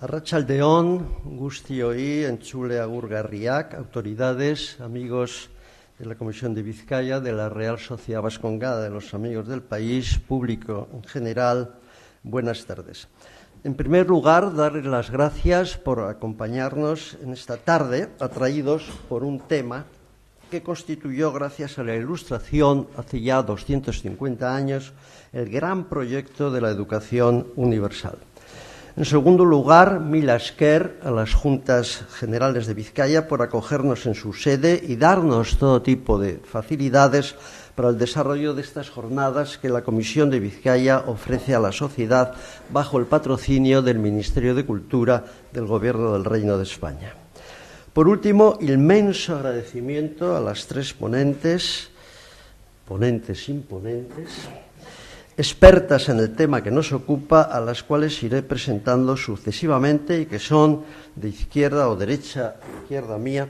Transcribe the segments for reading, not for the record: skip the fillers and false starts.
Arratsaldeon, guztioi, entzule agurgarriak, autoridades, amigos de la Comisión de Vizcaya, de la Real Sociedad Vascongada, de los amigos del país, público en general, buenas tardes. En primer lugar, darles las gracias por acompañarnos en esta tarde, atraídos por un tema que constituyó, gracias a la Ilustración, hace ya 250 años, el gran proyecto de la educación universal. En segundo lugar, mil esker a las Juntas Generales de Vizcaya por acogernos en su sede y darnos todo tipo de facilidades para el desarrollo de estas jornadas que la Comisión de Vizcaya ofrece a la sociedad bajo el patrocinio del Ministerio de Cultura del Gobierno del Reino de España. Por último, inmenso agradecimiento a las tres ponentes imponentes, expertas en el tema que nos ocupa, a las cuales iré presentando sucesivamente y que son de izquierda o derecha, izquierda mía,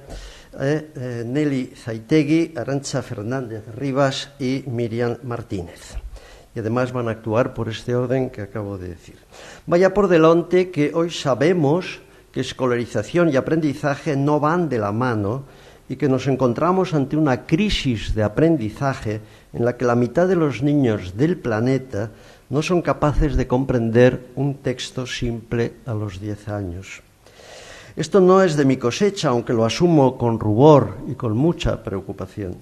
Nelly Zaitegui, Arantxa Fernández Rivas y Miriam Martínez. Y además van a actuar por este orden que acabo de decir. Vaya por delante que hoy sabemos que escolarización y aprendizaje no van de la mano y que nos encontramos ante una crisis de aprendizaje en la que la mitad de los niños del planeta no son capaces de comprender un texto simple a los 10 años. Esto no es de mi cosecha, aunque lo asumo con rubor y con mucha preocupación.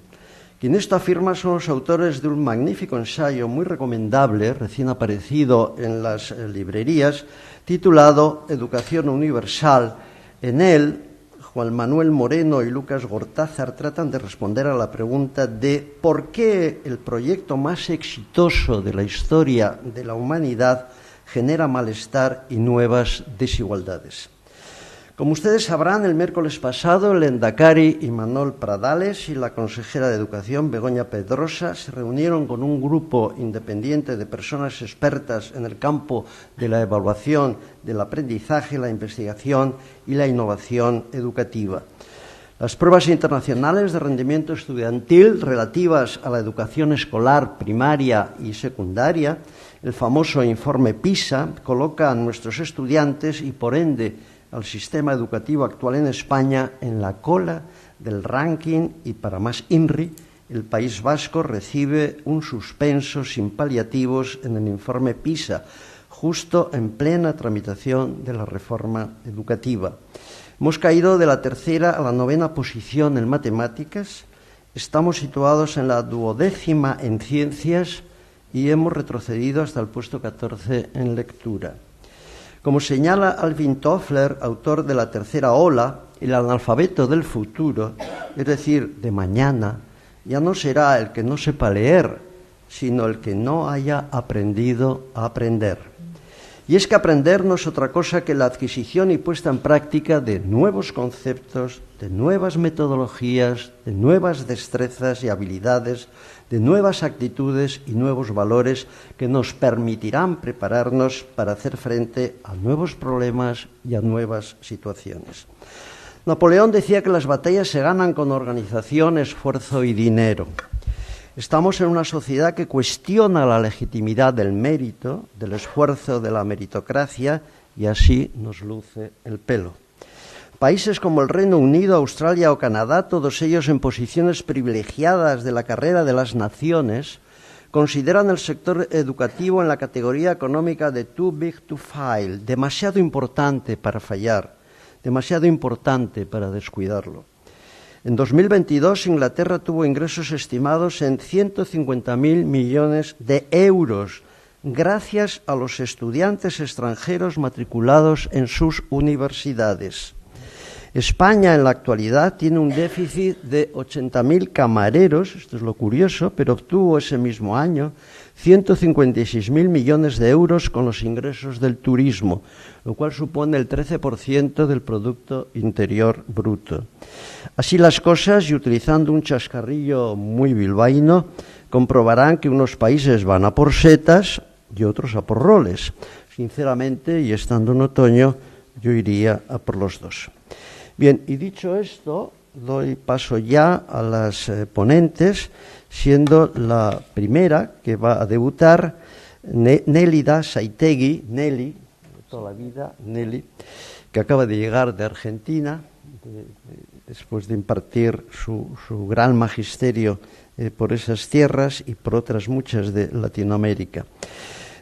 Quien esto afirma son los autores de un magnífico ensayo muy recomendable, recién aparecido en las librerías, titulado Educación Universal. En él, Juan Manuel Moreno y Lucas Gortázar tratan de responder a la pregunta de por qué el proyecto más exitoso de la historia de la humanidad genera malestar y nuevas desigualdades. Como ustedes sabrán, el miércoles pasado el Lehendakari Imanol Pradales y la consejera de Educación, Begoña Pedrosa, se reunieron con un grupo independiente de personas expertas en el campo de la evaluación, del aprendizaje, la investigación y la innovación educativa. Las pruebas internacionales de rendimiento estudiantil relativas a la educación escolar primaria y secundaria, el famoso informe PISA, coloca a nuestros estudiantes y, por ende, al sistema educativo actual en España en la cola del ranking y, para más INRI, el País Vasco recibe un suspenso sin paliativos en el informe PISA, justo en plena tramitación de la reforma educativa. Hemos caído de la tercera a la novena posición en matemáticas, estamos situados en la 12ª en ciencias y hemos retrocedido hasta el puesto 14 en lectura. Como señala Alvin Toffler, autor de La tercera ola, el analfabeto del futuro, es decir, de mañana, ya no será el que no sepa leer, sino el que no haya aprendido a aprender. Y es que aprender no es otra cosa que la adquisición y puesta en práctica de nuevos conceptos, de nuevas metodologías, de nuevas destrezas y habilidades, de nuevas actitudes y nuevos valores que nos permitirán prepararnos para hacer frente a nuevos problemas y a nuevas situaciones. Napoleón decía que las batallas se ganan con organización, esfuerzo y dinero. Estamos en una sociedad que cuestiona la legitimidad del mérito, del esfuerzo, de la meritocracia, y así nos luce el pelo. Países como el Reino Unido, Australia o Canadá, todos ellos en posiciones privilegiadas de la carrera de las naciones, consideran el sector educativo en la categoría económica de too big to fail, demasiado importante para fallar, demasiado importante para descuidarlo. En 2022, Inglaterra tuvo ingresos estimados en 150.000 millones de euros, gracias a los estudiantes extranjeros matriculados en sus universidades. España, en la actualidad, tiene un déficit de 80.000 camareros, esto es lo curioso, pero obtuvo ese mismo año 156.000 millones de euros con los ingresos del turismo, lo cual supone el 13% del Producto Interior Bruto. Así las cosas, y utilizando un chascarrillo muy bilbaíno, comprobarán que unos países van a por setas y otros a por roles. Sinceramente, y estando en otoño, yo iría a por los dos. Bien, y dicho esto, doy paso ya a las ponentes, siendo la primera que va a debutar Nelly Zaitegui, Nelly, toda la vida, Nelly, que acaba de llegar de Argentina, después de impartir su gran magisterio por esas tierras y por otras muchas de Latinoamérica.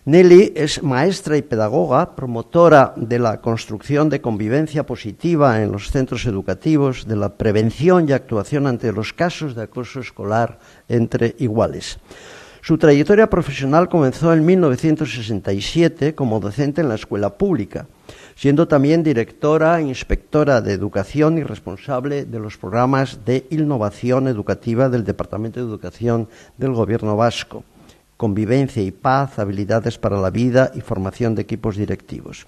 Nelly es maestra y pedagoga, promotora de la construcción de convivencia positiva en los centros educativos, de la prevención y actuación ante los casos de acoso escolar entre iguales. Su trayectoria profesional comenzó en 1967 como docente en la escuela pública, siendo también directora e inspectora de educación y responsable de los programas de innovación educativa del Departamento de Educación del Gobierno vasco. Convivencia y paz, habilidades para la vida y formación de equipos directivos.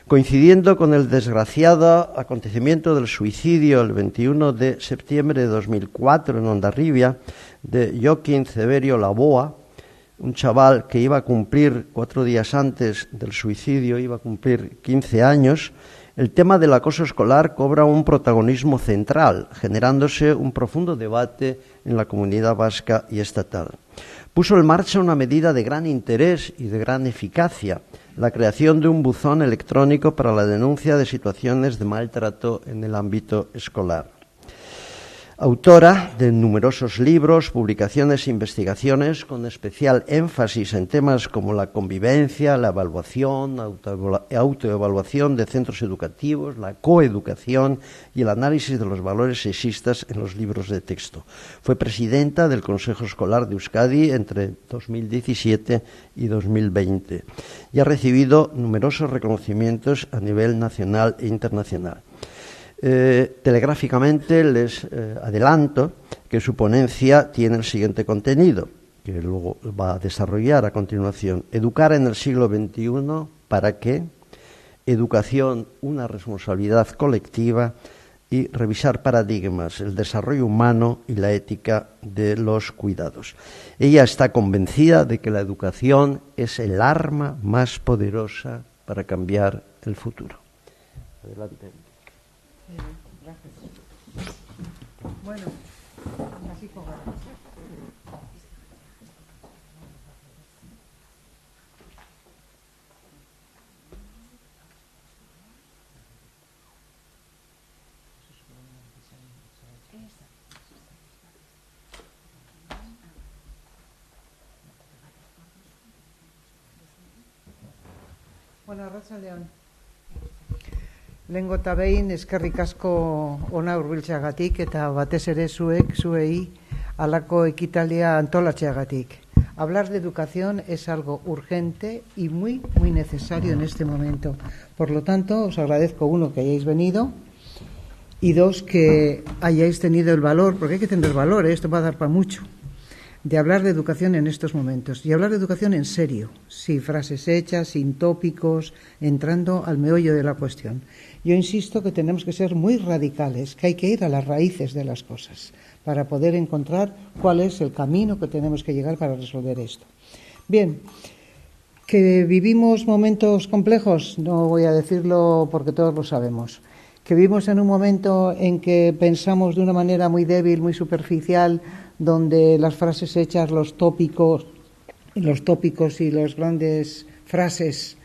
Coincidiendo con el desgraciado acontecimiento del suicidio el 21 de septiembre de 2004 en Hondarribia de Joaquín Severio Laboa, un chaval que iba a cumplir 4 días antes del suicidio, iba a cumplir 15 años, el tema del acoso escolar cobra un protagonismo central, generándose un profundo debate en la comunidad vasca y estatal. Puso en marcha una medida de gran interés y de gran eficacia, la creación de un buzón electrónico para la denuncia de situaciones de maltrato en el ámbito escolar. Autora de numerosos libros, publicaciones e investigaciones con especial énfasis en temas como la convivencia, la evaluación, autoevaluación de centros educativos, la coeducación y el análisis de los valores sexistas en los libros de texto. Fue presidenta del Consejo Escolar de Euskadi entre 2017 y 2020 y ha recibido numerosos reconocimientos a nivel nacional e internacional. Telegráficamente les adelanto que su ponencia tiene el siguiente contenido, que luego va a desarrollar a continuación. Educar en el siglo XXI, ¿para qué? Educación, una responsabilidad colectiva, y revisar paradigmas, el desarrollo humano y la ética de los cuidados. Ella está convencida de que la educación es el arma más poderosa para cambiar el futuro. Adelante. Gracias. Bueno, así como... Bueno, arratsaldeon. Lehengo eta behin eskerrik asko ona hurbiltzeagatik eta batez ere zuei halako ekitaldia antolatzeagatik. Hablar de educación es algo urgente y muy necesario en este momento. Por lo tanto, os agradezco, uno, que hayáis venido y dos, que hayáis tenido el valor, porque hay que tener valor, esto va a dar para mucho, de hablar de educación en estos momentos. Y hablar de educación en serio, sin frases hechas, sin tópicos, entrando al meollo de la cuestión. Yo insisto que tenemos que ser muy radicales, que hay que ir a las raíces de las cosas para poder encontrar cuál es el camino que tenemos que llegar para resolver esto. Bien, que vivimos momentos complejos, no voy a decirlo porque todos lo sabemos. Que vivimos en un momento en que pensamos de una manera muy débil, muy superficial, donde las frases hechas, los tópicos y las grandes frases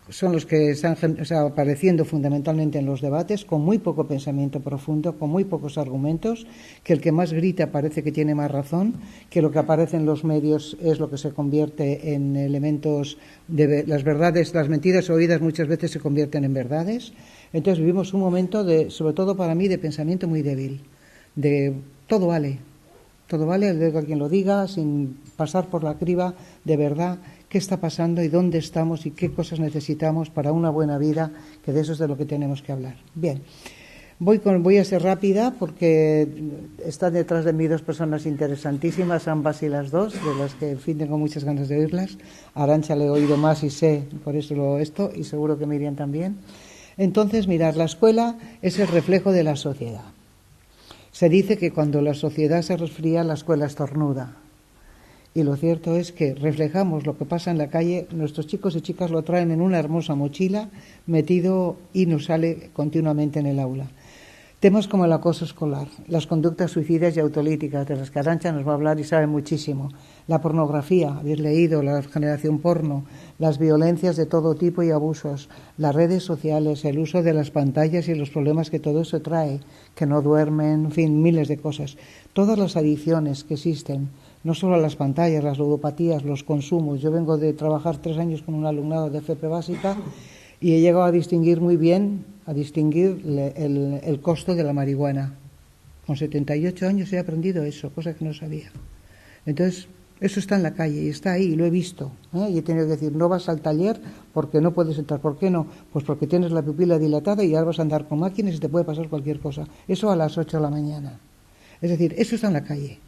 son los que están apareciendo fundamentalmente en los debates, con muy poco pensamiento profundo, con muy pocos argumentos, que el que más grita parece que tiene más razón, que lo que aparece en los medios es lo que se convierte en elementos de las verdades, las mentiras oídas muchas veces se convierten en verdades. Entonces vivimos un momento sobre todo para mí, de pensamiento muy débil, de todo vale, de que quien lo diga, sin pasar por la criba de verdad qué está pasando y dónde estamos y qué cosas necesitamos para una buena vida, que de eso es de lo que tenemos que hablar. Bien, voy a ser rápida porque están detrás de mí dos personas interesantísimas, ambas y las dos, de las que en fin tengo muchas ganas de oírlas. A Arantxa le he oído más y sé, por eso esto, y seguro que Miriam también. Entonces, mirad, la escuela es el reflejo de la sociedad. Se dice que cuando la sociedad se resfría, la escuela estornuda. Y lo cierto es que reflejamos lo que pasa en la calle, nuestros chicos y chicas lo traen en una hermosa mochila metido y nos sale continuamente en el aula. Temas como el acoso escolar, las conductas suicidas y autolíticas, de las que Arantxa nos va a hablar y sabe muchísimo, la pornografía, habéis leído, la generación porno, las violencias de todo tipo y abusos, las redes sociales, el uso de las pantallas y los problemas que todo eso trae, que no duermen, en fin, miles de cosas. Todas las adicciones que existen, no solo las pantallas, las ludopatías, los consumos. Yo vengo de trabajar 3 años con un alumnado de FP básica y he llegado a distinguir muy bien, el costo de la marihuana. Con 78 años he aprendido eso, cosa que no sabía. Entonces, eso está en la calle y está ahí, y lo he visto. Y he tenido que decir, no vas al taller porque no puedes entrar. ¿Por qué no? Pues porque tienes la pupila dilatada y ahora vas a andar con máquinas y te puede pasar cualquier cosa. Eso a las 8 de la mañana. Es decir, eso está en la calle.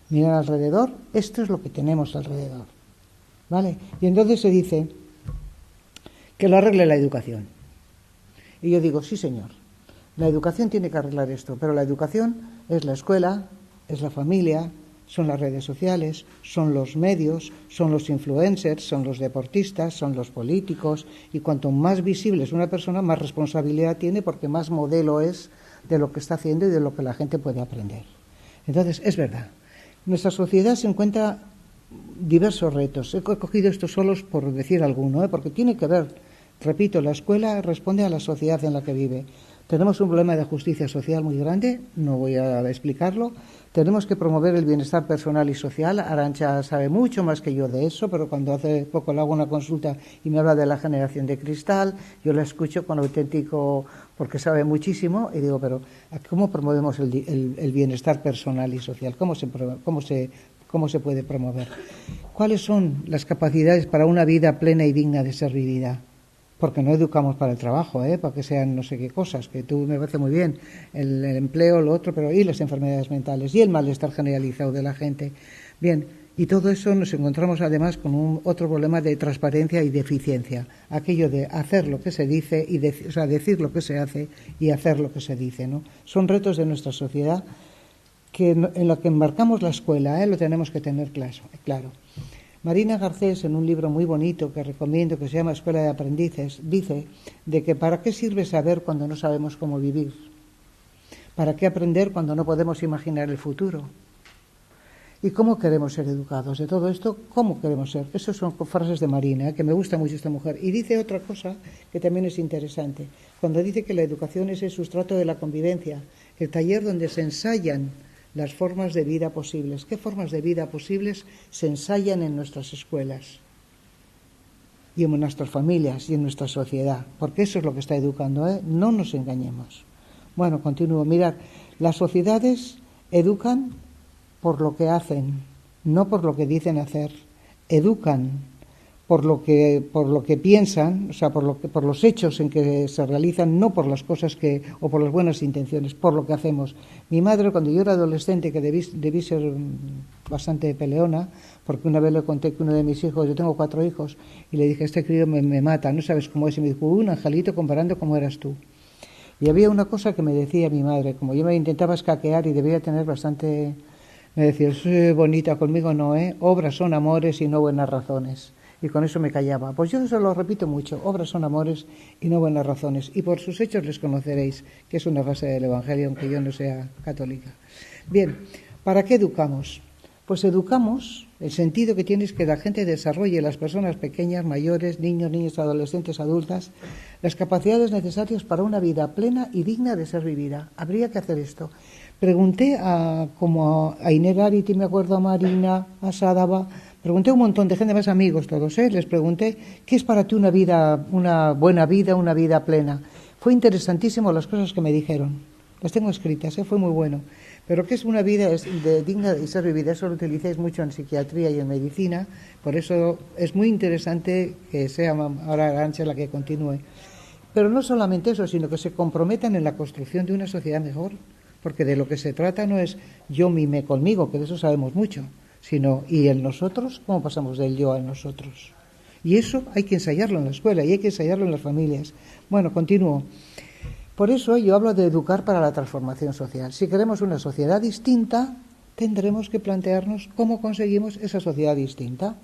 Mirar alrededor, esto es lo que tenemos alrededor. ¿Vale? Y entonces se dice que lo arregle la educación. Y yo digo, sí señor, la educación tiene que arreglar esto, pero la educación es la escuela, es la familia, son las redes sociales, son los medios, son los influencers, son los deportistas, son los políticos, y cuanto más visible es una persona, más responsabilidad tiene porque más modelo es de lo que está haciendo y de lo que la gente puede aprender. Entonces, es verdad, nuestra sociedad se encuentra diversos retos. He cogido estos solos por decir alguno, porque tiene que ver. Repito, la escuela responde a la sociedad en la que vive. Tenemos un problema de justicia social muy grande, no voy a explicarlo. Tenemos que promover el bienestar personal y social. Arantxa sabe mucho más que yo de eso, pero cuando hace poco le hago una consulta y me habla de la generación de cristal, yo la escucho con auténtico, porque sabe muchísimo, y digo, pero ¿cómo promovemos el bienestar personal y social? ¿Cómo se puede promover? ¿Cuáles son las capacidades para una vida plena y digna de ser vivida? Porque no educamos para el trabajo, para que sean no sé qué cosas, que tú me parece muy bien, el empleo, lo otro, pero y las enfermedades mentales, y el malestar generalizado de la gente. Bien, y todo eso nos encontramos además con otro problema de transparencia y de eficiencia, aquello de hacer lo que se dice, decir lo que se hace y hacer lo que se dice, ¿no? Son retos de nuestra sociedad en lo que enmarcamos la escuela, lo tenemos que tener claro. Marina Garcés, en un libro muy bonito que recomiendo, que se llama Escuela de Aprendices, dice de que ¿para qué sirve saber cuando no sabemos cómo vivir? ¿Para qué aprender cuando no podemos imaginar el futuro? ¿Y cómo queremos ser educados? De todo esto, ¿cómo queremos ser? Esas son frases de Marina, que me gusta mucho esta mujer. Y dice otra cosa que también es interesante. Cuando dice que la educación es el sustrato de la convivencia, el taller donde se ensayan las formas de vida posibles. ¿Qué formas de vida posibles se ensayan en nuestras escuelas? Y en nuestras familias y en nuestra sociedad. Porque eso es lo que está educando, No nos engañemos. Bueno, continúo. Mirad, las sociedades educan por lo que hacen, no por lo que dicen hacer. Educan por lo que piensan, o sea, por los hechos en que se realizan, no por las cosas o por las buenas intenciones, por lo que hacemos. Mi madre, cuando yo era adolescente, que debí ser bastante peleona, porque una vez le conté que uno de mis hijos, yo tengo 4 hijos, y le dije, este crío me mata, no sabes cómo es, y me dijo, un angelito comparando cómo eras tú. Y había una cosa que me decía mi madre, como yo me intentaba escaquear y debía tener bastante, me decía, es bonita, conmigo no, obras son amores y no buenas razones. Y con eso me callaba. Pues yo eso lo repito mucho, obras son amores y no buenas razones. Y por sus hechos les conoceréis, que es una frase del Evangelio, aunque yo no sea católica. Bien, ¿para qué educamos? Pues educamos, el sentido que tiene es que la gente desarrolle, las personas pequeñas, mayores, niños, adolescentes, adultas, las capacidades necesarias para una vida plena y digna de ser vivida. Habría que hacer esto. Pregunté a Iner Ariti, me acuerdo, a Marina, a Sadaba. Pregunté a un montón de gente, más amigos todos, les pregunté, ¿qué es para ti una buena vida, una vida plena? Fue interesantísimo las cosas que me dijeron. Las tengo escritas, fue muy bueno. Pero ¿qué es una vida digna de ser vivida? Eso lo utilizáis mucho en psiquiatría y en medicina, por eso es muy interesante que sea ahora Arantxa la que continúe. Pero no solamente eso, sino que se comprometan en la construcción de una sociedad mejor, porque de lo que se trata no es yo mime conmigo, que de eso sabemos mucho, sino, ¿y el nosotros? ¿Cómo pasamos del yo al nosotros? Y eso hay que ensayarlo en la escuela y hay que ensayarlo en las familias. Bueno, continúo. Por eso yo hablo de educar para la transformación social. Si queremos una sociedad distinta, tendremos que plantearnos cómo conseguimos esa sociedad distinta.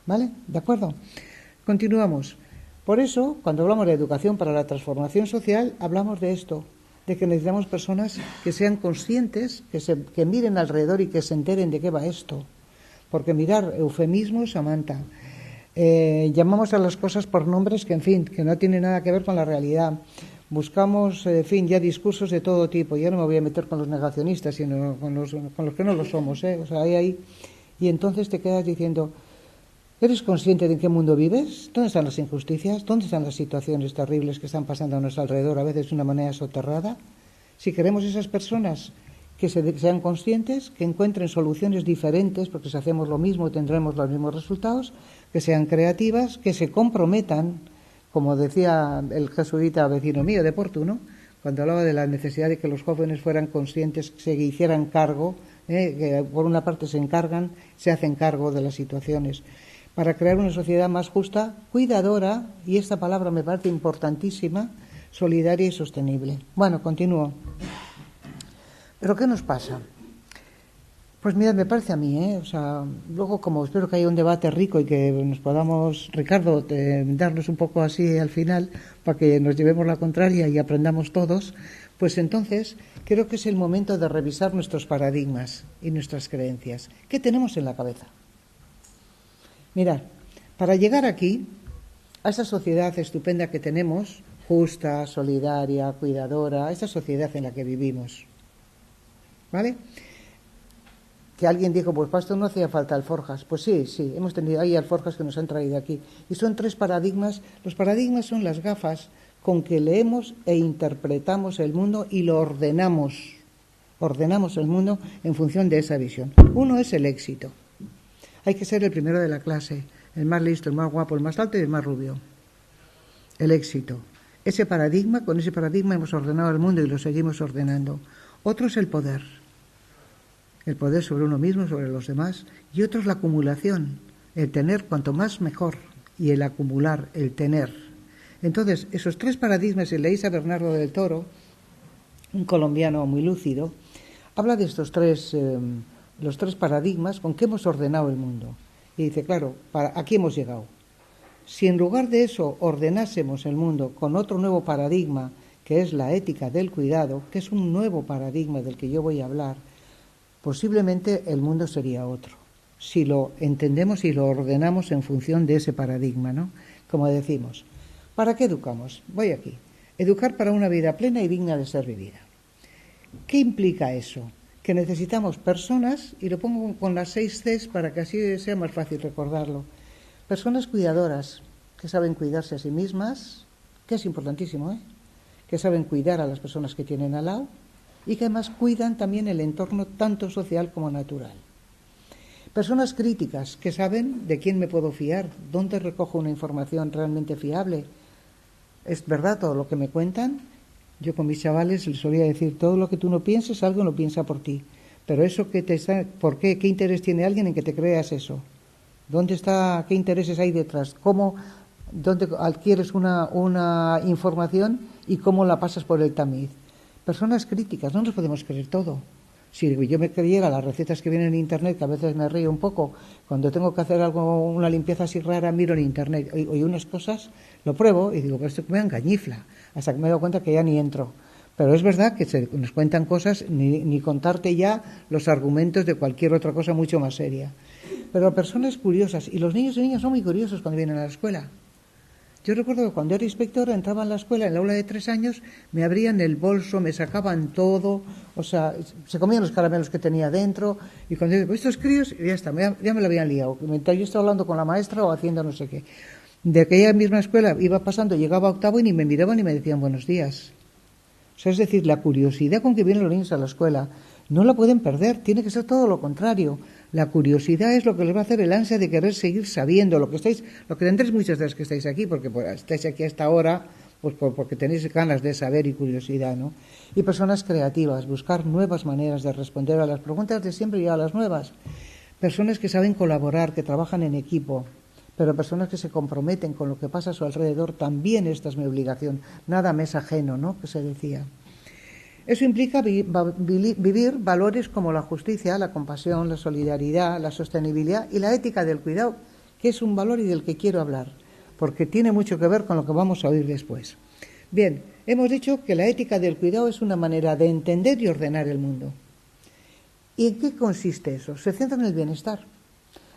¿Vale? ¿De acuerdo? Continuamos. Por eso, cuando hablamos de educación para la transformación social, hablamos de esto, de que necesitamos personas que sean conscientes, que miren alrededor y que se enteren de qué va esto. Porque mirar, eufemismos, Samantha, llamamos a las cosas por nombres que, en fin, que no tienen nada que ver con la realidad. Buscamos, en fin, ya discursos de todo tipo. Ya no me voy a meter con los negacionistas, sino con los que no lo somos, O sea, ahí. Y entonces te quedas diciendo, ¿eres consciente de en qué mundo vives? ¿Dónde están las injusticias? ¿Dónde están las situaciones terribles que están pasando a nuestro alrededor, a veces de una manera soterrada? Si queremos esas personas que sean conscientes, que encuentren soluciones diferentes, porque si hacemos lo mismo tendremos los mismos resultados, que sean creativas, que se comprometan, como decía el jesuita vecino mío de Porto, ¿no? Cuando hablaba de la necesidad de que los jóvenes fueran conscientes, que se hicieran cargo, que por una parte se hacen cargo de las situaciones, para crear una sociedad más justa, cuidadora, y esta palabra me parece importantísima, solidaria y sostenible. Bueno, continúo. ¿Pero qué nos pasa? Pues mira, me parece a mí, o sea, luego como espero que haya un debate rico y que nos podamos, Ricardo, darnos un poco así al final para que nos llevemos la contraria y aprendamos todos, pues entonces creo que es el momento de revisar nuestros paradigmas y nuestras creencias. ¿Qué tenemos en la cabeza? Mirad, para llegar aquí, a esa sociedad estupenda que tenemos, justa, solidaria, cuidadora, a esa sociedad en la que vivimos, ¿vale? Que alguien dijo, pues para esto no hacía falta alforjas. Pues sí, hemos tenido ahí alforjas que nos han traído aquí. Y son 3 paradigmas. Los paradigmas son las gafas con que leemos e interpretamos el mundo y lo ordenamos. Ordenamos el mundo en función de esa visión. Uno es el éxito. Hay que ser el primero de la clase, el más listo, el más guapo, el más alto y el más rubio. El éxito. Ese paradigma, con ese paradigma hemos ordenado el mundo y lo seguimos ordenando. Otro es el poder. El poder sobre uno mismo, sobre los demás, y otro es la acumulación, el tener cuanto más mejor, y el acumular, el tener. Entonces, esos 3 paradigmas, si leéis a Bernardo del Toro, un colombiano muy lúcido, habla de estos los 3 paradigmas con que hemos ordenado el mundo. Y dice, claro, aquí hemos llegado. Si en lugar de eso ordenásemos el mundo con otro nuevo paradigma, que es la ética del cuidado, que es un nuevo paradigma del que yo voy a hablar, posiblemente el mundo sería otro, si lo entendemos y lo ordenamos en función de ese paradigma, ¿no? Como decimos, ¿para qué educamos? Voy aquí. Educar para una vida plena y digna de ser vivida. ¿Qué implica eso? Que necesitamos personas, y lo pongo con las 6 Cs para que así sea más fácil recordarlo, personas cuidadoras, que saben cuidarse a sí mismas, que es importantísimo, que saben cuidar a las personas que tienen al lado, y que además cuidan también el entorno tanto social como natural. Personas críticas que saben de quién me puedo fiar, dónde recojo una información realmente fiable. ¿Es verdad todo lo que me cuentan? Yo con mis chavales les solía decir, todo lo que tú no pienses, alguien lo piensa por ti. Pero eso ¿por qué? ¿Qué interés tiene alguien en que te creas eso? ¿Dónde está? ¿Qué intereses hay detrás? ¿Dónde adquieres una información y cómo la pasas por el tamiz? Personas críticas, no nos podemos creer todo. Si yo me creyera las recetas que vienen en Internet, que a veces me río un poco, cuando tengo que hacer una limpieza así rara, miro en Internet, oye unas cosas, lo pruebo y digo, pero esto me engañifla, hasta que me doy cuenta que ya ni entro. Pero es verdad que nos cuentan cosas, ni contarte ya los argumentos de cualquier otra cosa mucho más seria. Pero personas curiosas, y los niños y niñas son muy curiosos cuando vienen a la escuela. Yo recuerdo que cuando era inspectora entraba en la escuela, en el aula de 3 años, me abrían el bolso, me sacaban todo, o sea, se comían los caramelos que tenía dentro, y cuando yo digo, estos críos, ya está, ya me lo habían liado. Mientras yo estaba hablando con la maestra o haciendo no sé qué. De aquella misma escuela iba pasando, llegaba a octavo y ni me miraban ni me decían buenos días. O sea, es decir, la curiosidad con que vienen los niños a la escuela no la pueden perder, tiene que ser todo lo contrario. La curiosidad es lo que les va a hacer el ansia de querer seguir sabiendo lo que tendréis muchas de las que estáis aquí, porque estáis aquí hasta ahora, pues porque tenéis ganas de saber y curiosidad, ¿no? Y personas creativas, buscar nuevas maneras de responder a las preguntas de siempre y a las nuevas. Personas que saben colaborar, que trabajan en equipo, pero personas que se comprometen con lo que pasa a su alrededor. También esta es mi obligación, nada me es ajeno, ¿no?, que se decía. Eso implica vivir valores como la justicia, la compasión, la solidaridad, la sostenibilidad y la ética del cuidado, que es un valor y del que quiero hablar, porque tiene mucho que ver con lo que vamos a oír después. Bien, hemos dicho que la ética del cuidado es una manera de entender y ordenar el mundo. ¿Y en qué consiste eso? Se centra en el bienestar.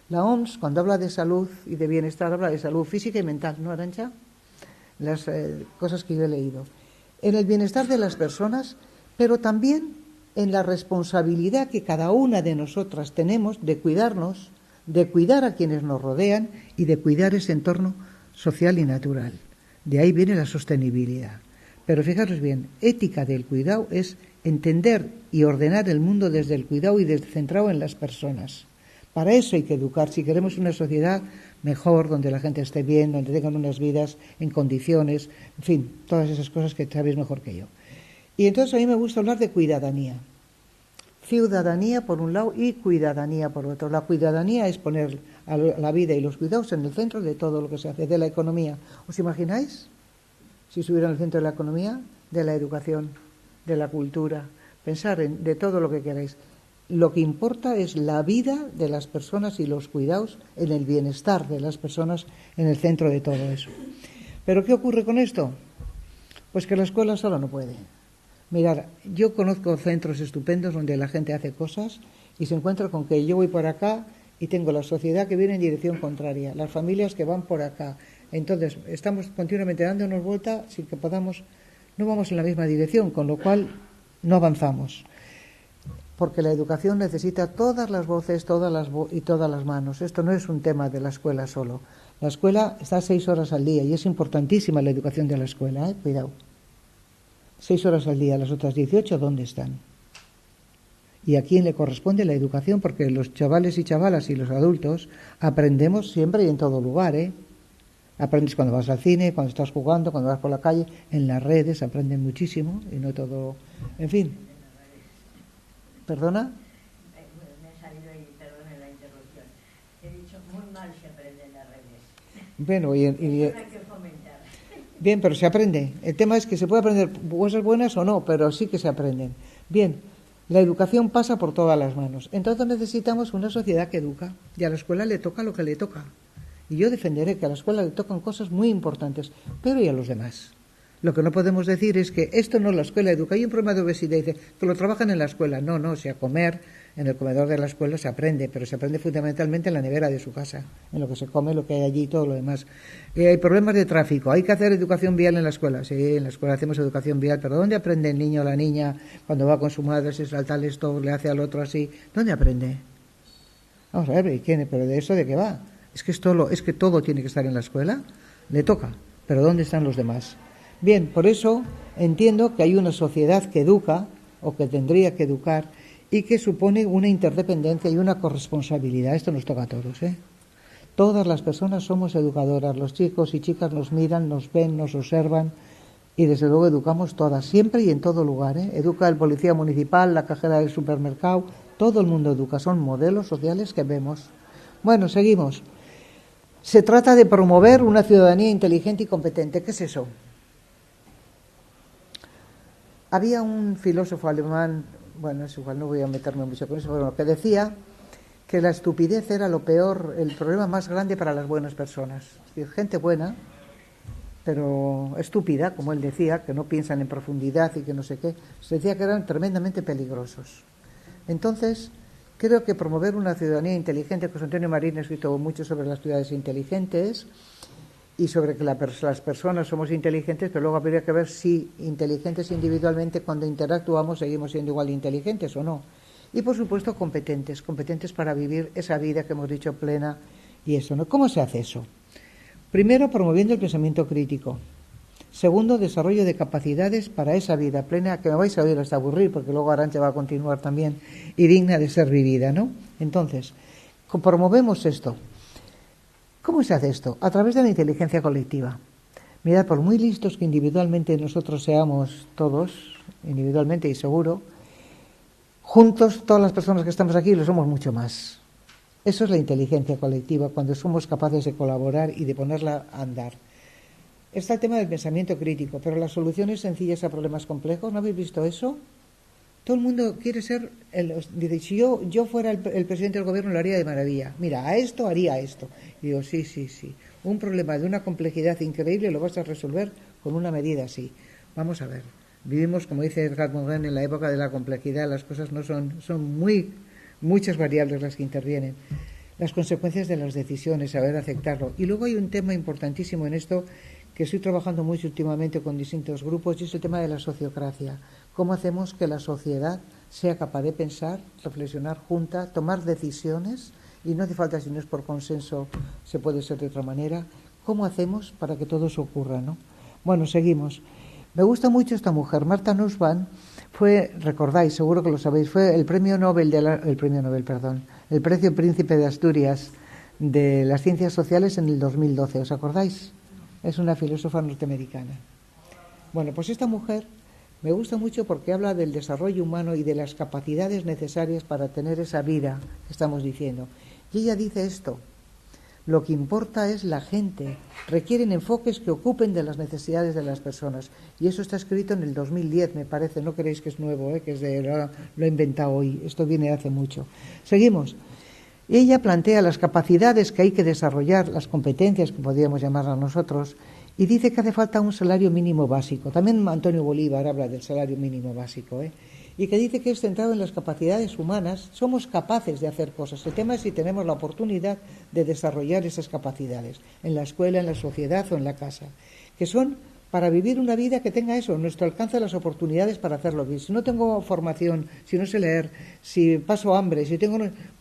La OMS, cuando habla de salud y de bienestar, habla de salud física y mental, ¿no, Arantxa? Las cosas que yo he leído. En el bienestar de las personas, pero también en la responsabilidad que cada una de nosotras tenemos de cuidarnos, de cuidar a quienes nos rodean y de cuidar ese entorno social y natural. De ahí viene la sostenibilidad. Pero fijaros bien, ética del cuidado es entender y ordenar el mundo desde el cuidado y centrado en las personas. Para eso hay que educar. Si queremos una sociedad mejor, donde la gente esté bien, donde tengan unas vidas en condiciones, en fin, todas esas cosas que sabéis mejor que yo. Y entonces a mí me gusta hablar de cuidadanía. Ciudadanía por un lado y cuidadanía por otro. La cuidadanía es poner a la vida y los cuidados en el centro de todo lo que se hace, de la economía. ¿Os imagináis? Si estuviera en el centro de la economía, de la educación, de la cultura, pensar de todo lo que queráis. Lo que importa es la vida de las personas y los cuidados en el bienestar de las personas en el centro de todo eso. ¿Pero qué ocurre con esto? Pues que la escuela sola no puede. Mirad, yo conozco centros estupendos donde la gente hace cosas y se encuentra con que yo voy por acá y tengo la sociedad que viene en dirección contraria, las familias que van por acá. Entonces, estamos continuamente dándonos vuelta sin que podamos, no vamos en la misma dirección, con lo cual no avanzamos. Porque la educación necesita todas las voces y todas las manos. Esto no es un tema de la escuela solo. La escuela está 6 horas al día y es importantísima la educación de la escuela, cuidado. 6 horas al día, las otras 18, ¿dónde están? Y a quién le corresponde la educación, porque los chavales y chavalas y los adultos aprendemos siempre y en todo lugar, Aprendes cuando vas al cine, cuando estás jugando, cuando vas por la calle, en las redes aprenden muchísimo y no todo, en fin. ¿Perdona? Me he salido ahí, perdone la interrupción. He dicho, muy mal se aprende en las redes. Bueno, hay que fomentar. Bien, pero se aprende. El tema es que se puede aprender cosas buenas o no, pero sí que se aprenden. Bien, la educación pasa por todas las manos. Entonces necesitamos una sociedad que educa y a la escuela le toca lo que le toca. Y yo defenderé que a la escuela le tocan cosas muy importantes, pero ¿y a los demás? Lo que no podemos decir es que esto no es la escuela educa. Hay un problema de obesidad, dice que lo trabajan en la escuela. No, o sea, comer en el comedor de la escuela se aprende, pero se aprende fundamentalmente en la nevera de su casa, en lo que se come, lo que hay allí y todo lo demás. Hay problemas de tráfico, hay que hacer educación vial en la escuela. Sí, en la escuela hacemos educación vial, pero ¿dónde aprende el niño o la niña cuando va con su madre, si salta esto, le hace al otro así? ¿Dónde aprende? Vamos a ver, ¿pero de eso de qué va? Es que todo tiene que estar en la escuela, le toca, pero ¿dónde están los demás? Bien, por eso entiendo que hay una sociedad que educa, o que tendría que educar, y que supone una interdependencia y una corresponsabilidad. Esto nos toca a todos, Todas las personas somos educadoras, los chicos y chicas nos miran, nos ven, nos observan, y desde luego educamos todas, siempre y en todo lugar, Educa el policía municipal, la cajera del supermercado, todo el mundo educa, son modelos sociales que vemos. Bueno, seguimos. Se trata de promover una ciudadanía inteligente y competente. ¿Qué es eso? Había un filósofo alemán, bueno, es igual, no voy a meterme mucho con eso, pero que decía que la estupidez era lo peor, el problema más grande para las buenas personas. Es decir, gente buena, pero estúpida, como él decía, que no piensan en profundidad y que no sé qué, se decía que eran tremendamente peligrosos. Entonces, creo que promover una ciudadanía inteligente, José Antonio Marín ha escrito mucho sobre las ciudades inteligentes y sobre que las personas somos inteligentes, pero luego habría que ver si inteligentes individualmente, cuando interactuamos, seguimos siendo igual de inteligentes o no. Y por supuesto competentes para vivir esa vida que hemos dicho plena y eso, ¿no? ¿Cómo se hace eso? Primero, promoviendo el pensamiento crítico. Segundo, desarrollo de capacidades para esa vida plena, que me vais a oír hasta aburrir, porque luego Arantxa va a continuar también, y digna de ser vivida, ¿no? Entonces, promovemos esto. ¿Cómo se hace esto? A través de la inteligencia colectiva. Mirad, por muy listos que individualmente nosotros seamos todos, individualmente y seguro, juntos, todas las personas que estamos aquí, lo somos mucho más. Eso es la inteligencia colectiva, cuando somos capaces de colaborar y de ponerla a andar. Está el tema del pensamiento crítico, pero las soluciones sencillas a problemas complejos, ¿no habéis visto eso? Todo el mundo quiere ser, dice, si yo fuera el presidente del gobierno lo haría de maravilla. Mira, a esto haría esto. Y digo, sí. Un problema de una complejidad increíble lo vas a resolver con una medida así. Vamos a ver. Vivimos, como dice Edgar Morin, en la época de la complejidad. Las cosas no son muchas variables las que intervienen. Las consecuencias de las decisiones, saber aceptarlo. Y luego hay un tema importantísimo en esto que estoy trabajando mucho últimamente con distintos grupos, y es el tema de la sociocracia. ¿Cómo hacemos que la sociedad sea capaz de pensar, reflexionar junta, tomar decisiones? Y no hace falta, si no es por consenso, se puede ser de otra manera. ¿Cómo hacemos para que todo eso ocurra, no? Bueno, seguimos. Me gusta mucho esta mujer. Martha Nussbaum fue, recordáis, seguro que lo sabéis, fue el el Premio Príncipe de Asturias de las Ciencias Sociales en el 2012. ¿Os acordáis? Es una filósofa norteamericana. Bueno, pues esta mujer me gusta mucho porque habla del desarrollo humano y de las capacidades necesarias para tener esa vida que estamos diciendo. Y ella dice esto: lo que importa es la gente, requieren enfoques que ocupen de las necesidades de las personas. Y eso está escrito en el 2010, me parece, no creéis que es nuevo, que es lo he inventado hoy, esto viene de hace mucho. Seguimos. Ella plantea las capacidades que hay que desarrollar, las competencias que podríamos llamarlas nosotros, y dice que hace falta un salario mínimo básico. También Antonio Bolívar habla del salario mínimo básico, y que dice que es centrado en las capacidades humanas. Somos capaces de hacer cosas. El tema es si tenemos la oportunidad de desarrollar esas capacidades en la escuela, en la sociedad o en la casa, que son para vivir una vida que tenga eso, nuestro alcance, las oportunidades para hacerlo bien. Si no tengo formación, si no sé leer, si paso hambre,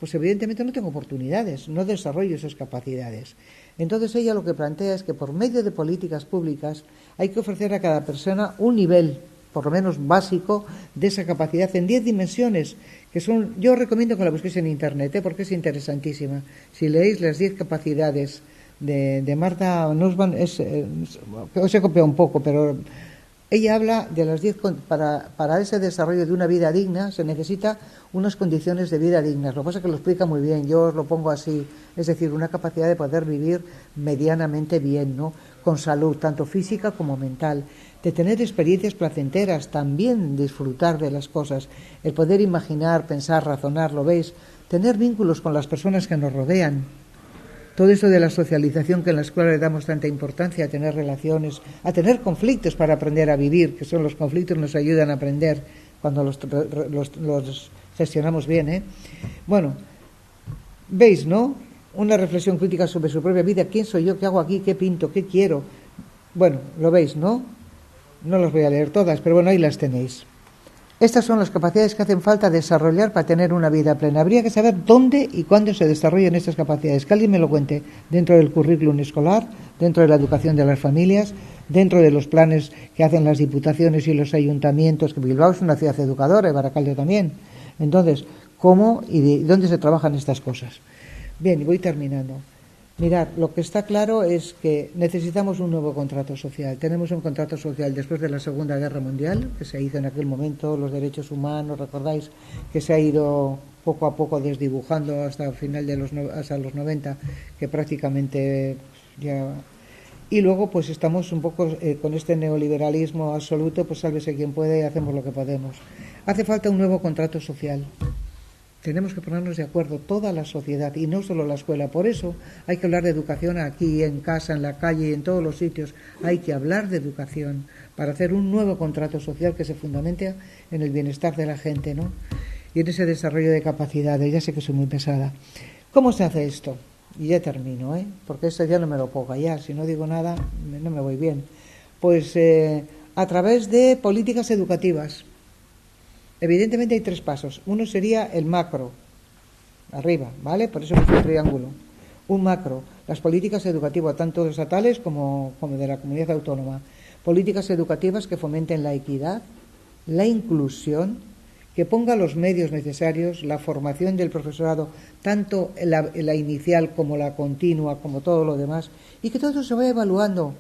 pues evidentemente no tengo oportunidades, no desarrollo esas capacidades. Entonces ella lo que plantea es que por medio de políticas públicas hay que ofrecer a cada persona un nivel, por lo menos básico, de esa capacidad en 10 dimensiones, que son, yo recomiendo que la busquéis en internet, porque es interesantísima. Si leéis las 10 capacidades de Martha Nussbaum, os he copiado un poco, pero ella habla de las 10, para ese desarrollo de una vida digna se necesita unas condiciones de vida dignas. Lo que pasa es que lo explica muy bien, yo os lo pongo así, es decir, una capacidad de poder vivir medianamente bien, ¿no? Con salud, tanto física como mental, de tener experiencias placenteras, también disfrutar de las cosas, el poder imaginar, pensar, razonar, ¿lo veis? Tener vínculos con las personas que nos rodean. Todo eso de la socialización que en la escuela le damos tanta importancia, a tener relaciones, a tener conflictos para aprender a vivir, que son los conflictos nos ayudan a aprender cuando los gestionamos bien, Bueno, veis, ¿no? Una reflexión crítica sobre su propia vida. ¿Quién soy yo? ¿Qué hago aquí? ¿Qué pinto? ¿Qué quiero? Bueno, lo veis, ¿no? No las voy a leer todas, pero bueno, ahí las tenéis. Estas son las capacidades que hacen falta desarrollar para tener una vida plena. Habría que saber dónde y cuándo se desarrollan estas capacidades. Que alguien me lo cuente. Dentro del currículum escolar, dentro de la educación de las familias, dentro de los planes que hacen las diputaciones y los ayuntamientos, que Bilbao es una ciudad educadora, y Baracaldo también. Entonces, ¿cómo y de dónde se trabajan estas cosas? Bien, y voy terminando. Mirad, lo que está claro es que necesitamos un nuevo contrato social. Tenemos un contrato social después de la Segunda Guerra Mundial, que se hizo en aquel momento, los derechos humanos, recordáis que se ha ido poco a poco desdibujando hasta el final hasta los 90, que prácticamente ya... Y luego pues estamos un poco con este neoliberalismo absoluto, pues sálvese quien puede y hacemos lo que podemos. Hace falta un nuevo contrato social. Tenemos que ponernos de acuerdo toda la sociedad y no solo la escuela. Por eso hay que hablar de educación aquí, en casa, en la calle y en todos los sitios. Hay que hablar de educación para hacer un nuevo contrato social que se fundamente en el bienestar de la gente, ¿no? Y en ese desarrollo de capacidades. Ya sé que soy muy pesada. ¿Cómo se hace esto? Y ya termino, porque esto ya no me lo puedo callar. Si no digo nada, no me voy bien. Pues a través de políticas educativas. Evidentemente hay 3 pasos. Uno sería el macro, arriba, ¿vale? Por eso es un triángulo. Un macro, las políticas educativas, tanto estatales como de la comunidad autónoma. Políticas educativas que fomenten la equidad, la inclusión, que ponga los medios necesarios, la formación del profesorado, tanto la inicial como la continua, como todo lo demás, y que todo eso se vaya evaluando.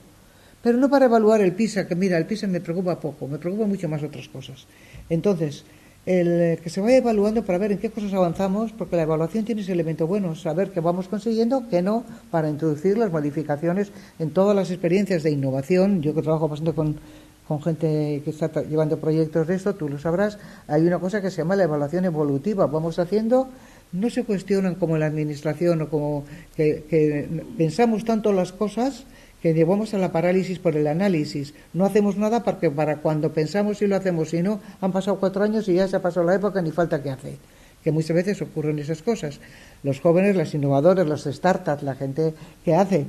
Pero no para evaluar el PISA, que mira, el PISA me preocupa poco, me preocupa mucho más otras cosas. Entonces, que se vaya evaluando para ver en qué cosas avanzamos, porque la evaluación tiene ese elemento bueno, saber qué vamos consiguiendo, qué no, para introducir las modificaciones en todas las experiencias de innovación. Yo que trabajo bastante con gente que está llevando proyectos de esto, tú lo sabrás, hay una cosa que se llama la evaluación evolutiva. Vamos haciendo, no se cuestionan como en la administración o como que pensamos tanto las cosas que llevamos a la parálisis por el análisis. No hacemos nada porque para cuando pensamos si lo hacemos, si no, han pasado 4 años y ya se ha pasado la época, ni falta que hace. Que muchas veces ocurren esas cosas. Los jóvenes, los innovadores, los startups, la gente que hace,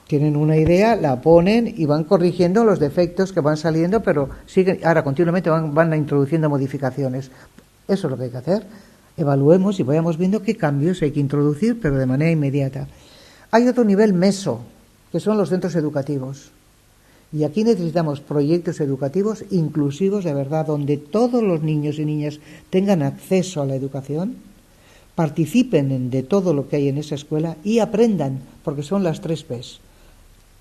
tienen una idea, la ponen y van corrigiendo los defectos que van saliendo, pero siguen, ahora continuamente van introduciendo modificaciones. Eso es lo que hay que hacer. Evaluemos y vayamos viendo qué cambios hay que introducir, pero de manera inmediata. Hay otro nivel meso, que son los centros educativos. Y aquí necesitamos proyectos educativos inclusivos de verdad, donde todos los niños y niñas tengan acceso a la educación, participen de todo lo que hay en esa escuela y aprendan, porque son las 3 P's.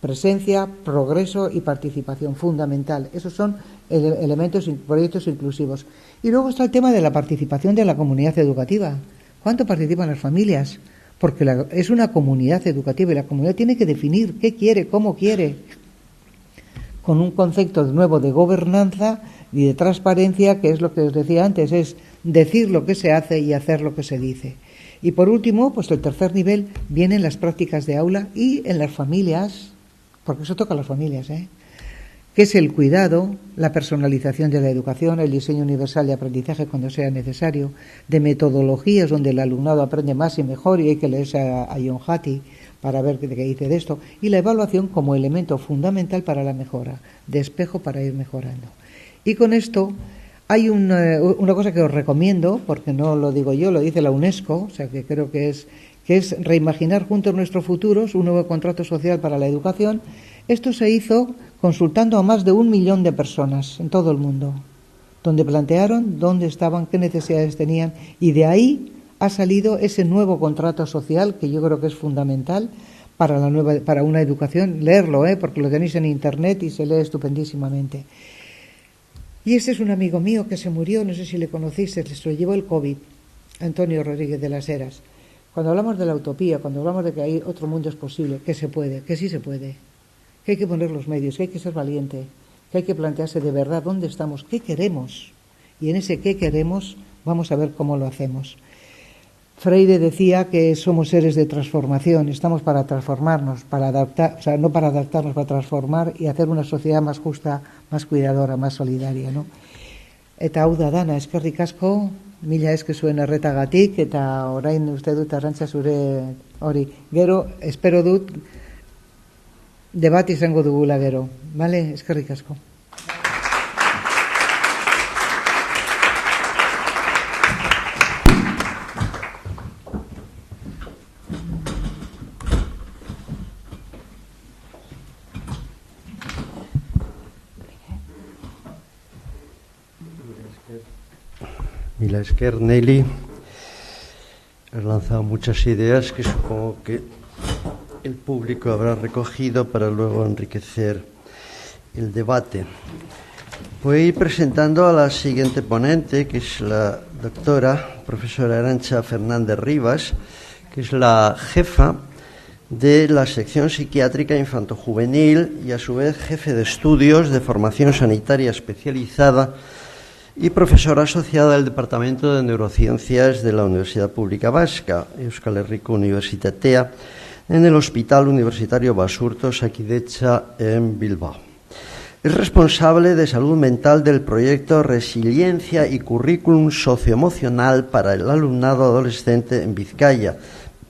Presencia, progreso y participación, fundamental. Esos son elementos, proyectos inclusivos. Y luego está el tema de la participación de la comunidad educativa. ¿Cuánto participan las familias? Porque es una comunidad educativa y la comunidad tiene que definir qué quiere, cómo quiere, con un concepto nuevo de gobernanza y de transparencia, que es lo que os decía antes, es decir lo que se hace y hacer lo que se dice. Y por último, pues el tercer nivel vienen las prácticas de aula y en las familias, porque eso toca a las familias, que es el cuidado, la personalización de la educación, el diseño universal de aprendizaje cuando sea necesario, de metodologías donde el alumnado aprende más y mejor, y hay que leerse a John Hattie para ver qué dice de esto, y la evaluación como elemento fundamental para la mejora, de espejo para ir mejorando. Y con esto hay una cosa que os recomiendo, porque no lo digo yo, lo dice la UNESCO, o sea que creo que es reimaginar juntos nuestros futuros, un nuevo contrato social para la educación. Esto se hizo consultando a más de 1 millón de personas en todo el mundo, donde plantearon dónde estaban, qué necesidades tenían, y de ahí ha salido ese nuevo contrato social que yo creo que es fundamental para una educación. Leerlo, porque lo tenéis en internet y se lee estupendísimamente. Y este es un amigo mío que se murió, no sé si le conociste, se lo llevó el COVID, Antonio Rodríguez de las Heras. Cuando hablamos de la utopía, cuando hablamos de que hay otro mundo es posible, que se puede, que sí se puede, que hay que poner los medios, que hay que ser valiente, que hay que plantearse de verdad dónde estamos, qué queremos, y en ese qué queremos vamos a ver cómo lo hacemos. Freire decía que somos seres de transformación, estamos para transformarnos, para adaptar, o sea, no para adaptarnos, para transformar y hacer una sociedad más justa, más cuidadora, más solidaria, ¿no? Eta hau da dana, eskerrik asko, mila eske zuen erretagatik, eta orain uste dut Arantxa zure hori. Gero, espero dut, debat izango dugula gero, bale? Eskerrik asko. Mila esker, Nelly. Has lanzado muchas ideas que supongo que el público habrá recogido para luego enriquecer el debate. Voy a ir presentando a la siguiente ponente, que es la doctora, profesora Arantxa Fernández Rivas, que es la jefa de la sección psiquiátrica infantojuvenil y a su vez jefe de estudios de formación sanitaria especializada y profesora asociada del Departamento de Neurociencias de la Universidad Pública Vasca, Euskal Herriko Unibertsitatea, en el Hospital Universitario Basurto Osakidetza en Bilbao. Es responsable de salud mental del proyecto Resiliencia y Currículum Socioemocional para el Alumnado Adolescente en Vizcaya,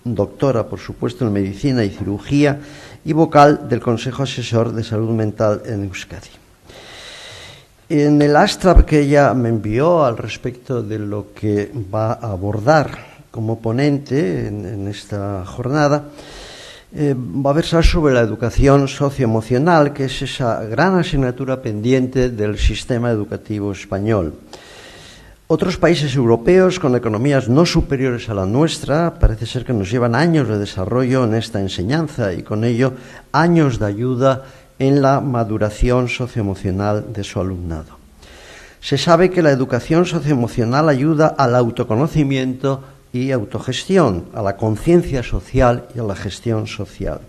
doctora, por supuesto, en Medicina y Cirugía y vocal del Consejo Asesor de Salud Mental en Euskadi. En el abstract que ella me envió al respecto de lo que va a abordar como ponente en esta jornada, va a versar sobre la educación socioemocional, que es esa gran asignatura pendiente del sistema educativo español. Otros países europeos con economías no superiores a la nuestra parece ser que nos llevan años de desarrollo en esta enseñanza y con ello años de ayuda en la maduración socioemocional de su alumnado. Se sabe que la educación socioemocional ayuda al autoconocimiento y autogestión, a la conciencia social y a la gestión social,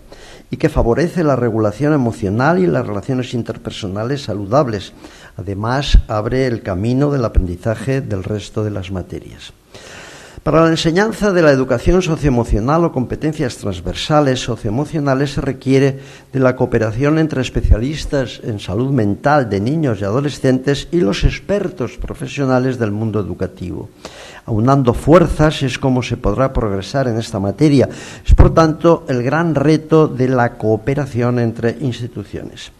y que favorece la regulación emocional y las relaciones interpersonales saludables. Además, abre el camino del aprendizaje del resto de las materias. Para la enseñanza de la educación socioemocional o competencias transversales socioemocionales se requiere de la cooperación entre especialistas en salud mental de niños y adolescentes y los expertos profesionales del mundo educativo. Aunando fuerzas es como se podrá progresar en esta materia. Es, por tanto, el gran reto de la cooperación entre instituciones.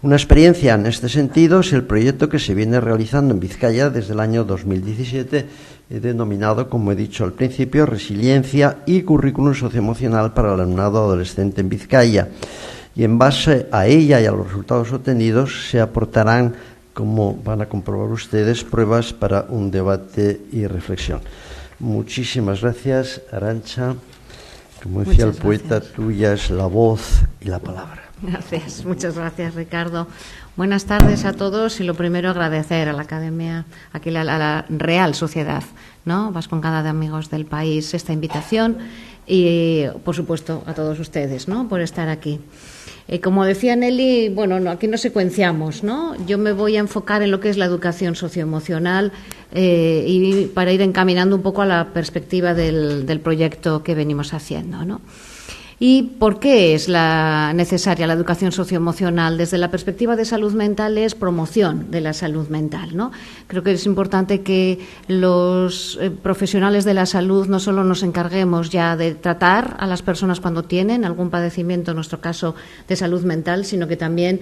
Una experiencia en este sentido es el proyecto que se viene realizando en Vizcaya desde el año 2017, denominado, como he dicho al principio, Resiliencia y Currículum Socioemocional para el Alumnado Adolescente en Vizcaya. Y en base a ella y a los resultados obtenidos se aportarán, como van a comprobar ustedes, pruebas para un debate y reflexión. Muchísimas gracias, Arantxa. Como decía el poeta, tuya es la voz y la palabra. Gracias, muchas gracias, Ricardo. Buenas tardes a todos y lo primero agradecer a la Academia, aquí a la Real Sociedad, ¿no?, Vascongada de Amigos del País, esta invitación y, por supuesto, a todos ustedes, ¿no?, por estar aquí. Como decía Nelly, bueno, no, aquí no secuenciamos, ¿no? Yo me voy a enfocar en lo que es la educación socioemocional y para ir encaminando un poco a la perspectiva del proyecto que venimos haciendo, ¿no? ¿Y por qué es necesaria la educación socioemocional? Desde la perspectiva de salud mental es promoción de la salud mental, ¿no? Creo que es importante que los profesionales de la salud no solo nos encarguemos ya de tratar a las personas cuando tienen algún padecimiento, en nuestro caso de salud mental, sino que también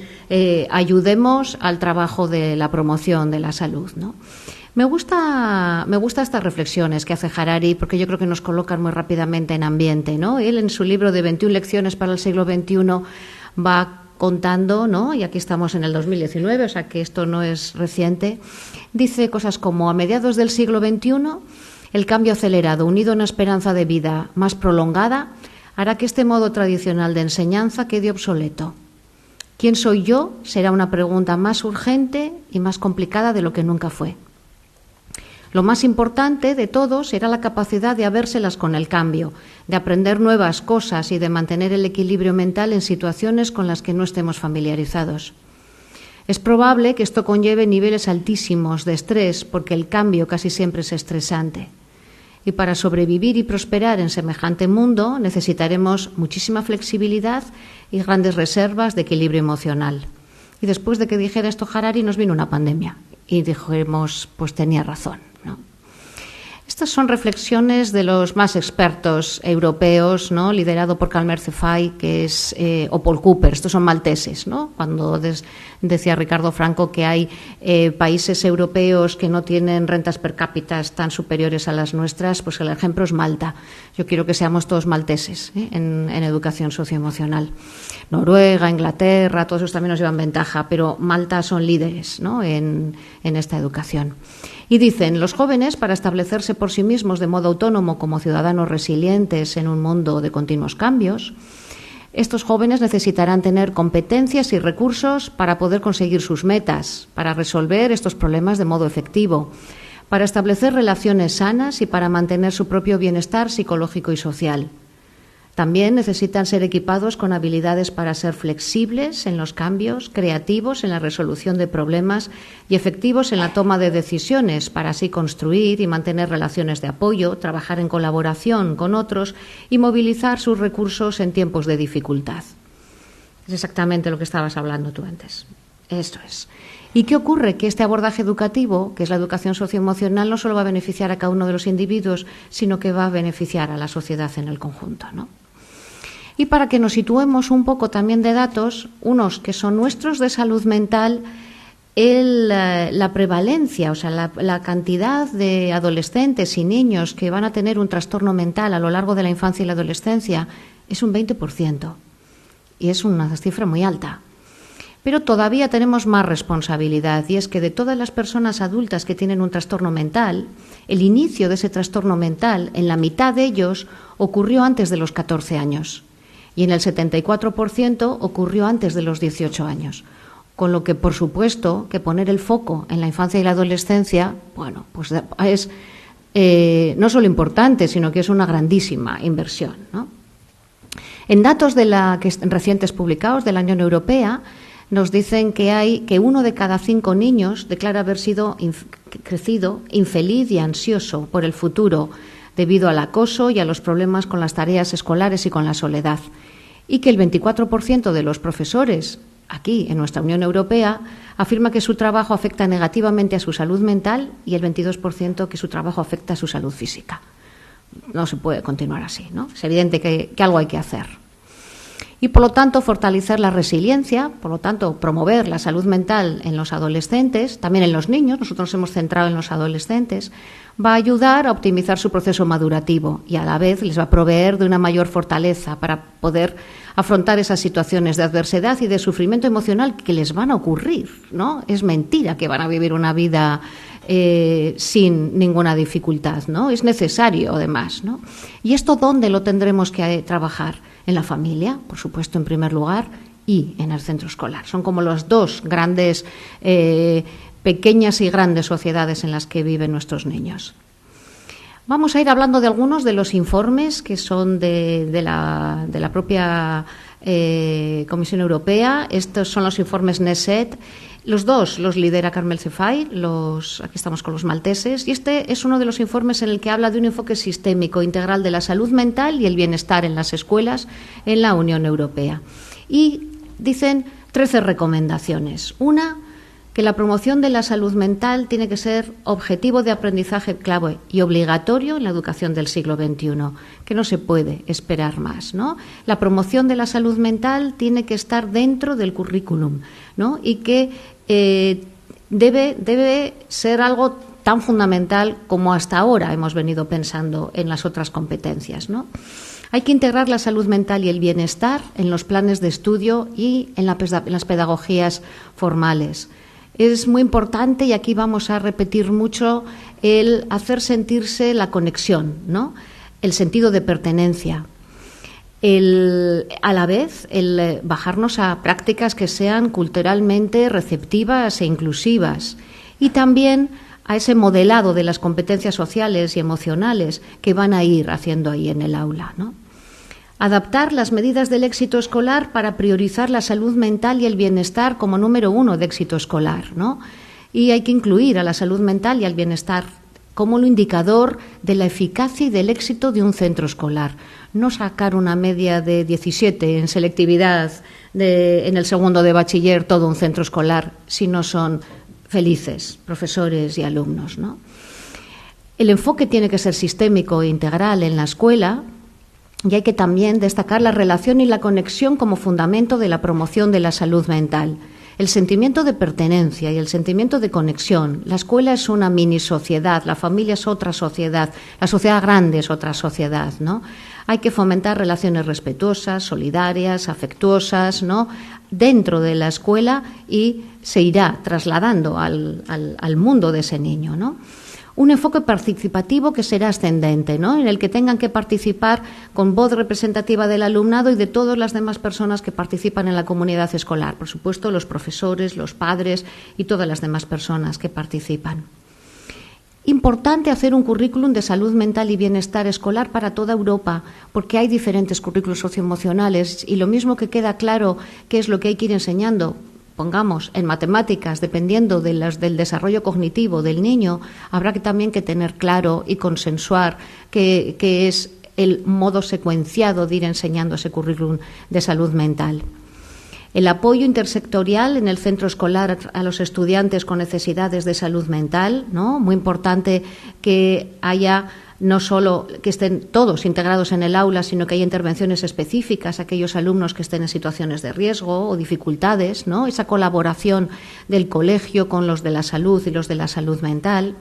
ayudemos al trabajo de la promoción de la salud, ¿no? Me gusta estas reflexiones que hace Harari porque yo creo que nos colocan muy rápidamente en ambiente, ¿no? Él en su libro de 21 lecciones para el siglo XXI va contando, ¿no?, y aquí estamos en el 2019, o sea que esto no es reciente, dice cosas como: a mediados del siglo XXI el cambio acelerado unido a una esperanza de vida más prolongada hará que este modo tradicional de enseñanza quede obsoleto. ¿Quién soy yo? Será una pregunta más urgente y más complicada de lo que nunca fue. Lo más importante de todo será la capacidad de habérselas con el cambio, de aprender nuevas cosas y de mantener el equilibrio mental en situaciones con las que no estemos familiarizados. Es probable que esto conlleve niveles altísimos de estrés porque el cambio casi siempre es estresante. Y para sobrevivir y prosperar en semejante mundo necesitaremos muchísima flexibilidad y grandes reservas de equilibrio emocional. Y después de que dijera esto Harari nos vino una pandemia y dijimos, pues tenía razón, ¿no? Estas son reflexiones de los más expertos europeos, ¿no?, liderado por Calmer Cefai, que es, o Paul Cooper. Estos son malteses, ¿no? Cuando decía Ricardo Franco que hay países europeos que no tienen rentas per cápita tan superiores a las nuestras, pues el ejemplo es Malta. Yo quiero que seamos todos malteses en educación socioemocional. Noruega, Inglaterra, todos esos también nos llevan ventaja, pero Malta son líderes, ¿no?, en esta educación. Y dicen, los jóvenes, para establecerse por sí mismos de modo autónomo como ciudadanos resilientes en un mundo de continuos cambios, estos jóvenes necesitarán tener competencias y recursos para poder conseguir sus metas, para resolver estos problemas de modo efectivo, para establecer relaciones sanas y para mantener su propio bienestar psicológico y social. También necesitan ser equipados con habilidades para ser flexibles en los cambios, creativos en la resolución de problemas y efectivos en la toma de decisiones, para así construir y mantener relaciones de apoyo, trabajar en colaboración con otros y movilizar sus recursos en tiempos de dificultad. Es exactamente lo que estabas hablando tú antes. Esto es. ¿Y qué ocurre? Que este abordaje educativo, que es la educación socioemocional, no solo va a beneficiar a cada uno de los individuos, sino que va a beneficiar a la sociedad en el conjunto, ¿no? Y para que nos situemos un poco también de datos, unos que son nuestros de salud mental, la prevalencia, o sea, la cantidad de adolescentes y niños que van a tener un trastorno mental a lo largo de la infancia y la adolescencia es un 20%. Y es una cifra muy alta. Pero todavía tenemos más responsabilidad, y es que de todas las personas adultas que tienen un trastorno mental, el inicio de ese trastorno mental, en la mitad de ellos, ocurrió antes de los 14 años. Y en el 74% ocurrió antes de los 18 años. Con lo que, por supuesto, que poner el foco en la infancia y la adolescencia, bueno, pues es no solo importante, sino que es una grandísima inversión, ¿no? En datos recientes publicados de la Unión Europea, nos dicen que 1 de cada 5 niños declara haber sido crecido infeliz y ansioso por el futuro debido al acoso y a los problemas con las tareas escolares y con la soledad. Y que el 24% de los profesores aquí, en nuestra Unión Europea, afirma que su trabajo afecta negativamente a su salud mental y el 22% que su trabajo afecta a su salud física. No se puede continuar así, ¿no? Es evidente que algo hay que hacer. Y, por lo tanto, fortalecer la resiliencia, por lo tanto, promover la salud mental en los adolescentes, también en los niños, nosotros nos hemos centrado en los adolescentes, va a ayudar a optimizar su proceso madurativo y, a la vez, les va a proveer de una mayor fortaleza para poder afrontar esas situaciones de adversidad y de sufrimiento emocional que les van a ocurrir, ¿no? Es mentira que van a vivir una vida sin ninguna dificultad, ¿no? Es necesario, además, ¿no? ¿Y esto dónde lo tendremos que trabajar? En la familia, por supuesto, en primer lugar, y en el centro escolar. Son como las dos grandes, pequeñas y grandes sociedades en las que viven nuestros niños. Vamos a ir hablando de algunos de los informes que son de la propia Comisión Europea. Estos son los informes NESET. Los dos los lidera Carmel Cefay, aquí estamos con los malteses, y este es uno de los informes en el que habla de un enfoque sistémico integral de la salud mental y el bienestar en las escuelas en la Unión Europea. Y dicen 13 recomendaciones. Una, que la promoción de la salud mental tiene que ser objetivo de aprendizaje clave y obligatorio en la educación del siglo XXI, que no se puede esperar más, ¿no? La promoción de la salud mental tiene que estar dentro del currículum, ¿no? Y que debe ser algo tan fundamental como hasta ahora hemos venido pensando en las otras competencias, ¿no? Hay que integrar la salud mental y el bienestar en los planes de estudio y en las pedagogías formales. Es muy importante, y aquí vamos a repetir mucho, el hacer sentirse la conexión, ¿no? El sentido de pertenencia. A la vez, el bajarnos a prácticas que sean culturalmente receptivas e inclusivas. Y también a ese modelado de las competencias sociales y emocionales que van a ir haciendo ahí en el aula, ¿no? Adaptar las medidas del éxito escolar para priorizar la salud mental y el bienestar como número 1 de éxito escolar, ¿no? Y hay que incluir a la salud mental y al bienestar como un indicador de la eficacia y del éxito de un centro escolar. No sacar una media de 17 en selectividad en el segundo de bachiller todo un centro escolar si no son felices profesores y alumnos, ¿no? El enfoque tiene que ser sistémico e integral en la escuela. Y hay que también destacar la relación y la conexión como fundamento de la promoción de la salud mental. El sentimiento de pertenencia y el sentimiento de conexión. La escuela es una mini sociedad, la familia es otra sociedad, la sociedad grande es otra sociedad, ¿no? Hay que fomentar relaciones respetuosas, solidarias, afectuosas, ¿no? Dentro de la escuela, y se irá trasladando al mundo de ese niño, ¿no? Un enfoque participativo que será ascendente, ¿no? En el que tengan que participar con voz representativa del alumnado y de todas las demás personas que participan en la comunidad escolar. Por supuesto, los profesores, los padres y todas las demás personas que participan. Importante hacer un currículum de salud mental y bienestar escolar para toda Europa, porque hay diferentes currículos socioemocionales y lo mismo que queda claro qué es lo que hay que ir enseñando, pongamos, en matemáticas, dependiendo del desarrollo cognitivo del niño, habrá que también que tener claro y consensuar qué es el modo secuenciado de ir enseñando ese currículum de salud mental. El apoyo intersectorial en el centro escolar a los estudiantes con necesidades de salud mental, ¿no? Muy importante que haya no solo que estén todos integrados en el aula, sino que haya intervenciones específicas a aquellos alumnos que estén en situaciones de riesgo o dificultades, ¿no? Esa colaboración del colegio con los de la salud y los de la salud mental.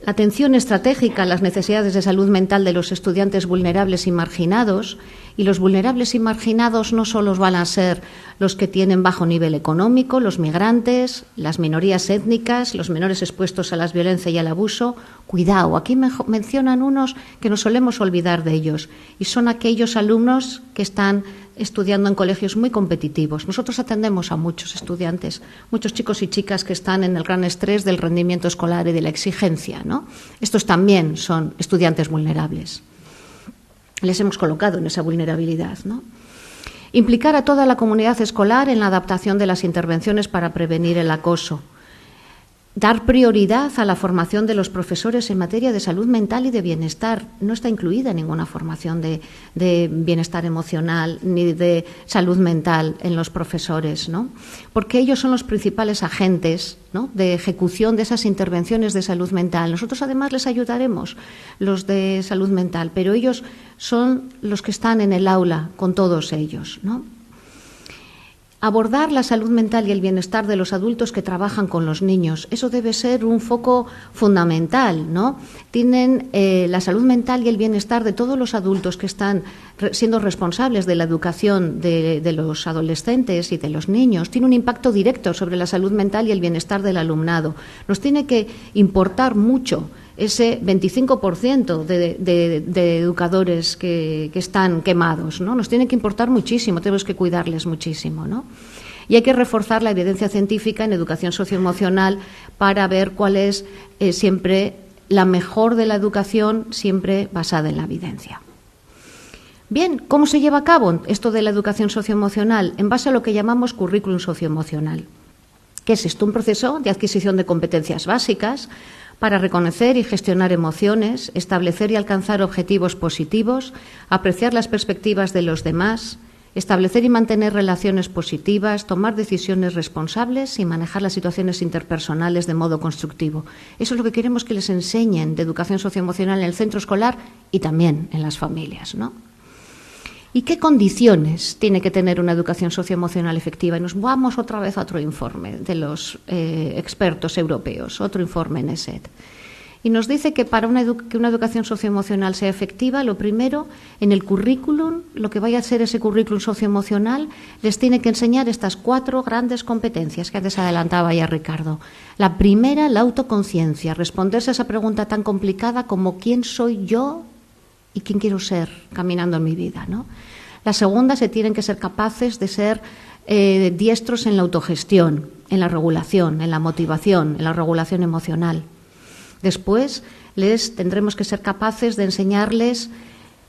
La atención estratégica a las necesidades de salud mental de los estudiantes vulnerables y marginados. Y los vulnerables y marginados no solo van a ser los que tienen bajo nivel económico, los migrantes, las minorías étnicas, los menores expuestos a la violencia y al abuso. Cuidado, aquí mencionan unos que nos solemos olvidar de ellos, y son aquellos alumnos que están estudiando en colegios muy competitivos. Nosotros atendemos a muchos estudiantes, muchos chicos y chicas que están en el gran estrés del rendimiento escolar y de la exigencia, ¿no? Estos también son estudiantes vulnerables. Les hemos colocado en esa vulnerabilidad, ¿no? Implicar a toda la comunidad escolar en la adaptación de las intervenciones para prevenir el acoso. Dar prioridad a la formación de los profesores en materia de salud mental y de bienestar. No está incluida ninguna formación de bienestar emocional ni de salud mental en los profesores, ¿no? Porque ellos son los principales agentes, ¿no?, de ejecución de esas intervenciones de salud mental. Nosotros además les ayudaremos, los de salud mental, pero ellos son los que están en el aula con todos ellos, ¿no? Abordar la salud mental y el bienestar de los adultos que trabajan con los niños. Eso debe ser un foco fundamental, ¿no? Tienen la salud mental y el bienestar de todos los adultos que están siendo responsables de la educación de los adolescentes y de los niños. Tiene un impacto directo sobre la salud mental y el bienestar del alumnado. Nos tiene que importar mucho ese 25% de educadores que están quemados, ¿no? Nos tiene que importar muchísimo, tenemos que cuidarles muchísimo, ¿no? Y hay que reforzar la evidencia científica en educación socioemocional para ver cuál es siempre la mejor de la educación, siempre basada en la evidencia. Bien, ¿cómo se lleva a cabo esto de la educación socioemocional? En base a lo que llamamos currículum socioemocional. ¿Qué es esto? Un proceso de adquisición de competencias básicas para reconocer y gestionar emociones, establecer y alcanzar objetivos positivos, apreciar las perspectivas de los demás, establecer y mantener relaciones positivas, tomar decisiones responsables y manejar las situaciones interpersonales de modo constructivo. Eso es lo que queremos que les enseñen de educación socioemocional en el centro escolar y también en las familias, ¿no? ¿Y qué condiciones tiene que tener una educación socioemocional efectiva? Y nos vamos otra vez a otro informe de los expertos europeos, otro informe NESET. Y nos dice que para que una educación socioemocional sea efectiva, lo primero, en el currículum, lo que vaya a ser ese currículum socioemocional, les tiene que enseñar estas 4 grandes competencias que antes adelantaba ya Ricardo. La primera, la autoconciencia, responderse a esa pregunta tan complicada como ¿quién soy yo y quién quiero ser caminando en mi vida, ¿no? La segunda, se tienen que ser capaces de ser diestros en la autogestión, en la regulación, en la motivación, en la regulación emocional. Después, tendremos que ser capaces de enseñarles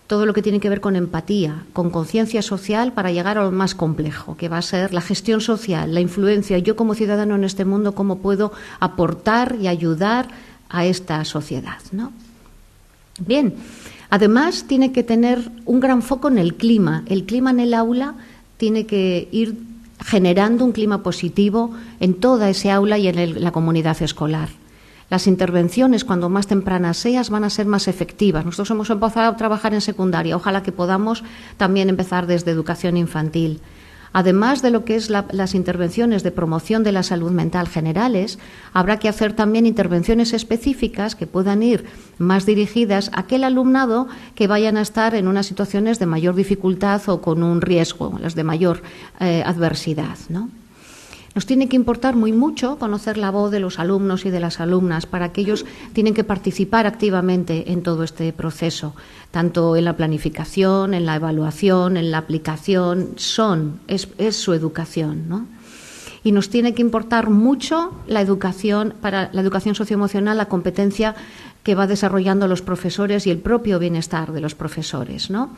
todo lo que tiene que ver con empatía, con conciencia social para llegar a lo más complejo, que va a ser la gestión social, la influencia. Yo como ciudadano en este mundo, ¿cómo puedo aportar y ayudar a esta sociedad, ¿no? Bien. Además, tiene que tener un gran foco en el clima. El clima en el aula tiene que ir generando un clima positivo en toda ese aula y en la comunidad escolar. Las intervenciones, cuando más tempranas sean, van a ser más efectivas. Nosotros hemos empezado a trabajar en secundaria. Ojalá que podamos también empezar desde educación infantil. Además de lo que es las intervenciones de promoción de la salud mental generales, habrá que hacer también intervenciones específicas que puedan ir más dirigidas a aquel alumnado que vayan a estar en unas situaciones de mayor dificultad o con un riesgo, las de mayor adversidad, ¿no? Nos tiene que importar muy mucho conocer la voz de los alumnos y de las alumnas para que ellos tienen que participar activamente en todo este proceso, tanto en la planificación, en la evaluación, en la aplicación, es su educación, ¿no? Y nos tiene que importar mucho la educación, para la educación socioemocional, la competencia que va desarrollando los profesores y el propio bienestar de los profesores, ¿no?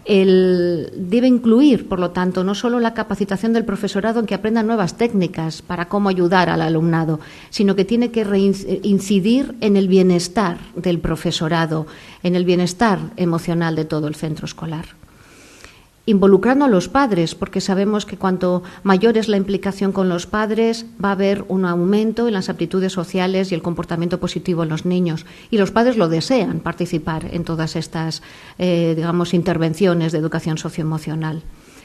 Debe incluir, por lo tanto, no solo la capacitación del profesorado en que aprendan nuevas técnicas para cómo ayudar al alumnado, sino que tiene que incidir en el bienestar del profesorado, en el bienestar emocional de todo el centro escolar. Involucrando a los padres, porque sabemos que cuanto mayor es la implicación con los padres, va a haber un aumento en las aptitudes sociales y el comportamiento positivo en los niños. Y los padres lo desean, participar en todas estas, intervenciones de educación socioemocional.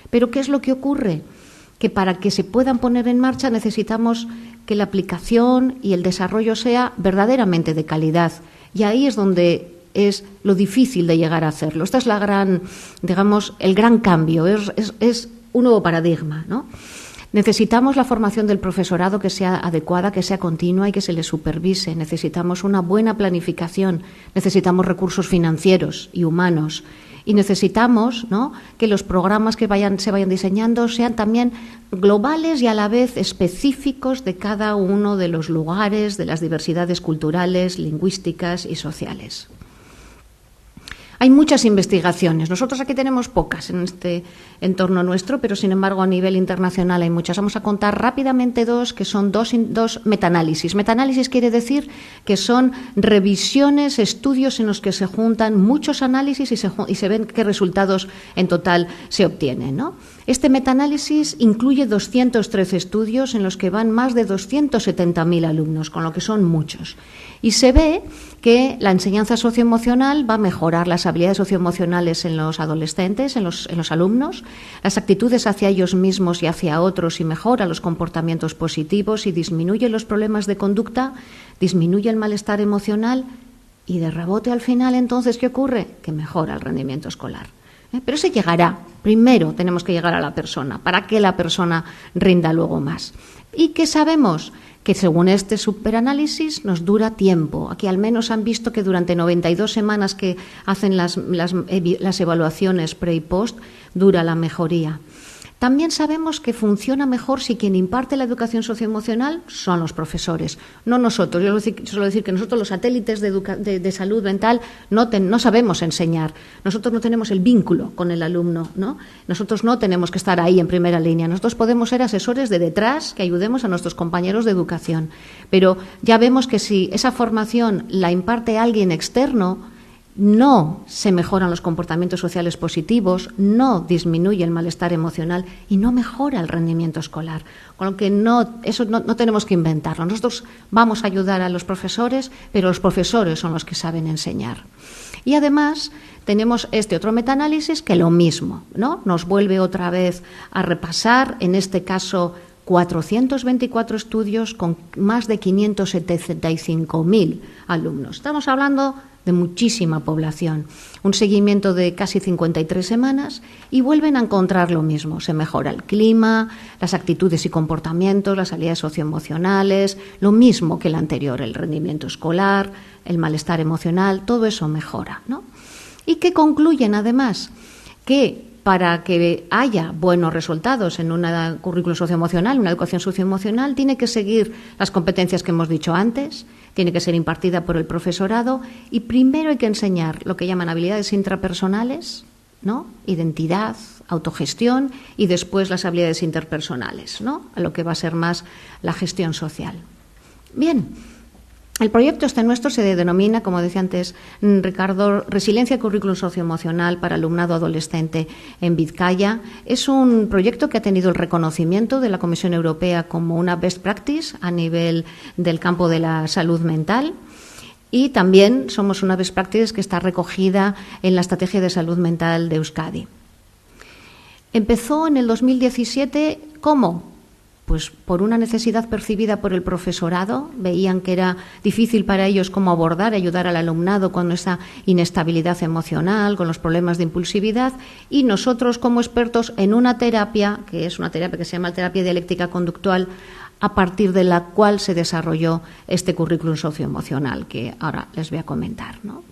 Pero ¿qué es lo que ocurre? Que para que se puedan poner en marcha necesitamos que la aplicación y el desarrollo sea verdaderamente de calidad. Y ahí es donde es lo difícil de llegar a hacerlo. Esta es la el gran cambio, es un nuevo paradigma, ¿no? Necesitamos la formación del profesorado que sea adecuada, que sea continua y que se le supervise. Necesitamos una buena planificación, necesitamos recursos financieros y humanos. Y necesitamos, ¿no?, que los programas que se vayan diseñando sean también globales y a la vez específicos de cada uno de los lugares, de las diversidades culturales, lingüísticas y sociales. Hay muchas investigaciones. Nosotros aquí tenemos pocas en este entorno nuestro, pero sin embargo a nivel internacional hay muchas. Vamos a contar rápidamente dos, que son dos metaanálisis. Metaanálisis quiere decir que son revisiones, estudios en los que se juntan muchos análisis y se ven qué resultados en total se obtienen, ¿no? Este metaanálisis incluye 213 estudios en los que van más de 270.000 alumnos, con lo que son muchos. Y se ve que la enseñanza socioemocional va a mejorar las habilidades socioemocionales en los adolescentes, en los alumnos, las actitudes hacia ellos mismos y hacia otros, y mejora los comportamientos positivos y disminuye los problemas de conducta, disminuye el malestar emocional y de rebote al final, entonces, ¿qué ocurre? Que mejora el rendimiento escolar. Pero se llegará. Primero tenemos que llegar a la persona para que la persona rinda luego más. ¿Y qué sabemos? Que según este superanálisis nos dura tiempo. Aquí al menos han visto que durante 92 semanas que hacen las evaluaciones pre y post dura la mejoría. También sabemos que funciona mejor si quien imparte la educación socioemocional son los profesores, no nosotros. Yo suelo decir que nosotros los satélites de salud mental no sabemos enseñar. Nosotros no tenemos el vínculo con el alumno, ¿no? Nosotros no tenemos que estar ahí en primera línea. Nosotros podemos ser asesores de detrás que ayudemos a nuestros compañeros de educación. Pero ya vemos que si esa formación la imparte alguien externo, no se mejoran los comportamientos sociales positivos, no disminuye el malestar emocional y no mejora el rendimiento escolar. Con lo que eso no tenemos que inventarlo. Nosotros vamos a ayudar a los profesores, pero los profesores son los que saben enseñar. Y además tenemos este otro metaanálisis que lo mismo, ¿no? Nos vuelve otra vez a repasar, en este caso 424 estudios con más de 575.000 alumnos. Estamos hablando de muchísima población, un seguimiento de casi 53 semanas y vuelven a encontrar lo mismo. Se mejora el clima, las actitudes y comportamientos, las habilidades socioemocionales, lo mismo que el anterior, el rendimiento escolar, el malestar emocional, todo eso mejora, ¿no? Y que concluyen además que para que haya buenos resultados en un currículo socioemocional, una educación socioemocional, tiene que seguir las competencias que hemos dicho antes, tiene que ser impartida por el profesorado y primero hay que enseñar lo que llaman habilidades intrapersonales, ¿no? Identidad, autogestión y después las habilidades interpersonales, ¿no? A lo que va a ser más la gestión social. Bien. El proyecto nuestro se denomina, como decía antes Ricardo, Resiliencia Currículum Socioemocional para Alumnado Adolescente en Vizcaya. Es un proyecto que ha tenido el reconocimiento de la Comisión Europea como una best practice a nivel del campo de la salud mental. Y también somos una best practice que está recogida en la Estrategia de Salud Mental de Euskadi. Empezó en el 2017, ¿cómo? Pues por una necesidad percibida por el profesorado, veían que era difícil para ellos cómo abordar, ayudar al alumnado con esa inestabilidad emocional, con los problemas de impulsividad, y nosotros como expertos en una terapia, que es una terapia que se llama terapia dialéctica conductual, a partir de la cual se desarrolló este currículum socioemocional que ahora les voy a comentar, ¿no?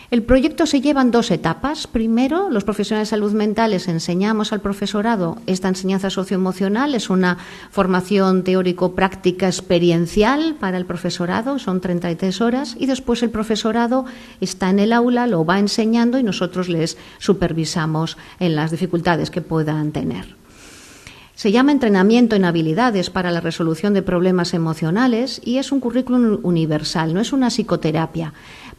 El proyecto se lleva en 2 etapas. Primero, los profesionales de salud mental les enseñamos al profesorado esta enseñanza socioemocional. Es una formación teórico-práctica experiencial para el profesorado, son 33 horas, y después el profesorado está en el aula, lo va enseñando y nosotros les supervisamos en las dificultades que puedan tener. Se llama entrenamiento en habilidades para la resolución de problemas emocionales y es un currículum universal, no es una psicoterapia.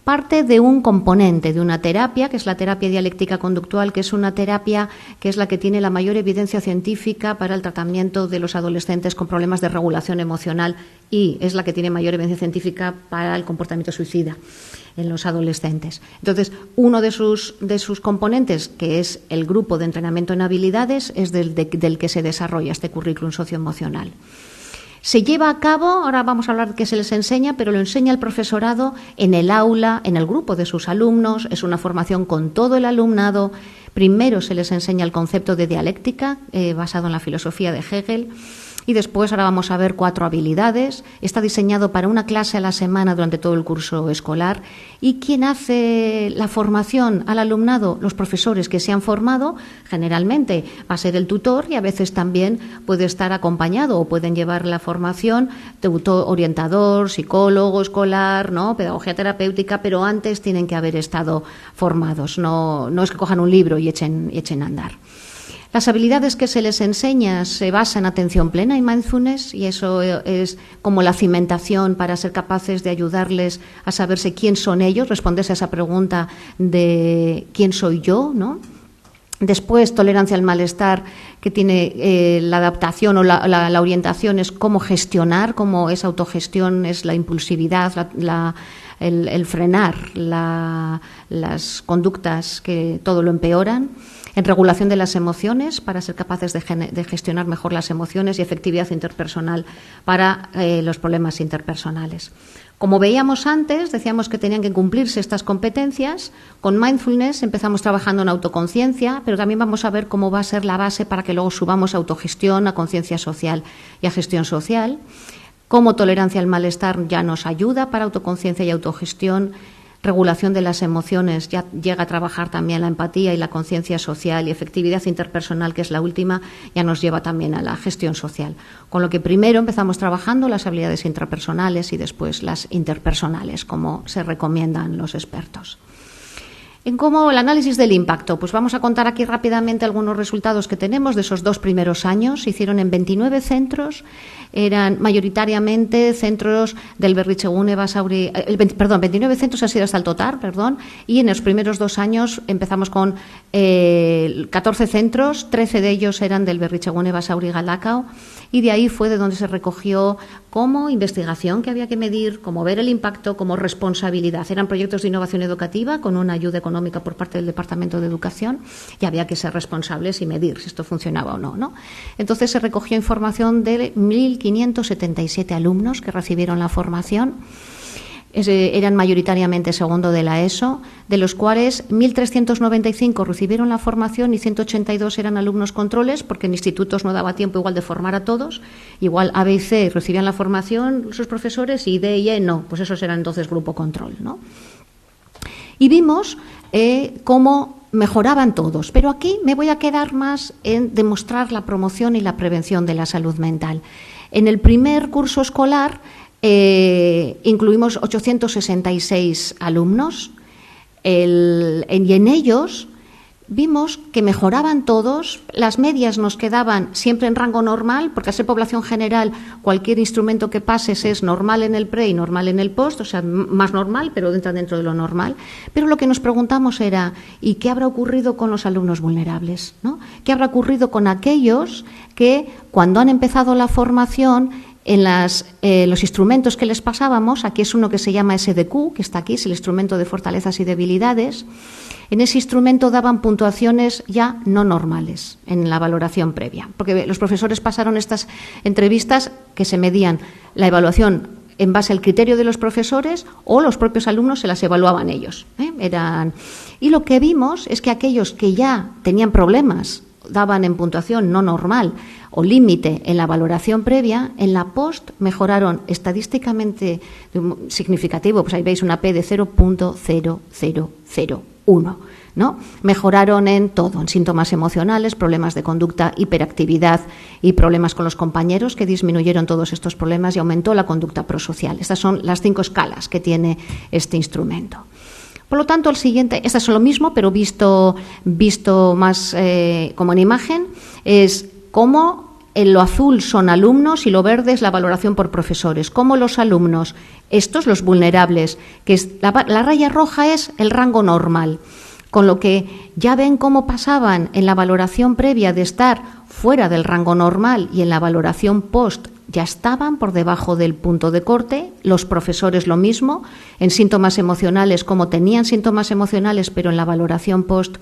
Parte de un componente de una terapia, que es la terapia dialéctica conductual, que es una terapia que es la que tiene la mayor evidencia científica para el tratamiento de los adolescentes con problemas de regulación emocional y es la que tiene mayor evidencia científica para el comportamiento suicida en los adolescentes. Entonces, uno de sus componentes, que es el grupo de entrenamiento en habilidades, es del que se desarrolla este currículum socioemocional. Se lleva a cabo, ahora vamos a hablar de qué se les enseña, pero lo enseña el profesorado en el aula, en el grupo de sus alumnos, es una formación con todo el alumnado. Primero se les enseña el concepto de dialéctica basado en la filosofía de Hegel Y después ahora vamos a ver 4 habilidades. Está diseñado para una clase a la semana durante todo el curso escolar. ¿Y quién hace la formación al alumnado? Los profesores que se han formado, generalmente va a ser el tutor, y a veces también puede estar acompañado o pueden llevar la formación tutor, orientador, psicólogo escolar, ¿no? Pedagogía terapéutica, pero antes tienen que haber estado formados. No es que cojan un libro y echen a andar. Las habilidades que se les enseña se basan en atención plena y mindfulness, y eso es como la cimentación para ser capaces de ayudarles a saberse quién son ellos, responderse a esa pregunta de quién soy yo, ¿no? Después, tolerancia al malestar, que tiene la adaptación o la orientación es cómo gestionar, cómo esa autogestión es la impulsividad, el frenar las conductas que todo lo empeoran. En regulación de las emociones, para ser capaces de gestionar mejor las emociones, y efectividad interpersonal para los problemas interpersonales. Como veíamos antes, decíamos que tenían que cumplirse estas competencias. Con mindfulness empezamos trabajando en autoconciencia, pero también vamos a ver cómo va a ser la base para que luego subamos a autogestión, a conciencia social y a gestión social. Como tolerancia al malestar ya nos ayuda para autoconciencia y autogestión. Regulación de las emociones, ya llega a trabajar también la empatía y la conciencia social, y efectividad interpersonal, que es la última, ya nos lleva también a la gestión social. Con lo que primero empezamos trabajando las habilidades intrapersonales y después las interpersonales, como se recomiendan los expertos. En cómo el análisis del impacto, pues vamos a contar aquí rápidamente algunos resultados que tenemos de esos 2 primeros años. Se hicieron en 29 centros, eran mayoritariamente centros del Berritzegune Basauri, 29 centros ha sido hasta el total, y en los primeros 2 años empezamos con 14 centros, 13 de ellos eran del Berritzegune Basauri Galdakao, y de ahí fue de donde se recogió como investigación que había que medir, como ver el impacto, como responsabilidad. Eran proyectos de innovación educativa con una ayuda económica por parte del Departamento de Educación, y había que ser responsables y medir si esto funcionaba o no, ¿no? Entonces se recogió información de 1.577 alumnos que recibieron la formación. Eran mayoritariamente segundo de la ESO, de los cuales 1.395 recibieron la formación y 182 eran alumnos controles, porque en institutos no daba tiempo igual de formar a todos. Igual A, B y C recibían la formación sus profesores y D y E no, pues esos eran entonces grupo control, ¿no? Y vimos cómo mejoraban todos, pero aquí me voy a quedar más en demostrar la promoción y la prevención de la salud mental. En el primer curso escolar incluimos 866 alumnos y en ellos vimos que mejoraban todos, las medias nos quedaban siempre en rango normal, porque al ser población general cualquier instrumento que pases es normal en el pre y normal en el post, o sea, más normal, pero entra dentro de lo normal. Pero lo que nos preguntamos era, ¿y qué habrá ocurrido con los alumnos vulnerables, ¿no? ¿Qué habrá ocurrido con aquellos que cuando han empezado la formación en los instrumentos que les pasábamos, aquí es uno que se llama SDQ, que está aquí, es el instrumento de fortalezas y debilidades? En ese instrumento daban puntuaciones ya no normales en la valoración previa, porque los profesores pasaron estas entrevistas que se medían la evaluación en base al criterio de los profesores, o los propios alumnos se las evaluaban ellos. Y lo que vimos es que aquellos que ya tenían problemas, daban en puntuación no normal o límite en la valoración previa, en la post mejoraron estadísticamente significativo, pues ahí veis una P de 0.0001, ¿no? Mejoraron en todo, en síntomas emocionales, problemas de conducta, hiperactividad y problemas con los compañeros, que disminuyeron todos estos problemas, y aumentó la conducta prosocial. Estas son las 5 escalas que tiene este instrumento. Por lo tanto, el siguiente, estas son lo mismo, pero visto más como en imagen, es cómo en lo azul son alumnos y lo verde es la valoración por profesores. Cómo los alumnos, estos, los vulnerables, que es la raya roja es el rango normal, con lo que ya ven cómo pasaban en la valoración previa de estar fuera del rango normal, y en la valoración post ya estaban por debajo del punto de corte. Los profesores lo mismo, en síntomas emocionales, como tenían síntomas emocionales, pero en la valoración post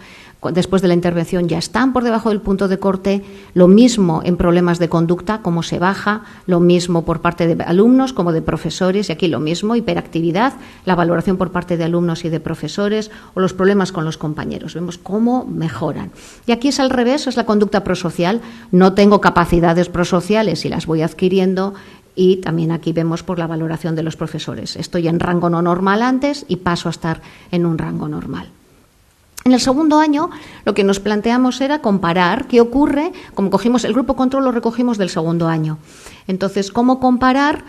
después de la intervención ya están por debajo del punto de corte, lo mismo en problemas de conducta, cómo se baja, lo mismo por parte de alumnos como de profesores, y aquí lo mismo, hiperactividad, la valoración por parte de alumnos y de profesores, o los problemas con los compañeros, vemos cómo mejoran. Y aquí es al revés, es la conducta prosocial, no tengo capacidades prosociales y las voy adquiriendo. Y también aquí vemos por la valoración de los profesores. Estoy en rango no normal antes y paso a estar en un rango normal. En el segundo año lo que nos planteamos era comparar qué ocurre, como cogimos el grupo control, lo recogimos del segundo año. Entonces, cómo comparar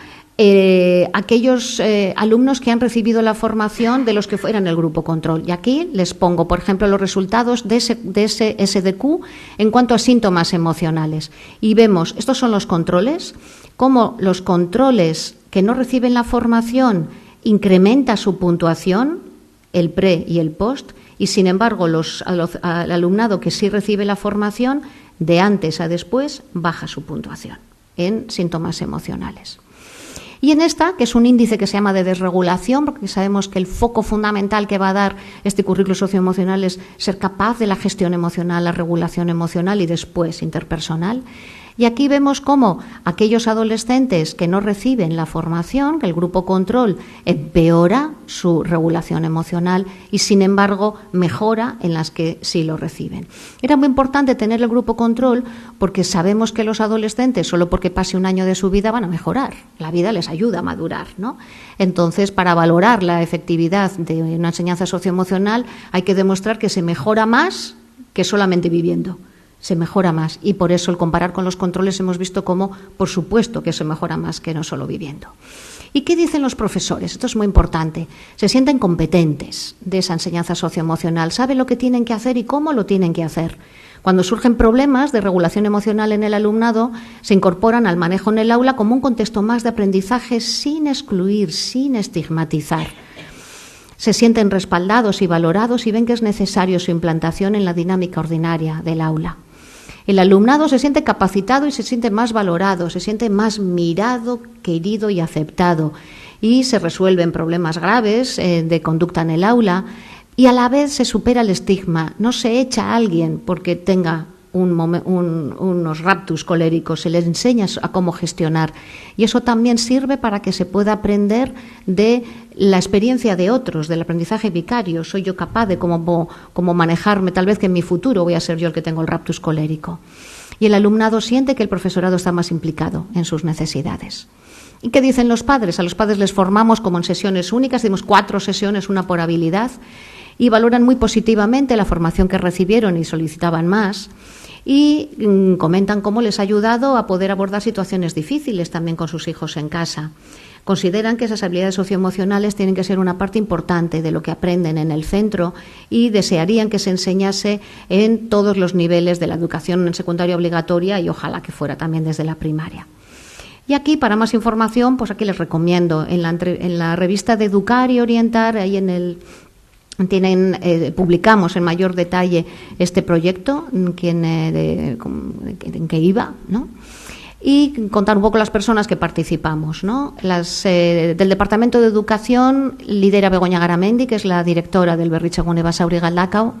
aquellos alumnos que han recibido la formación de los que fueran el grupo control. Y aquí les pongo, por ejemplo, los resultados de ese SDQ en cuanto a síntomas emocionales. Y vemos, estos son los controles, cómo los controles que no reciben la formación incrementa su puntuación, el pre y el post, y sin embargo al alumnado que sí recibe la formación, de antes a después, baja su puntuación en síntomas emocionales. Y en esta, que es un índice que se llama de desregulación, porque sabemos que el foco fundamental que va a dar este currículo socioemocional es ser capaz de la gestión emocional, la regulación emocional y después interpersonal. Y aquí vemos cómo aquellos adolescentes que no reciben la formación, que el grupo control empeora su regulación emocional y, sin embargo, mejora en las que sí lo reciben. Era muy importante tener el grupo control porque sabemos que los adolescentes, solo porque pase un año de su vida, van a mejorar. La vida les ayuda a madurar, ¿no? Entonces, para valorar la efectividad de una enseñanza socioemocional hay que demostrar que se mejora más que solamente viviendo. Se mejora más y por eso el comparar con los controles hemos visto cómo, por supuesto, que se mejora más que no solo viviendo. ¿Y qué dicen los profesores? Esto es muy importante. Se sienten competentes de esa enseñanza socioemocional, saben lo que tienen que hacer y cómo lo tienen que hacer. Cuando surgen problemas de regulación emocional en el alumnado, se incorporan al manejo en el aula como un contexto más de aprendizaje sin excluir, sin estigmatizar. Se sienten respaldados y valorados y ven que es necesario su implantación en la dinámica ordinaria del aula. El alumnado se siente capacitado y se siente más valorado, se siente más mirado, querido y aceptado. Y se resuelven problemas graves de conducta en el aula y a la vez se supera el estigma. No se echa a alguien porque tenga unos raptus coléricos, se les enseña a cómo gestionar. Y eso también sirve para que se pueda aprender de la experiencia de otros, del aprendizaje vicario. Soy yo capaz de cómo manejarme, tal vez que en mi futuro voy a ser yo el que tengo el raptus colérico. Y el alumnado siente que el profesorado está más implicado en sus necesidades. ¿Y qué dicen los padres? A los padres les formamos como en sesiones únicas, dimos 4 sesiones, una por habilidad, y valoran muy positivamente la formación que recibieron y solicitaban más. Y comentan cómo les ha ayudado a poder abordar situaciones difíciles también con sus hijos en casa. Consideran que esas habilidades socioemocionales tienen que ser una parte importante de lo que aprenden en el centro y desearían que se enseñase en todos los niveles de la educación en secundaria obligatoria y ojalá que fuera también desde la primaria. Y aquí, para más información, pues aquí les recomiendo en la revista de Educar y Orientar, ahí publicamos en mayor detalle este proyecto en que iba, ¿no? Y contar un poco las personas que participamos, ¿no? Del Departamento de Educación lidera Begoña Garamendi, que es la directora del Berritzegune Basauri Galdakao.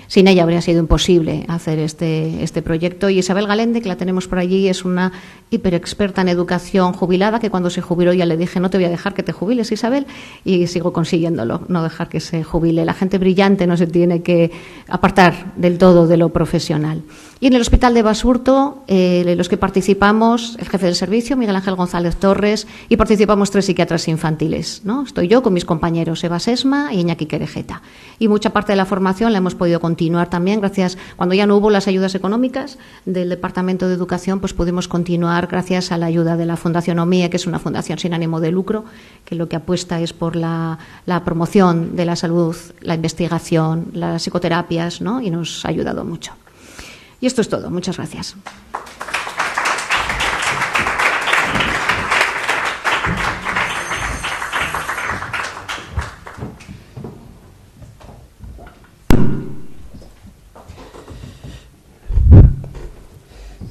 Sin ella habría sido imposible hacer este proyecto. Y Isabel Galende, que la tenemos por allí, es una hiperexperta en educación jubilada, que cuando se jubiló ya le dije, no te voy a dejar que te jubiles, Isabel, y sigo consiguiéndolo, no dejar que se jubile. La gente brillante no se tiene que apartar del todo de lo profesional. Y en el Hospital de Basurto, los que participamos, el jefe del servicio, Miguel Ángel González Torres, y participamos 3 psiquiatras infantiles, ¿no? Estoy yo con mis compañeros Eva Sesma y Iñaki Querejeta. Y mucha parte de la formación la hemos podido continuar también gracias, cuando ya no hubo las ayudas económicas del Departamento de Educación, pues pudimos continuar gracias a la ayuda de la Fundación OMIE, que es una fundación sin ánimo de lucro, que lo que apuesta es por la promoción de la salud, la investigación, las psicoterapias, ¿no? Y nos ha ayudado mucho. Y esto es todo. Muchas gracias.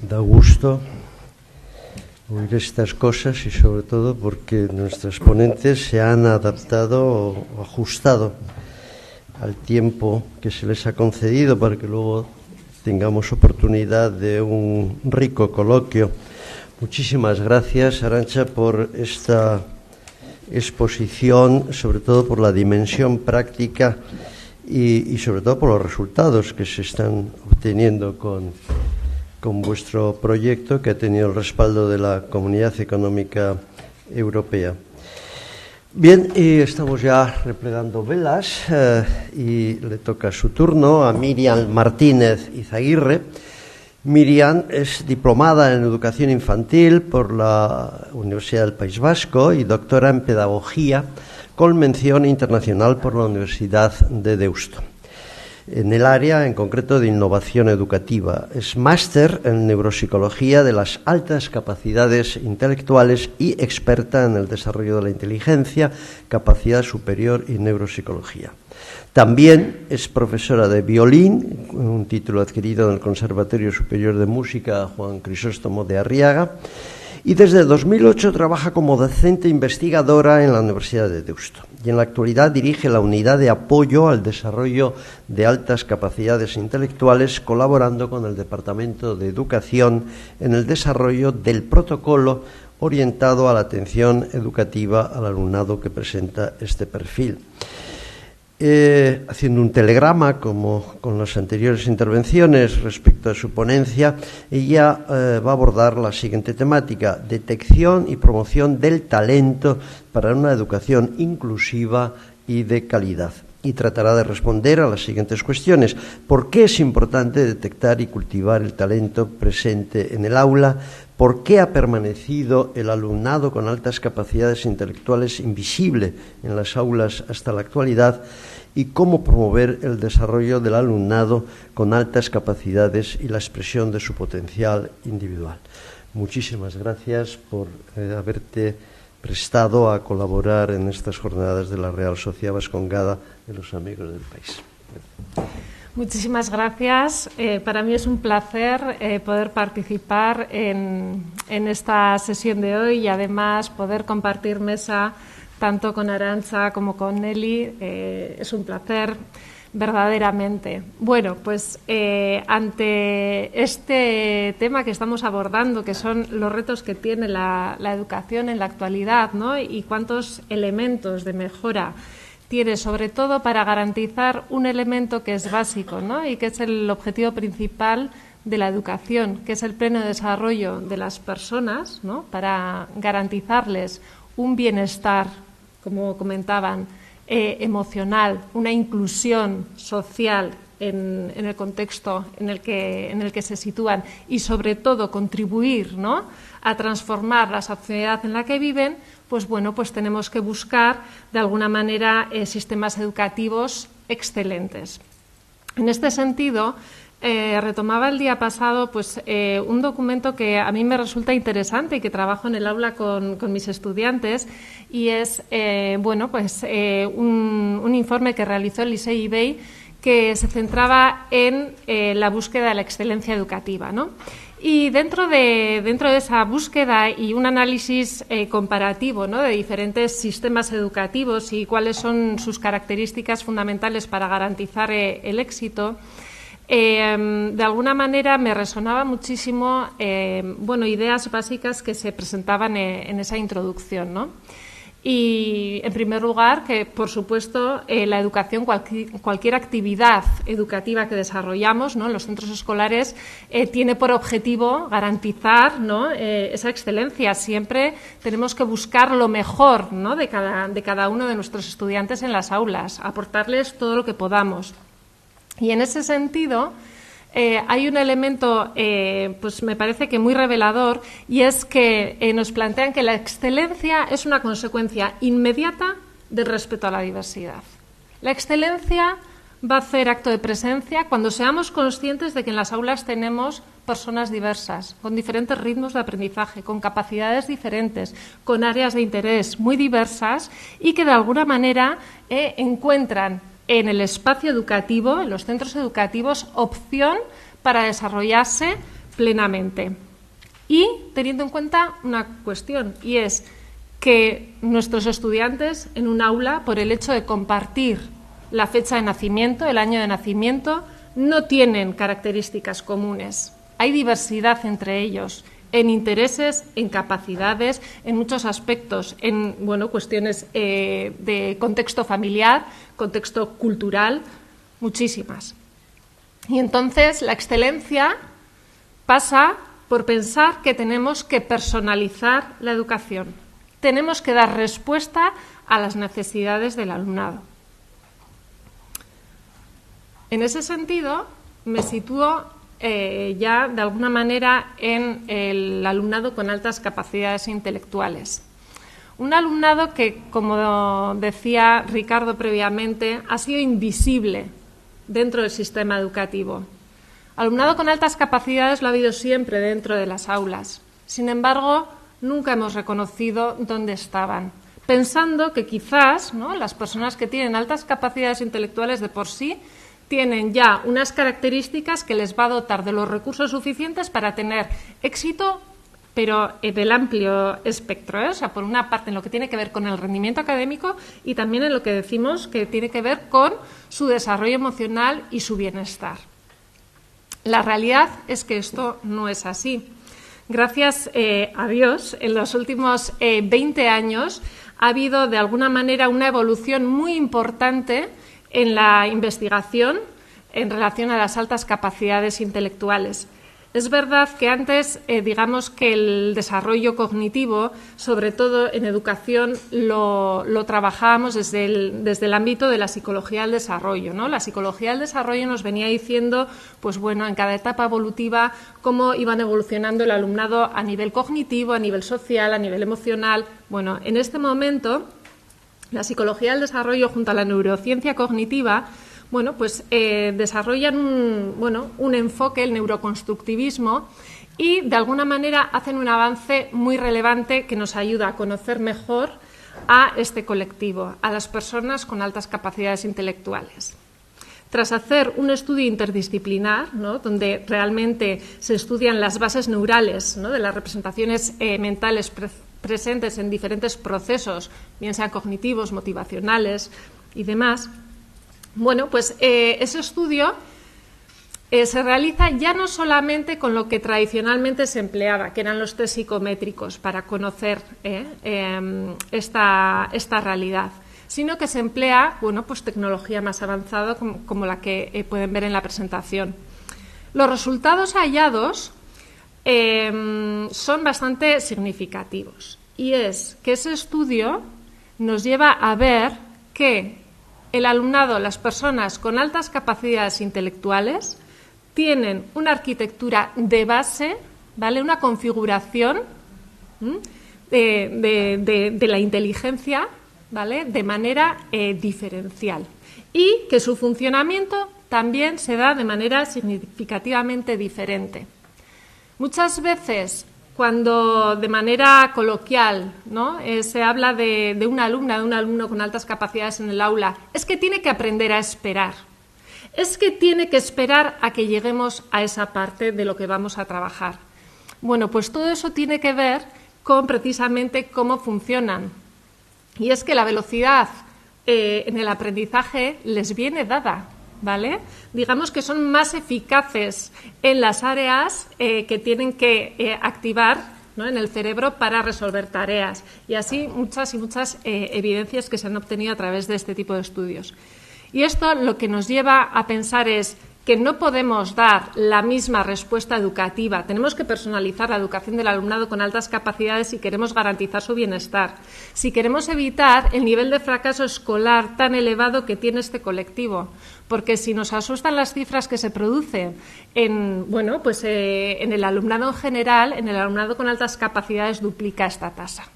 Da gusto oír estas cosas y sobre todo porque nuestras ponentes se han adaptado o ajustado al tiempo que se les ha concedido para que luego tengamos oportunidad de un rico coloquio. Muchísimas gracias, Arantxa, por esta exposición, sobre todo por la dimensión práctica y sobre todo por los resultados que se están obteniendo con vuestro proyecto, que ha tenido el respaldo de la Comunidad Económica Europea. Bien, y estamos ya replegando velas y le toca su turno a Miriam Martínez Izaguirre. Miriam es diplomada en Educación Infantil por la Universidad del País Vasco y doctora en Pedagogía con mención internacional por la Universidad de Deusto, en el área en concreto de innovación educativa. Es máster en neuropsicología de las altas capacidades intelectuales y experta en el desarrollo de la inteligencia, capacidad superior y neuropsicología. También es profesora de violín, un título adquirido en el Conservatorio Superior de Música Juan Crisóstomo de Arriaga, y desde 2008 trabaja como docente investigadora en la Universidad de Deusto. Y en la actualidad dirige la unidad de apoyo al desarrollo de altas capacidades intelectuales, colaborando con el Departamento de Educación en el desarrollo del protocolo orientado a la atención educativa al alumnado que presenta este perfil. Haciendo un telegrama, como con las anteriores intervenciones respecto a su ponencia, ella va a abordar la siguiente temática: detección y promoción del talento para una educación inclusiva y de calidad. Y tratará de responder a las siguientes cuestiones: ¿por qué es importante detectar y cultivar el talento presente en el aula? ¿Por qué ha permanecido el alumnado con altas capacidades intelectuales invisible en las aulas hasta la actualidad? Y cómo promover el desarrollo del alumnado con altas capacidades y la expresión de su potencial individual. Muchísimas gracias por haberte prestado a colaborar en estas jornadas de la Real Sociedad Vascongada de los Amigos del País. Muchísimas gracias. Para mí es un placer poder participar en esta sesión de hoy y además poder compartir mesa tanto con Arantxa como con Nelly. Es un placer verdaderamente. Bueno, pues ante este tema que estamos abordando, que son los retos que tiene la educación en la actualidad, ¿no? Y cuántos elementos de mejora tiene, sobre todo para garantizar un elemento que es básico, ¿no? Y que es el objetivo principal de la educación, que es el pleno desarrollo de las personas, ¿no? Para garantizarles un bienestar, como comentaban, emocional, una inclusión social en el contexto en el que se sitúan y, sobre todo, contribuir, ¿no?, a transformar la sociedad en la que viven. Pues bueno, pues tenemos que buscar de alguna manera sistemas educativos excelentes. En este sentido, retomaba el día pasado pues un documento que a mí me resulta interesante y que trabajo en el aula con mis estudiantes, y es un informe que realizó el Liceu Ivey, que se centraba en la búsqueda de la excelencia educativa, ¿no? Y dentro de esa búsqueda y un análisis comparativo, ¿no?, de diferentes sistemas educativos y cuáles son sus características fundamentales para garantizar el éxito, de alguna manera me resonaba muchísimo ideas básicas que se presentaban en esa introducción, ¿no? Y, en primer lugar, que, por supuesto, la educación, cualquier actividad educativa que desarrollamos, ¿no?, en los centros escolares, tiene por objetivo garantizar, ¿no?, esa excelencia. Siempre tenemos que buscar lo mejor, ¿no?, de cada uno de nuestros estudiantes en las aulas, aportarles todo lo que podamos. Y, en ese sentido, hay un elemento, pues me parece que muy revelador, y es que nos plantean que la excelencia es una consecuencia inmediata del respeto a la diversidad. La excelencia va a hacer acto de presencia cuando seamos conscientes de que en las aulas tenemos personas diversas, con diferentes ritmos de aprendizaje, con capacidades diferentes, con áreas de interés muy diversas, y que de alguna manera encuentran en el espacio educativo, en los centros educativos, opción para desarrollarse plenamente. Y teniendo en cuenta una cuestión, y es que nuestros estudiantes en un aula, por el hecho de compartir la fecha de nacimiento, el año de nacimiento, no tienen características comunes. Hay diversidad entre ellos, en intereses, en capacidades, en muchos aspectos, en cuestiones de contexto familiar, contexto cultural, muchísimas. Y entonces la excelencia pasa por pensar que tenemos que personalizar la educación. Tenemos que dar respuesta a las necesidades del alumnado. En ese sentido, me sitúo ya de alguna manera en el alumnado con altas capacidades intelectuales. Un alumnado que, como decía Ricardo previamente, ha sido invisible dentro del sistema educativo. Alumnado con altas capacidades lo ha habido siempre dentro de las aulas. Sin embargo, nunca hemos reconocido dónde estaban, pensando que quizás, ¿no?, las personas que tienen altas capacidades intelectuales de por sí tienen ya unas características que les va a dotar de los recursos suficientes para tener éxito, pero del amplio espectro, ¿eh? O sea, por una parte en lo que tiene que ver con el rendimiento académico y también en lo que decimos que tiene que ver con su desarrollo emocional y su bienestar. La realidad es que esto no es así. Gracias a Dios, en los últimos 20 años ha habido de alguna manera una evolución muy importante en la investigación en relación a las altas capacidades intelectuales. Es verdad que antes, digamos que el desarrollo cognitivo, sobre todo en educación, lo trabajábamos desde el ámbito de la psicología del desarrollo, ¿no? La psicología del desarrollo nos venía diciendo, pues bueno, en cada etapa evolutiva, cómo iban evolucionando el alumnado a nivel cognitivo, a nivel social, a nivel emocional. Bueno, en este momento, la psicología del desarrollo junto a la neurociencia cognitiva desarrollan un enfoque, el neuroconstructivismo, y de alguna manera hacen un avance muy relevante que nos ayuda a conocer mejor a este colectivo, a las personas con altas capacidades intelectuales. Tras hacer un estudio interdisciplinar, ¿no?, donde realmente se estudian las bases neurales, ¿no?, de las representaciones mentales presentes en diferentes procesos, bien sean cognitivos, motivacionales y demás, ese estudio se realiza ya no solamente con lo que tradicionalmente se empleaba, que eran los test psicométricos para conocer esta realidad, sino que se emplea tecnología más avanzada como la que pueden ver en la presentación. Los resultados hallados son bastante significativos, y es que ese estudio nos lleva a ver que el alumnado, las personas con altas capacidades intelectuales, tienen una arquitectura de base, ¿vale?, una configuración de la inteligencia, ¿vale?, de manera diferencial, y que su funcionamiento también se da de manera significativamente diferente. Muchas veces, cuando de manera coloquial, ¿no?, se habla de una alumna, de un alumno con altas capacidades en el aula, es que tiene que aprender a esperar. Es que tiene que esperar a que lleguemos a esa parte de lo que vamos a trabajar. Bueno, pues todo eso tiene que ver con precisamente cómo funcionan. Y es que la velocidad en el aprendizaje les viene dada, ¿vale? Digamos que son más eficaces en las áreas que tienen que activar, ¿no?, en el cerebro para resolver tareas. Y así muchas evidencias que se han obtenido a través de este tipo de estudios. Y esto lo que nos lleva a pensar es que no podemos dar la misma respuesta educativa. Tenemos que personalizar la educación del alumnado con altas capacidades si queremos garantizar su bienestar, si queremos evitar el nivel de fracaso escolar tan elevado que tiene este colectivo. Porque si nos asustan las cifras que se producen en el alumnado en general, en el alumnado con altas capacidades duplica esta tasa.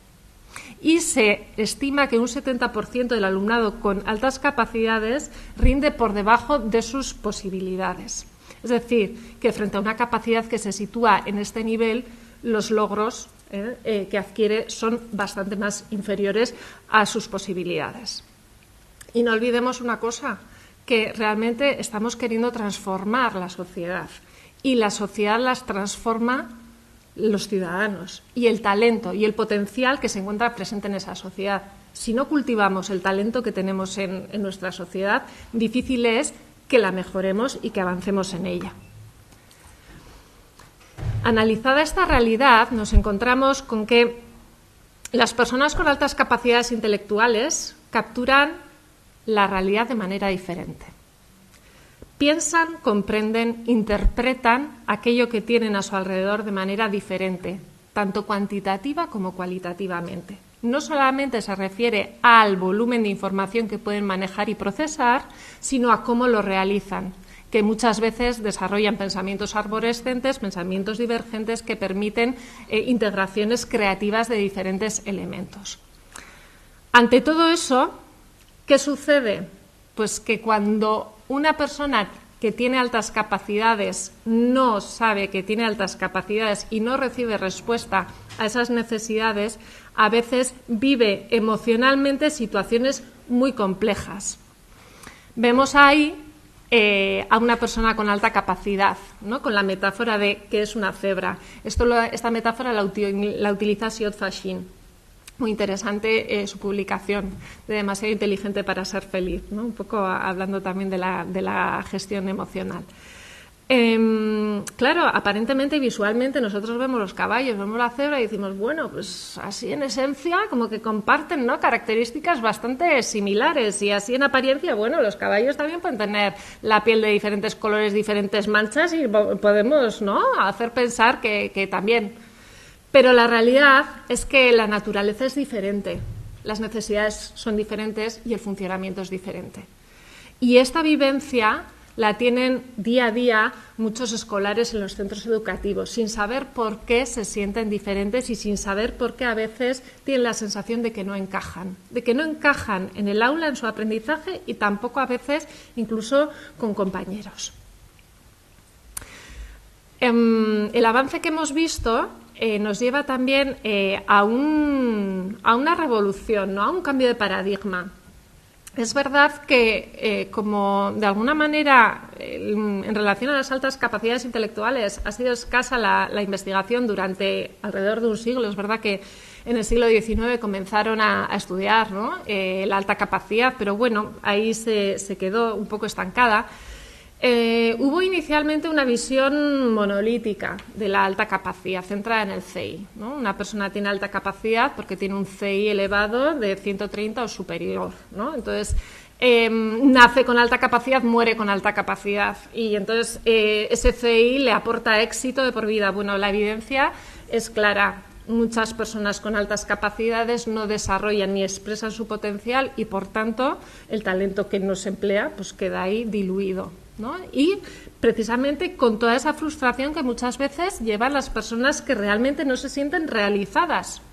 Y se estima que un 70% del alumnado con altas capacidades rinde por debajo de sus posibilidades. Es decir, que frente a una capacidad que se sitúa en este nivel, los logros que adquiere son bastante más inferiores a sus posibilidades. Y no olvidemos una cosa, que realmente estamos queriendo transformar la sociedad, y la sociedad las transforma los ciudadanos y el talento y el potencial que se encuentra presente en esa sociedad. si no cultivamos el talento que tenemos en nuestra sociedad, difícil es que la mejoremos y que avancemos en ella. Analizada esta realidad, nos encontramos con que las personas con altas capacidades intelectuales capturan la realidad de manera diferente. Piensan, comprenden, interpretan aquello que tienen a su alrededor de manera diferente, tanto cuantitativa como cualitativamente. No solamente se refiere al volumen de información que pueden manejar y procesar, sino a cómo lo realizan, que muchas veces desarrollan pensamientos arborescentes, pensamientos divergentes que permiten integraciones creativas de diferentes elementos. Ante todo eso, ¿qué sucede? Pues que cuando una persona que tiene altas capacidades no sabe que tiene altas capacidades y no recibe respuesta a esas necesidades, a veces vive emocionalmente situaciones muy complejas. Vemos ahí a una persona con alta capacidad, ¿no? Con la metáfora de que es una cebra. Esta metáfora la utiliza Siot Fashin. Muy interesante su publicación, de Demasiado inteligente para ser feliz, ¿no? Un poco hablando también de la gestión emocional. Claro, aparentemente, visualmente, nosotros vemos los caballos, vemos la cebra y decimos, bueno, pues así en esencia como que comparten, ¿no?, características bastante similares, y así en apariencia, bueno, los caballos también pueden tener la piel de diferentes colores, diferentes manchas, y podemos, ¿no?, hacer pensar que también. Pero la realidad es que la naturaleza es diferente, las necesidades son diferentes y el funcionamiento es diferente. Y esta vivencia la tienen día a día muchos escolares en los centros educativos, sin saber por qué se sienten diferentes y sin saber por qué a veces tienen la sensación de que no encajan en el aula, en su aprendizaje, y tampoco a veces incluso con compañeros. El avance que hemos visto nos lleva también a una revolución, ¿no?, a un cambio de paradigma. Es verdad que, como de alguna manera en relación a las altas capacidades intelectuales ha sido escasa la investigación durante alrededor de un siglo, es verdad que en el siglo XIX comenzaron a estudiar, ¿no?, la alta capacidad, pero bueno, ahí se quedó un poco estancada. Hubo inicialmente una visión monolítica de la alta capacidad, centrada en el CI, ¿no? Una persona tiene alta capacidad porque tiene un CI elevado de 130 o superior, ¿no? Entonces, nace con alta capacidad, muere con alta capacidad, y entonces ese CI le aporta éxito de por vida. Bueno, la evidencia es clara. Muchas personas con altas capacidades no desarrollan ni expresan su potencial y, por tanto, el talento que no se emplea pues queda ahí diluido, ¿no? Y precisamente con toda esa frustración que muchas veces llevan las personas que realmente no se sienten realizadas.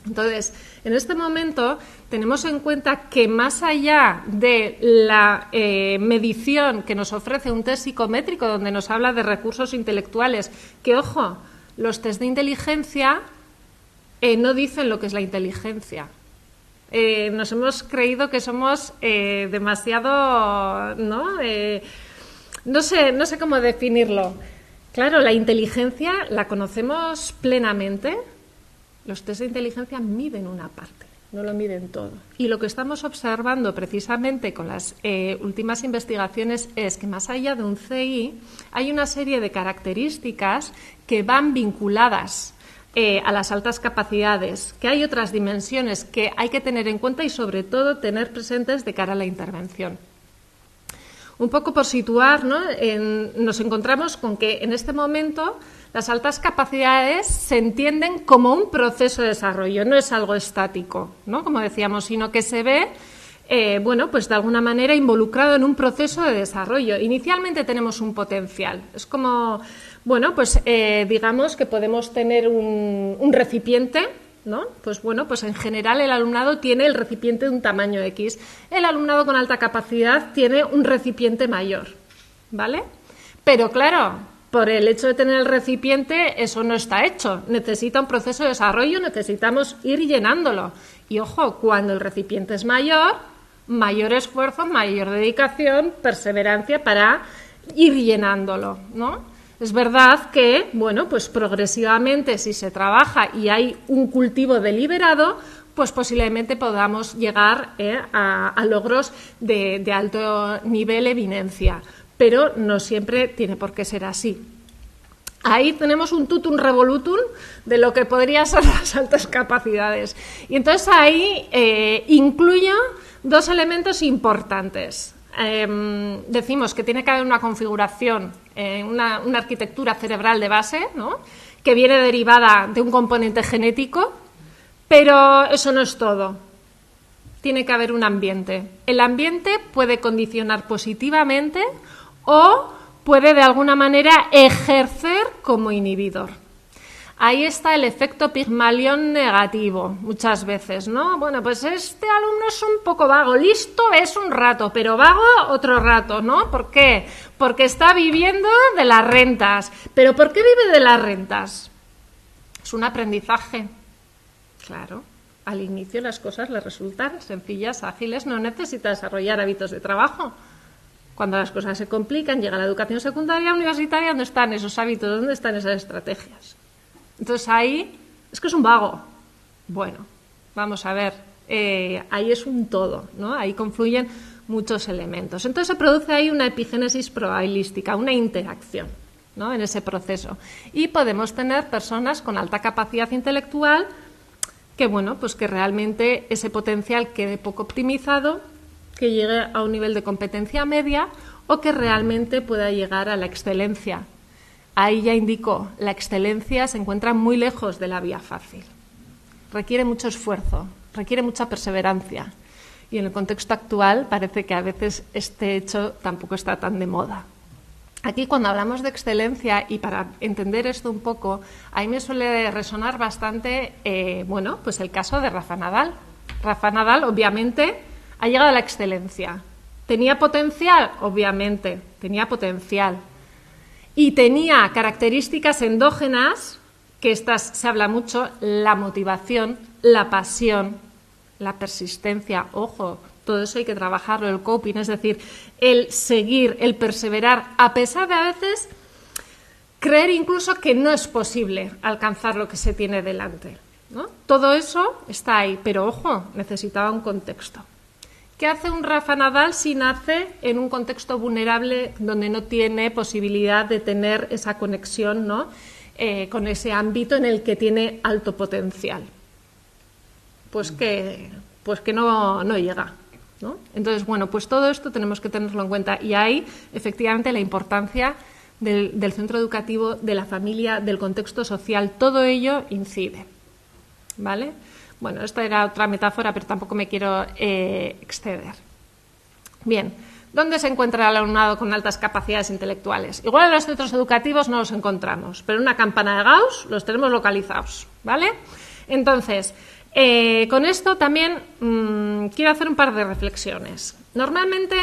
Entonces, en este momento tenemos en cuenta que más allá de la medición que nos ofrece un test psicométrico, donde nos habla de recursos intelectuales, que, ojo, los test de inteligencia no dicen lo que es la inteligencia. Nos hemos creído que somos demasiado, ¿no? No sé cómo definirlo. Claro, la inteligencia la conocemos plenamente. Los test de inteligencia miden una parte, no lo miden todo. Y lo que estamos observando precisamente con las últimas investigaciones es que más allá de un CI hay una serie de características que van vinculadas a las altas capacidades, que hay otras dimensiones que hay que tener en cuenta y sobre todo tener presentes de cara a la intervención. Un poco por situar, ¿no?, nos encontramos con que en este momento las altas capacidades se entienden como un proceso de desarrollo, no es algo estático, ¿no?, como decíamos, sino que se ve pues de alguna manera involucrado en un proceso de desarrollo. Inicialmente tenemos un potencial, es como, digamos que podemos tener un recipiente, ¿no? Pues en general el alumnado tiene el recipiente de un tamaño X. El alumnado con alta capacidad tiene un recipiente mayor, ¿vale? Pero claro, por el hecho de tener el recipiente, eso no está hecho. Necesita un proceso de desarrollo, necesitamos ir llenándolo. Y ojo, cuando el recipiente es mayor esfuerzo, mayor dedicación, perseverancia para ir llenándolo, ¿no? Es verdad que, progresivamente, si se trabaja y hay un cultivo deliberado, pues posiblemente podamos llegar a logros de alto nivel eminencia, pero no siempre tiene por qué ser así. Ahí tenemos un tutum revolutum de lo que podrían ser las altas capacidades. Y entonces ahí incluyo dos elementos importantes. Decimos que tiene que haber una configuración, una arquitectura cerebral de base, ¿no?, que viene derivada de un componente genético, pero eso no es todo. Tiene que haber un ambiente. El ambiente puede condicionar positivamente o puede de alguna manera ejercer como inhibidor. Ahí está el efecto Pigmalión negativo, muchas veces, ¿no? Bueno, pues este alumno es un poco vago, listo es un rato, pero vago otro rato, ¿no? ¿Por qué? Porque está viviendo de las rentas. ¿Pero por qué vive de las rentas? Es un aprendizaje. Claro, al inicio las cosas le resultan sencillas, ágiles, no necesita desarrollar hábitos de trabajo. Cuando las cosas se complican, llega la educación secundaria, universitaria, ¿dónde están esos hábitos? ¿Dónde están esas estrategias? Entonces ahí es que es un vago. Bueno, vamos a ver, ahí es un todo, ¿no? Ahí confluyen muchos elementos. Entonces se produce ahí una epigénesis probabilística, una interacción, ¿no?, en ese proceso. Y podemos tener personas con alta capacidad intelectual que, bueno, pues que realmente ese potencial quede poco optimizado, que llegue a un nivel de competencia media o que realmente pueda llegar a la excelencia. Ahí ya indico, la excelencia se encuentra muy lejos de la vía fácil. Requiere mucho esfuerzo, requiere mucha perseverancia. Y en el contexto actual parece que a veces este hecho tampoco está tan de moda. Aquí, cuando hablamos de excelencia, y para entender esto un poco, a mí me suele resonar bastante, bueno, pues el caso de Rafa Nadal. Rafa Nadal, obviamente, ha llegado a la excelencia. ¿Tenía potencial? Obviamente, tenía potencial. Y tenía características endógenas, que estas se habla mucho, la motivación, la pasión, la persistencia, ojo, todo eso hay que trabajarlo, el coping, es decir, el seguir, el perseverar, a pesar de a veces creer incluso que no es posible alcanzar lo que se tiene delante, ¿no? Todo eso está ahí, pero ojo, necesitaba un contexto. ¿Qué hace un Rafa Nadal si nace en un contexto vulnerable donde no tiene posibilidad de tener esa conexión, ¿no?, con ese ámbito en el que tiene alto potencial? Pues que no llega, ¿no? Entonces, bueno, pues todo esto tenemos que tenerlo en cuenta. Y ahí, efectivamente, la importancia del centro educativo, de la familia, del contexto social, todo ello incide, ¿vale? Bueno, esta era otra metáfora, pero tampoco me quiero exceder. Bien, ¿dónde se encuentra el alumnado con altas capacidades intelectuales? Igual en los centros educativos no los encontramos, pero en una campana de Gauss los tenemos localizados, ¿vale? Entonces, con esto también quiero hacer un par de reflexiones. Normalmente,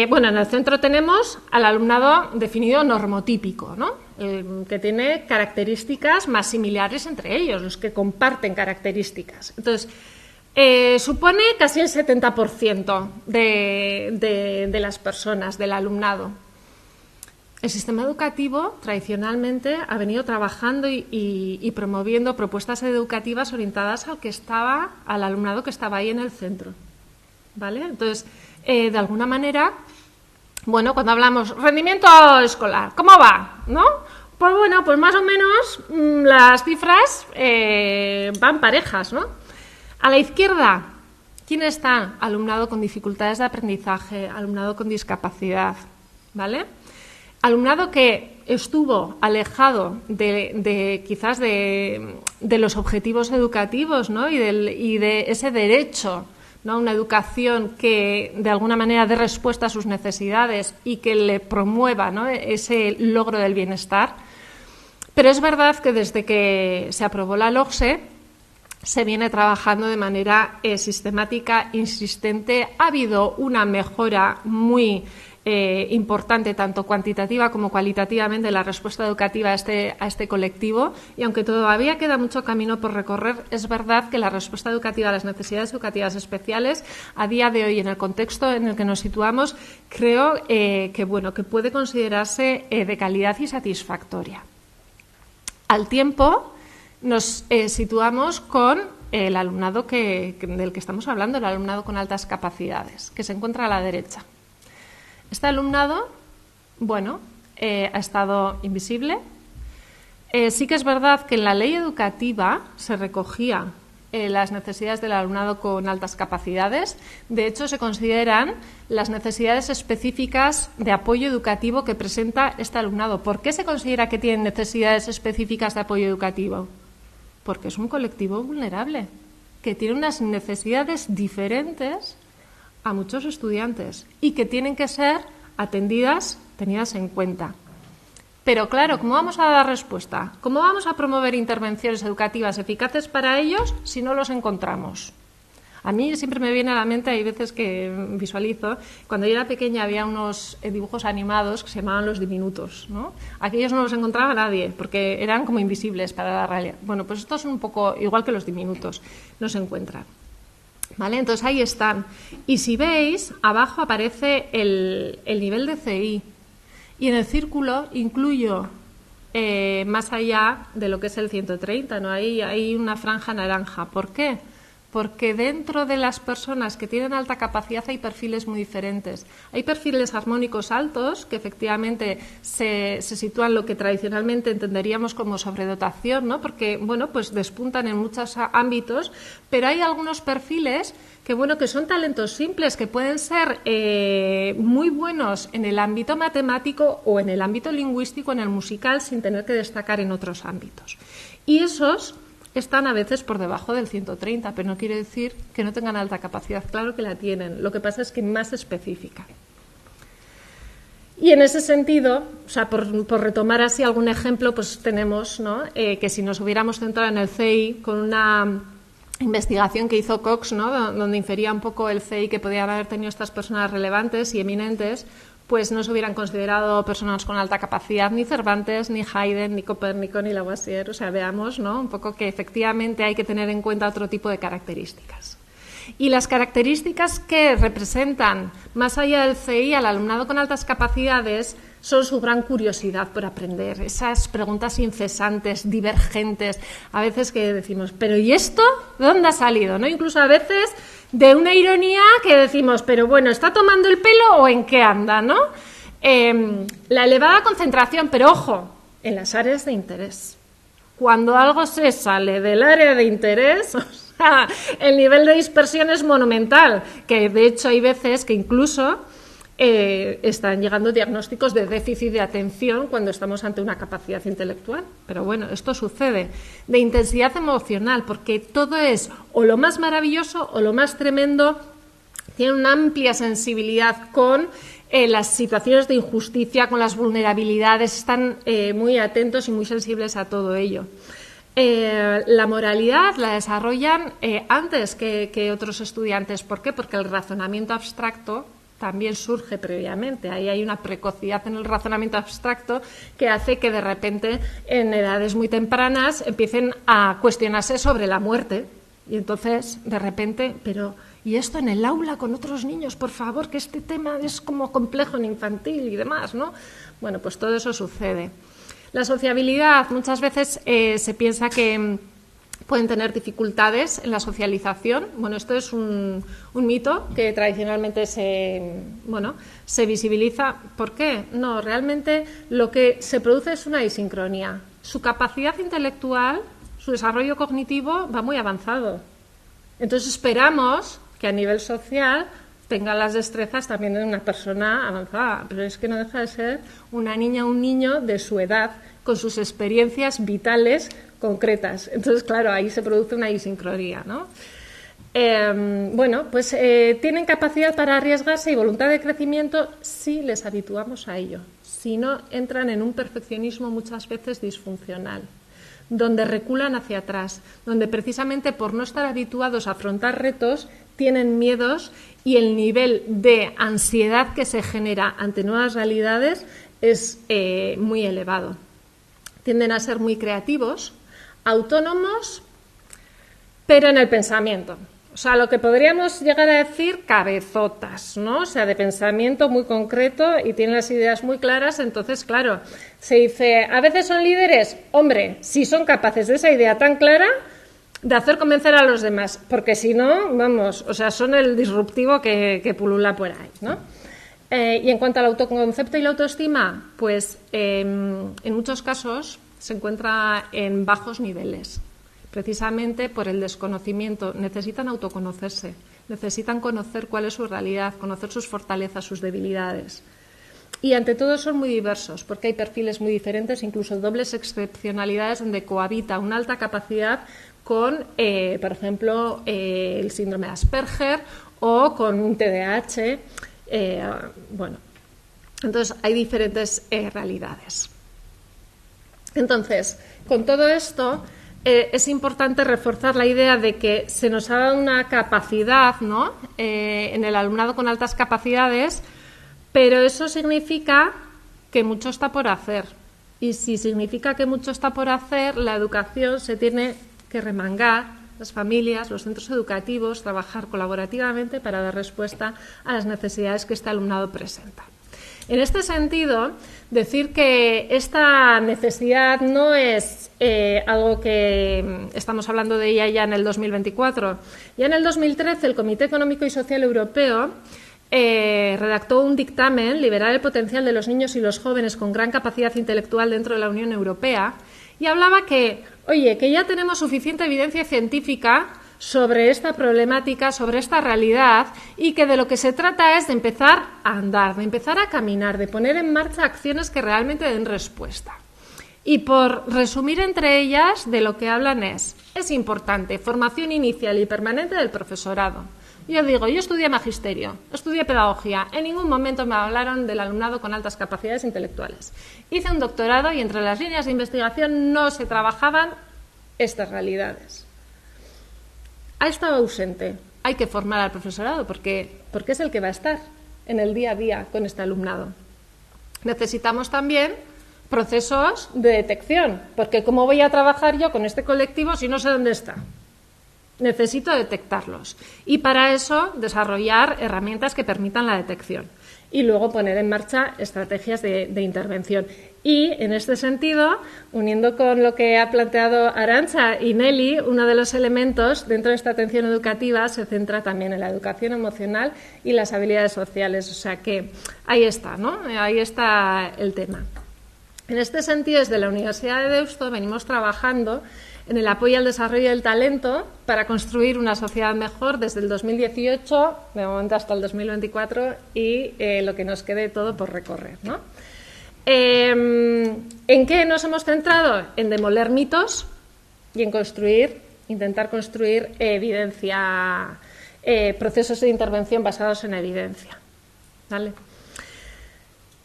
bueno, en el centro tenemos al alumnado definido normotípico, ¿no?, que tiene características más similares entre ellos, los que comparten características. Entonces, supone casi el 70% de las personas, del alumnado. El sistema educativo tradicionalmente ha venido trabajando y promoviendo propuestas educativas orientadas al alumnado que estaba ahí en el centro, ¿vale? Entonces, de alguna manera, bueno, cuando hablamos rendimiento escolar, ¿cómo va?, ¿no? Pues bueno, pues más o menos las cifras van parejas, ¿no? A la izquierda, ¿quién está? Alumnado con dificultades de aprendizaje, alumnado con discapacidad, ¿vale? Alumnado que estuvo alejado quizás de los objetivos educativos, ¿no?, y de ese derecho, ¿no?, una educación que de alguna manera dé respuesta a sus necesidades y que le promueva, ¿no?, ese logro del bienestar. Pero es verdad que desde que se aprobó la LOGSE se viene trabajando de manera sistemática, insistente. Ha habido una mejora muy importante, tanto cuantitativa como cualitativamente, en la respuesta educativa a este colectivo, y aunque todavía queda mucho camino por recorrer, es verdad que la respuesta educativa a las necesidades educativas especiales, a día de hoy, en el contexto en el que nos situamos, creo que puede considerarse de calidad y satisfactoria. Al tiempo, nos situamos con el alumnado del que estamos hablando, el alumnado con altas capacidades, que se encuentra a la derecha. Este alumnado, bueno, ha estado invisible. Sí que es verdad que en la ley educativa se recogía las necesidades del alumnado con altas capacidades. De hecho, se consideran las necesidades específicas de apoyo educativo que presenta este alumnado. ¿Por qué se considera que tienen necesidades específicas de apoyo educativo? Porque es un colectivo vulnerable, que tiene unas necesidades diferentes a muchos estudiantes y que tienen que ser atendidas, tenidas en cuenta. Pero claro, ¿cómo vamos a dar respuesta? ¿Cómo vamos a promover intervenciones educativas eficaces para ellos si no los encontramos? A mí siempre me viene a la mente, hay veces que visualizo, cuando yo era pequeña había unos dibujos animados que se llamaban Los Diminutos, ¿no? Aquellos no los encontraba nadie porque eran como invisibles para la realidad. Bueno, pues estos son un poco igual que Los Diminutos, no se encuentran. ¿Vale? Entonces ahí están. Y si veis, abajo aparece el nivel de CI. Y en el círculo incluyo más allá de lo que es el 130, ¿no? Ahí hay una franja naranja. ¿Por qué? Porque dentro de las personas que tienen alta capacidad hay perfiles muy diferentes. Hay perfiles armónicos altos, que efectivamente se sitúan lo que tradicionalmente entenderíamos como sobredotación, ¿no? Porque, bueno, pues despuntan en muchos ámbitos, pero hay algunos perfiles que son talentos simples, que pueden ser muy buenos en el ámbito matemático o en el ámbito lingüístico, en el musical, sin tener que destacar en otros ámbitos. Y esos están a veces por debajo del 130, pero no quiere decir que no tengan alta capacidad. Claro que la tienen, lo que pasa es que más específica. Y en ese sentido, o sea, por retomar así algún ejemplo, pues tenemos, ¿no? Que si nos hubiéramos centrado en el CI con una investigación que hizo Cox, ¿no? Donde infería un poco el CI que podían haber tenido estas personas relevantes y eminentes, pues no se hubieran considerado personas con alta capacidad ni Cervantes, ni Haydn, ni Copérnico, ni Lavoisier. O sea, veamos, ¿no? Un poco que efectivamente hay que tener en cuenta otro tipo de características. Y las características que representan, más allá del CI, al alumnado con altas capacidades, son su gran curiosidad por aprender, esas preguntas incesantes, divergentes, a veces que decimos, ¿pero y esto? ¿De dónde ha salido? ¿No? Incluso a veces de una ironía que decimos, pero bueno, ¿está tomando el pelo o en qué anda? ¿No? La elevada concentración, pero ojo, en las áreas de interés. Cuando algo se sale del área de interés, o sea, el nivel de dispersión es monumental, que de hecho hay veces que incluso están llegando diagnósticos de déficit de atención cuando estamos ante una capacidad intelectual. Pero bueno, esto sucede. De intensidad emocional, porque todo es o lo más maravilloso o lo más tremendo. Tiene una amplia sensibilidad con las situaciones de injusticia, con las vulnerabilidades. Están muy atentos y muy sensibles a todo ello. La moralidad la desarrollan antes que otros estudiantes. ¿Por qué? Porque el razonamiento abstracto también surge previamente. Ahí hay una precocidad en el razonamiento abstracto que hace que de repente en edades muy tempranas empiecen a cuestionarse sobre la muerte. Y entonces, de repente, pero ¿y esto en el aula con otros niños? Por favor, que este tema es como complejo en infantil y demás, ¿no? Bueno, pues todo eso sucede. La sociabilidad, muchas veces se piensa que pueden tener dificultades en la socialización. Bueno, esto es un mito que tradicionalmente se visibiliza. ¿Por qué? No, realmente lo que se produce es una disincronía. Su capacidad intelectual, su desarrollo cognitivo va muy avanzado. Entonces esperamos que a nivel social tenga las destrezas también de una persona avanzada, pero es que no deja de ser una niña o un niño de su edad, con sus experiencias vitales concretas. Entonces, claro, ahí se produce una disincronía, ¿no? Tienen capacidad para arriesgarse y voluntad de crecimiento si les habituamos a ello. Si no, entran en un perfeccionismo muchas veces disfuncional, donde reculan hacia atrás, donde precisamente por no estar habituados a afrontar retos, tienen miedos y el nivel de ansiedad que se genera ante nuevas realidades es muy elevado. Tienden a ser muy creativos, autónomos, pero en el pensamiento. O sea, lo que podríamos llegar a decir cabezotas, ¿no? O sea, de pensamiento muy concreto y tienen las ideas muy claras. Entonces, claro, se dice, ¿a veces son líderes? Hombre, si son capaces de esa idea tan clara, de hacer convencer a los demás, porque si no, vamos, o sea, son el disruptivo que pulula por ahí, ¿no? Y en cuanto al autoconcepto y la autoestima, pues en muchos casos se encuentra en bajos niveles, precisamente por el desconocimiento. Necesitan autoconocerse, necesitan conocer cuál es su realidad, conocer sus fortalezas, sus debilidades. Y ante todo son muy diversos, porque hay perfiles muy diferentes, incluso dobles excepcionalidades donde cohabita una alta capacidad con, por ejemplo, el síndrome de Asperger o con un TDAH. Bueno, entonces hay diferentes realidades. Entonces, con todo esto, es importante reforzar la idea de que se nos ha dado una capacidad, ¿no?, en el alumnado con altas capacidades, pero eso significa que mucho está por hacer. Y si significa que mucho está por hacer, la educación se tiene que remangar, las familias, los centros educativos, trabajar colaborativamente para dar respuesta a las necesidades que este alumnado presenta. En este sentido, decir que esta necesidad no es algo que estamos hablando de ella ya en el 2024. Ya en el 2013 el Comité Económico y Social Europeo redactó un dictamen, Liberar el potencial de los niños y los jóvenes con gran capacidad intelectual dentro de la Unión Europea, y hablaba que, oye, que ya tenemos suficiente evidencia científica sobre esta problemática, sobre esta realidad, y que de lo que se trata es de empezar a andar, de empezar a caminar, de poner en marcha acciones que realmente den respuesta. Y por resumir entre ellas, de lo que hablan es importante, formación inicial y permanente del profesorado. Yo digo, yo estudié magisterio, estudié pedagogía, en ningún momento me hablaron del alumnado con altas capacidades intelectuales. Hice un doctorado y entre las líneas de investigación no se trabajaban estas realidades. Ha estado ausente. Hay que formar al profesorado porque es el que va a estar en el día a día con este alumnado. Necesitamos también procesos de detección, porque ¿cómo voy a trabajar yo con este colectivo si no sé dónde está? Necesito detectarlos y para eso desarrollar herramientas que permitan la detección y luego poner en marcha estrategias de intervención. Y en este sentido, uniendo con lo que ha planteado Arantxa y Nelly, uno de los elementos dentro de esta atención educativa se centra también en la educación emocional y las habilidades sociales. O sea que ahí está, ¿no? Ahí está el tema. En este sentido, desde la Universidad de Deusto venimos trabajando en el apoyo al desarrollo del talento para construir una sociedad mejor desde el 2018, de momento hasta el 2024, y lo que nos quede todo por recorrer, ¿no? ¿En qué nos hemos centrado? En demoler mitos y en intentar construir evidencia, procesos de intervención basados en evidencia, ¿vale?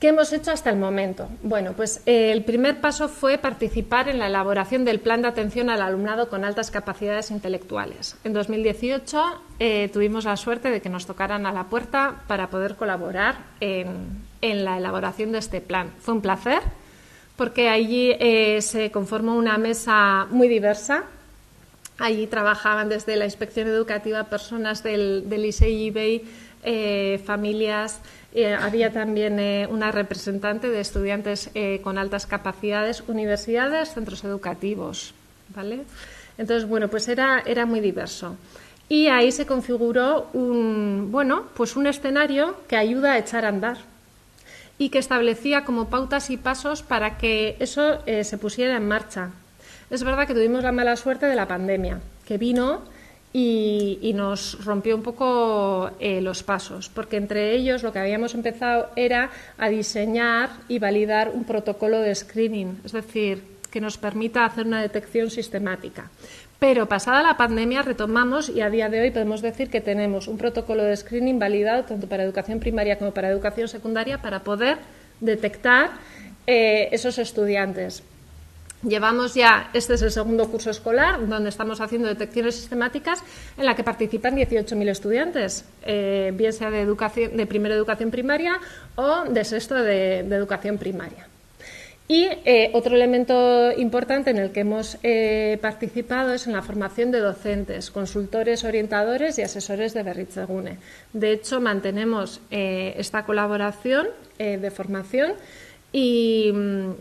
¿Qué hemos hecho hasta el momento? Bueno, pues el primer paso fue participar en la elaboración del Plan de Atención al Alumnado con Altas Capacidades Intelectuales. En 2018 tuvimos la suerte de que nos tocaran a la puerta para poder colaborar en la elaboración de este plan. Fue un placer porque allí se conformó una mesa muy diversa. Allí trabajaban desde la Inspección Educativa personas del ISEI IBEI, familias. Había también una representante de estudiantes con altas capacidades, universidades, centros educativos, ¿vale? Entonces, bueno, pues era muy diverso. Y ahí se configuró un escenario que ayuda a echar a andar y que establecía como pautas y pasos para que eso se pusiera en marcha. Es verdad que tuvimos la mala suerte de la pandemia, que vino y nos rompió un poco los pasos, porque entre ellos lo que habíamos empezado era a diseñar y validar un protocolo de screening, es decir, que nos permita hacer una detección sistemática. Pero pasada la pandemia retomamos y a día de hoy podemos decir que tenemos un protocolo de screening validado tanto para educación primaria como para educación secundaria para poder detectar esos estudiantes. Llevamos ya, este es el segundo curso escolar, donde estamos haciendo detecciones sistemáticas en la que participan 18.000 estudiantes, bien sea de primero educación primaria o de sexto de educación primaria. Y otro elemento importante en el que hemos participado es en la formación de docentes, consultores, orientadores y asesores de Berritzegune. De hecho, mantenemos esta colaboración de formación Y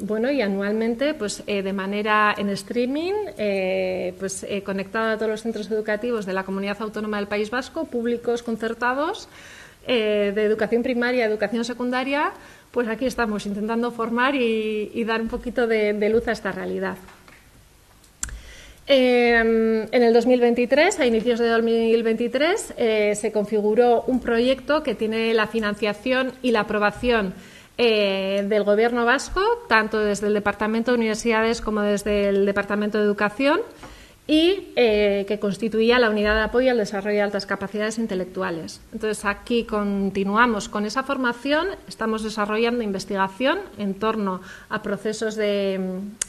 bueno, y anualmente, pues de manera en streaming, conectado a todos los centros educativos de la Comunidad Autónoma del País Vasco, públicos, concertados, de educación primaria, educación secundaria, pues aquí estamos intentando formar y dar un poquito de luz a esta realidad. En el 2023, a inicios de 2023, se configuró un proyecto que tiene la financiación y la aprobación del Gobierno vasco, tanto desde el Departamento de Universidades como desde el Departamento de Educación, y que constituía la Unidad de Apoyo al Desarrollo de Altas Capacidades Intelectuales. Entonces, aquí continuamos con esa formación, estamos desarrollando investigación en torno a procesos de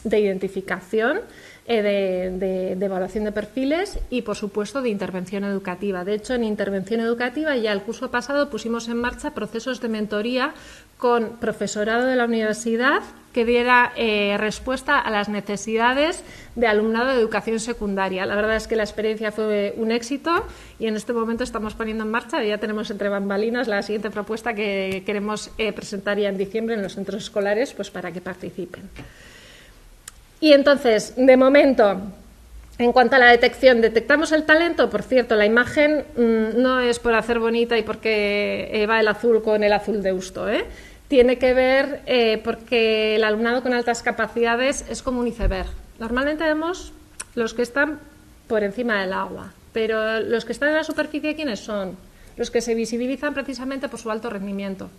identificación, de evaluación de perfiles y, por supuesto, de intervención educativa. De hecho, en intervención educativa ya el curso pasado pusimos en marcha procesos de mentoría con profesorado de la universidad que diera respuesta a las necesidades de alumnado de educación secundaria. La verdad es que la experiencia fue un éxito y en este momento estamos poniendo en marcha, ya tenemos entre bambalinas la siguiente propuesta que queremos presentar ya en diciembre en los centros escolares, pues para que participen. Y entonces, de momento, en cuanto a la detección, detectamos el talento. Por cierto, la imagen no es por hacer bonita y porque va el azul con el azul Deusto, Tiene que ver porque el alumnado con altas capacidades es como un iceberg. Normalmente vemos los que están por encima del agua, pero los que están en la superficie, ¿quiénes son? Los que se visibilizan precisamente por su alto rendimiento.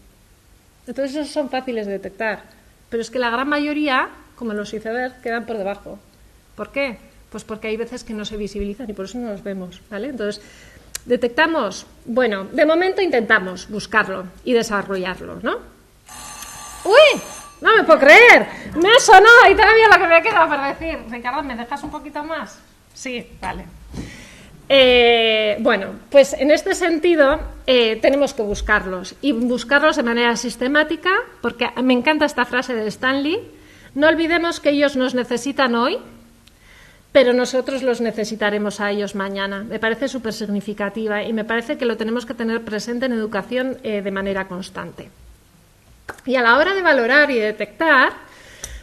Entonces, esos son fáciles de detectar, pero es que la gran mayoría, como los icebergs, quedan por debajo. ¿Por qué? Pues porque hay veces que no se visibilizan y por eso no los vemos, ¿vale? Entonces, ¿detectamos? Bueno, de momento intentamos buscarlo y desarrollarlo, ¿no? ¡Uy! No me puedo creer. Me ha sonado y todavía lo que me ha quedado por decir. Ricardo, ¿me dejas un poquito más? Sí, vale. Bueno, pues en este sentido tenemos que buscarlos y buscarlos de manera sistemática, porque me encanta esta frase de Stanley: no olvidemos que ellos nos necesitan hoy, pero nosotros los necesitaremos a ellos mañana. Me parece súper significativa y me parece que lo tenemos que tener presente en educación de manera constante. Y a la hora de valorar y detectar,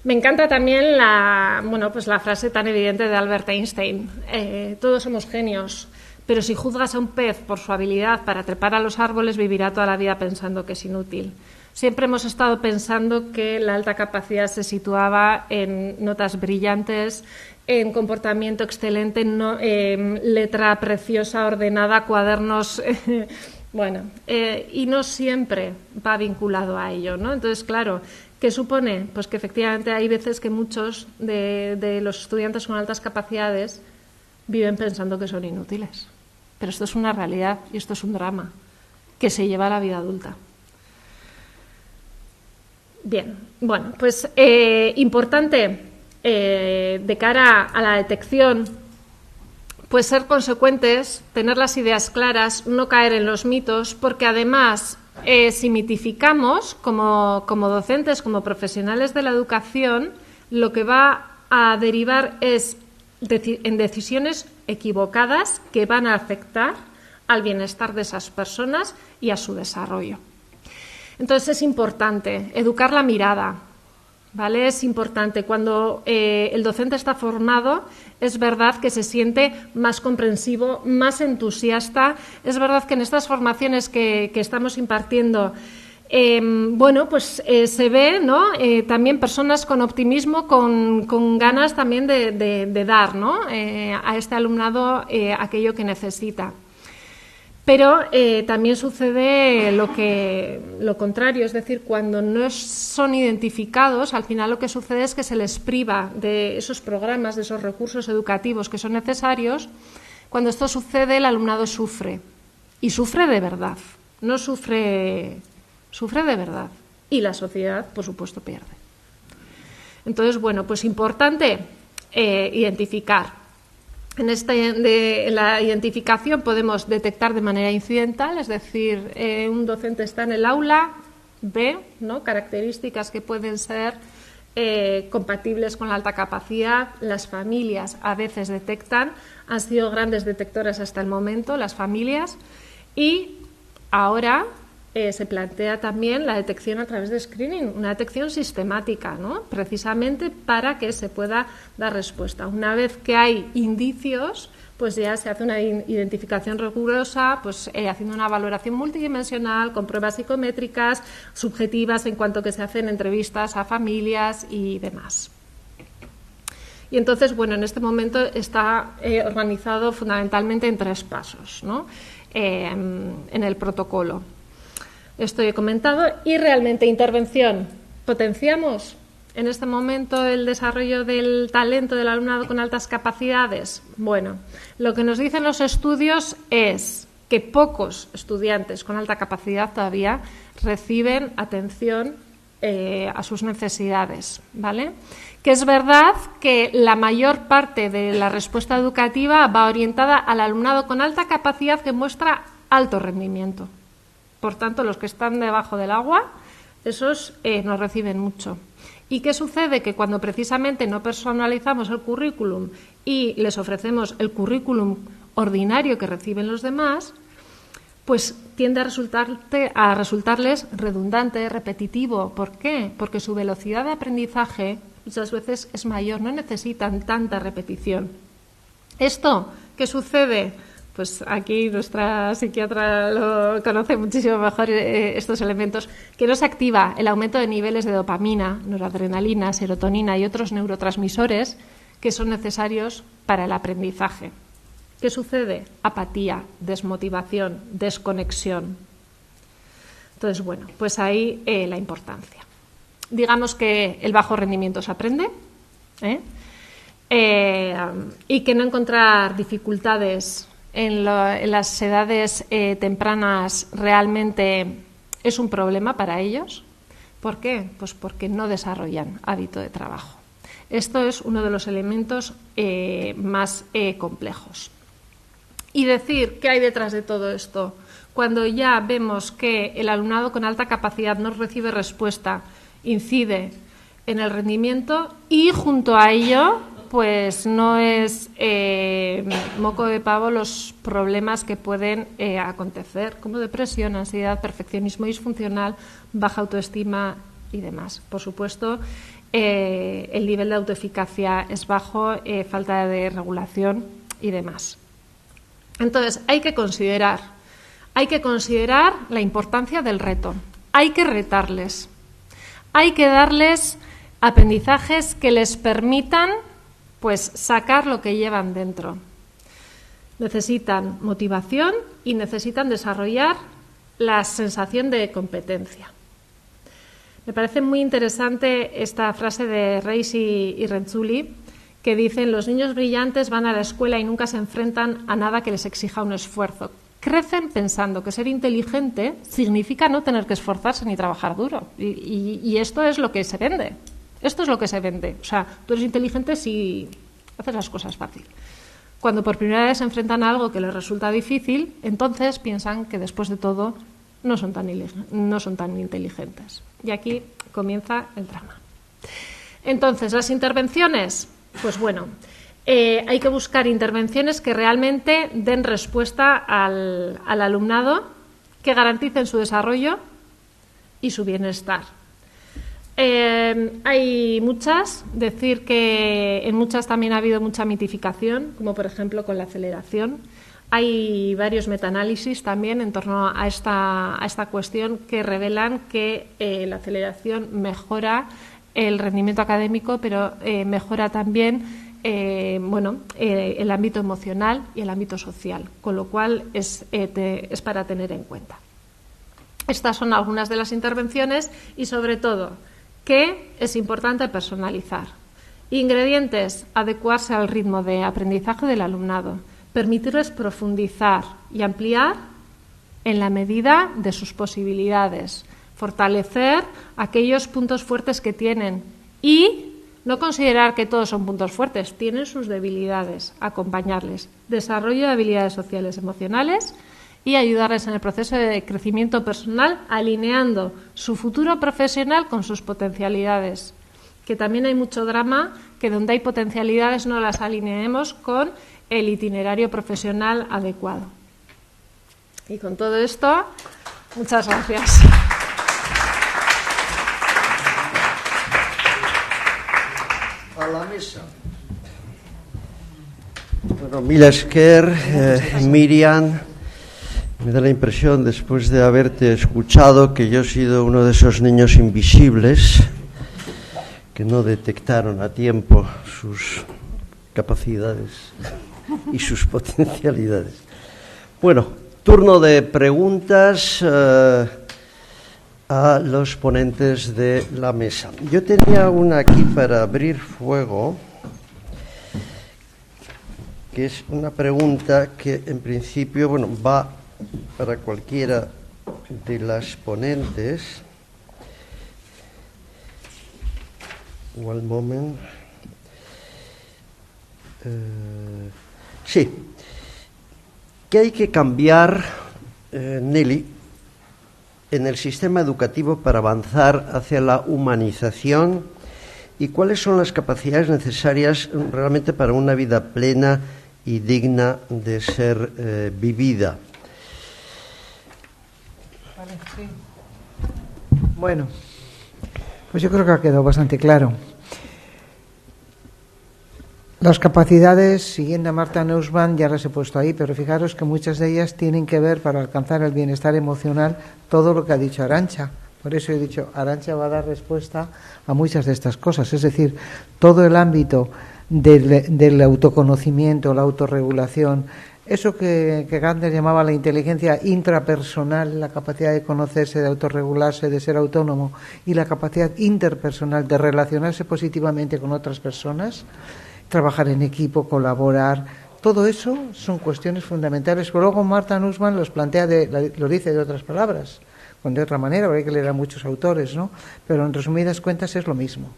me encanta también la frase tan evidente de Albert Einstein: todos somos genios, pero si juzgas a un pez por su habilidad para trepar a los árboles, vivirá toda la vida pensando que es inútil. Siempre hemos estado pensando que la alta capacidad se situaba en notas brillantes, en comportamiento excelente, en letra preciosa, ordenada, cuadernos... y no siempre va vinculado a ello, ¿no? Entonces, claro, ¿qué supone? Pues que efectivamente hay veces que muchos de los estudiantes con altas capacidades viven pensando que son inútiles. Pero esto es una realidad y esto es un drama que se lleva a la vida adulta. Bien, bueno, pues importante de cara a la detección, pues ser consecuentes, tener las ideas claras, no caer en los mitos, porque además si mitificamos como docentes, como profesionales de la educación, lo que va a derivar es en decisiones equivocadas que van a afectar al bienestar de esas personas y a su desarrollo. Entonces es importante educar la mirada, ¿vale? Es importante. Cuando el docente está formado, es verdad que se siente más comprensivo, más entusiasta. Es verdad que en estas formaciones que estamos impartiendo, se ve, ¿no? También personas con optimismo, con ganas también de dar, ¿no? A este alumnado aquello que necesita. Pero también sucede lo contrario, es decir, cuando no son identificados, al final lo que sucede es que se les priva de esos programas, de esos recursos educativos que son necesarios. Cuando esto sucede, el alumnado sufre, y sufre de verdad, no sufre de verdad, y la sociedad, por supuesto, pierde. Entonces, bueno, pues importante identificar. En la identificación podemos detectar de manera incidental, es decir, un docente está en el aula, ve, ¿no?, características que pueden ser compatibles con la alta capacidad. Las familias a veces detectan, han sido grandes detectoras hasta el momento las familias, y ahora se plantea también la detección a través de screening, una detección sistemática, ¿no? Precisamente para que se pueda dar respuesta. Una vez que hay indicios, pues ya se hace una identificación rigurosa, pues haciendo una valoración multidimensional con pruebas psicométricas, subjetivas, en cuanto que se hacen entrevistas a familias y demás. Y entonces, bueno, en este momento está organizado fundamentalmente en 3 pasos, ¿no? En el protocolo. Esto he comentado. Y realmente intervención. ¿Potenciamos en este momento el desarrollo del talento del alumnado con altas capacidades? Bueno, lo que nos dicen los estudios es que pocos estudiantes con alta capacidad todavía reciben atención a sus necesidades, ¿vale? Que es verdad que la mayor parte de la respuesta educativa va orientada al alumnado con alta capacidad que muestra alto rendimiento. Por tanto, los que están debajo del agua, esos no reciben mucho. ¿Y qué sucede? Que cuando precisamente no personalizamos el currículum y les ofrecemos el currículum ordinario que reciben los demás, pues tiende a resultarles redundante, repetitivo. ¿Por qué? Porque su velocidad de aprendizaje muchas veces es mayor, no necesitan tanta repetición. ¿Esto qué sucede? Pues aquí nuestra psiquiatra lo conoce muchísimo mejor, estos elementos, que no se activa el aumento de niveles de dopamina, noradrenalina, serotonina y otros neurotransmisores que son necesarios para el aprendizaje. ¿Qué sucede? Apatía, desmotivación, desconexión. Entonces, bueno, pues ahí la importancia. Digamos que el bajo rendimiento se aprende, y que no encontrar dificultades en las edades tempranas realmente es un problema para ellos. ¿Por qué? Pues porque no desarrollan hábito de trabajo. Esto es uno de los elementos más complejos. Y decir qué hay detrás de todo esto, cuando ya vemos que el alumnado con alta capacidad no recibe respuesta, incide en el rendimiento y junto a ello pues no es moco de pavo los problemas que pueden acontecer, como depresión, ansiedad, perfeccionismo disfuncional, baja autoestima y demás. Por supuesto, el nivel de autoeficacia es bajo, falta de regulación y demás. Entonces, hay que considerar la importancia del reto. Hay que retarles. Hay que darles aprendizajes que les permitan pues sacar lo que llevan dentro. Necesitan motivación y necesitan desarrollar la sensación de competencia. Me parece muy interesante esta frase de Reis y Renzulli, que dicen: los niños brillantes van a la escuela y nunca se enfrentan a nada que les exija un esfuerzo. Crecen pensando que ser inteligente significa no tener que esforzarse ni trabajar duro. Y esto es lo que se vende. Esto es lo que se vende. O sea, tú eres inteligente si haces las cosas fácil. Cuando por primera vez se enfrentan a algo que les resulta difícil, entonces piensan que después de todo no son tan inteligentes. Y aquí comienza el drama. Entonces, las intervenciones, pues bueno, hay que buscar intervenciones que realmente den respuesta al alumnado, que garanticen su desarrollo y su bienestar. Hay muchas, decir que en muchas también ha habido mucha mitificación, como por ejemplo con la aceleración. Hay varios metaanálisis también en torno a esta cuestión que revelan que la aceleración mejora el rendimiento académico, pero mejora también el ámbito emocional y el ámbito social, con lo cual es para tener en cuenta. Estas son algunas de las intervenciones y, sobre todo, que es importante personalizar. Ingredientes: adecuarse al ritmo de aprendizaje del alumnado, permitirles profundizar y ampliar en la medida de sus posibilidades, fortalecer aquellos puntos fuertes que tienen y no considerar que todos son puntos fuertes, tienen sus debilidades, acompañarles, desarrollo de habilidades sociales emocionales y ayudarles en el proceso de crecimiento personal, alineando su futuro profesional con sus potencialidades. Que también hay mucho drama, que donde hay potencialidades no las alineemos con el itinerario profesional adecuado. Y con todo esto, Muchas gracias. A la mesa. Bueno, Mila esker, Miriam, me da la impresión, después de haberte escuchado, que yo he sido uno de esos niños invisibles que no detectaron a tiempo sus capacidades y sus potencialidades. Bueno, turno de preguntas a los ponentes de la mesa. Yo tenía una aquí para abrir fuego, que es una pregunta que en principio, bueno, va para cualquiera de las ponentes. One moment. Sí. ¿Qué hay que cambiar, Nelly, en el sistema educativo para avanzar hacia la humanización? ¿Y cuáles son las capacidades necesarias realmente para una vida plena y digna de ser vivida? Vale, sí. Bueno, pues yo creo que ha quedado bastante claro. Las capacidades, siguiendo a Martha Nussbaum, ya las he puesto ahí, pero fijaros que muchas de ellas tienen que ver, para alcanzar el bienestar emocional, todo lo que ha dicho Arantxa. Por eso he dicho, Arantxa va a dar respuesta a muchas de estas cosas. Es decir, todo el ámbito del autoconocimiento, la autorregulación, eso que Gardner llamaba la inteligencia intrapersonal, la capacidad de conocerse, de autorregularse, de ser autónomo, y la capacidad interpersonal de relacionarse positivamente con otras personas, trabajar en equipo, colaborar, todo eso son cuestiones fundamentales que luego Martha Nussbaum los plantea, lo dice de otras palabras, de otra manera, porque hay que leer a muchos autores, ¿no? Pero en resumidas cuentas es lo mismo.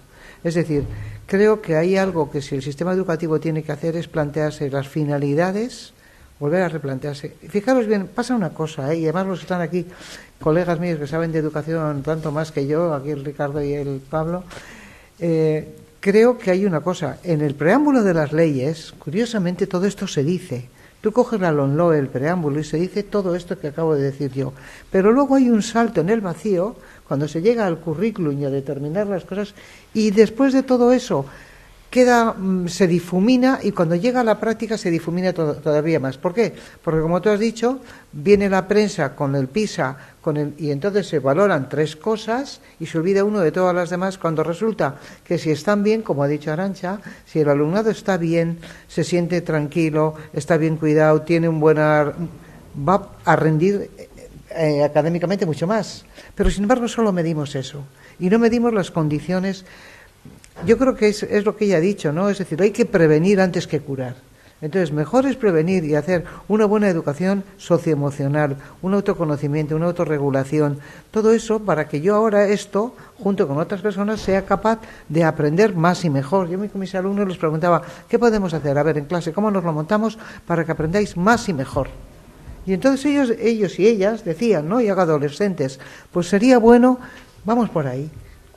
Es decir, creo que hay algo que si el sistema educativo tiene que hacer es plantearse las finalidades, volver a replantearse. Fijaros bien, pasa una cosa, y además los que están aquí, colegas míos que saben de educación tanto más que yo, aquí el Ricardo y el Pablo, creo que hay una cosa, en el preámbulo de las leyes, curiosamente todo esto se dice. Tú coges la LOMLOE, el preámbulo, y se dice todo esto que acabo de decir yo. Pero luego hay un salto en el vacío, cuando se llega al currículum y a determinar las cosas, y después de todo eso se difumina, y cuando llega a la práctica se difumina todavía más. ¿Por qué? Porque, como tú has dicho, viene la prensa con el PISA, y entonces se valoran 3 cosas y se olvida uno de todas las demás, cuando resulta que si están bien, como ha dicho Arantxa, si el alumnado está bien, se siente tranquilo, está bien cuidado, tiene va a rendir académicamente mucho más. Pero, sin embargo, solo medimos eso y no medimos las condiciones. Yo creo que es lo que ella ha dicho, ¿no? Es decir, hay que prevenir antes que curar. Entonces, mejor es prevenir y hacer una buena educación socioemocional, un autoconocimiento, una autorregulación, todo eso para que yo ahora esto, junto con otras personas, sea capaz de aprender más y mejor. Yo con mis alumnos les preguntaba, ¿qué podemos hacer? A ver, en clase, ¿cómo nos lo montamos para que aprendáis más y mejor? Y entonces ellos y ellas decían, ¿no? Y adolescentes, pues sería bueno, vamos por ahí.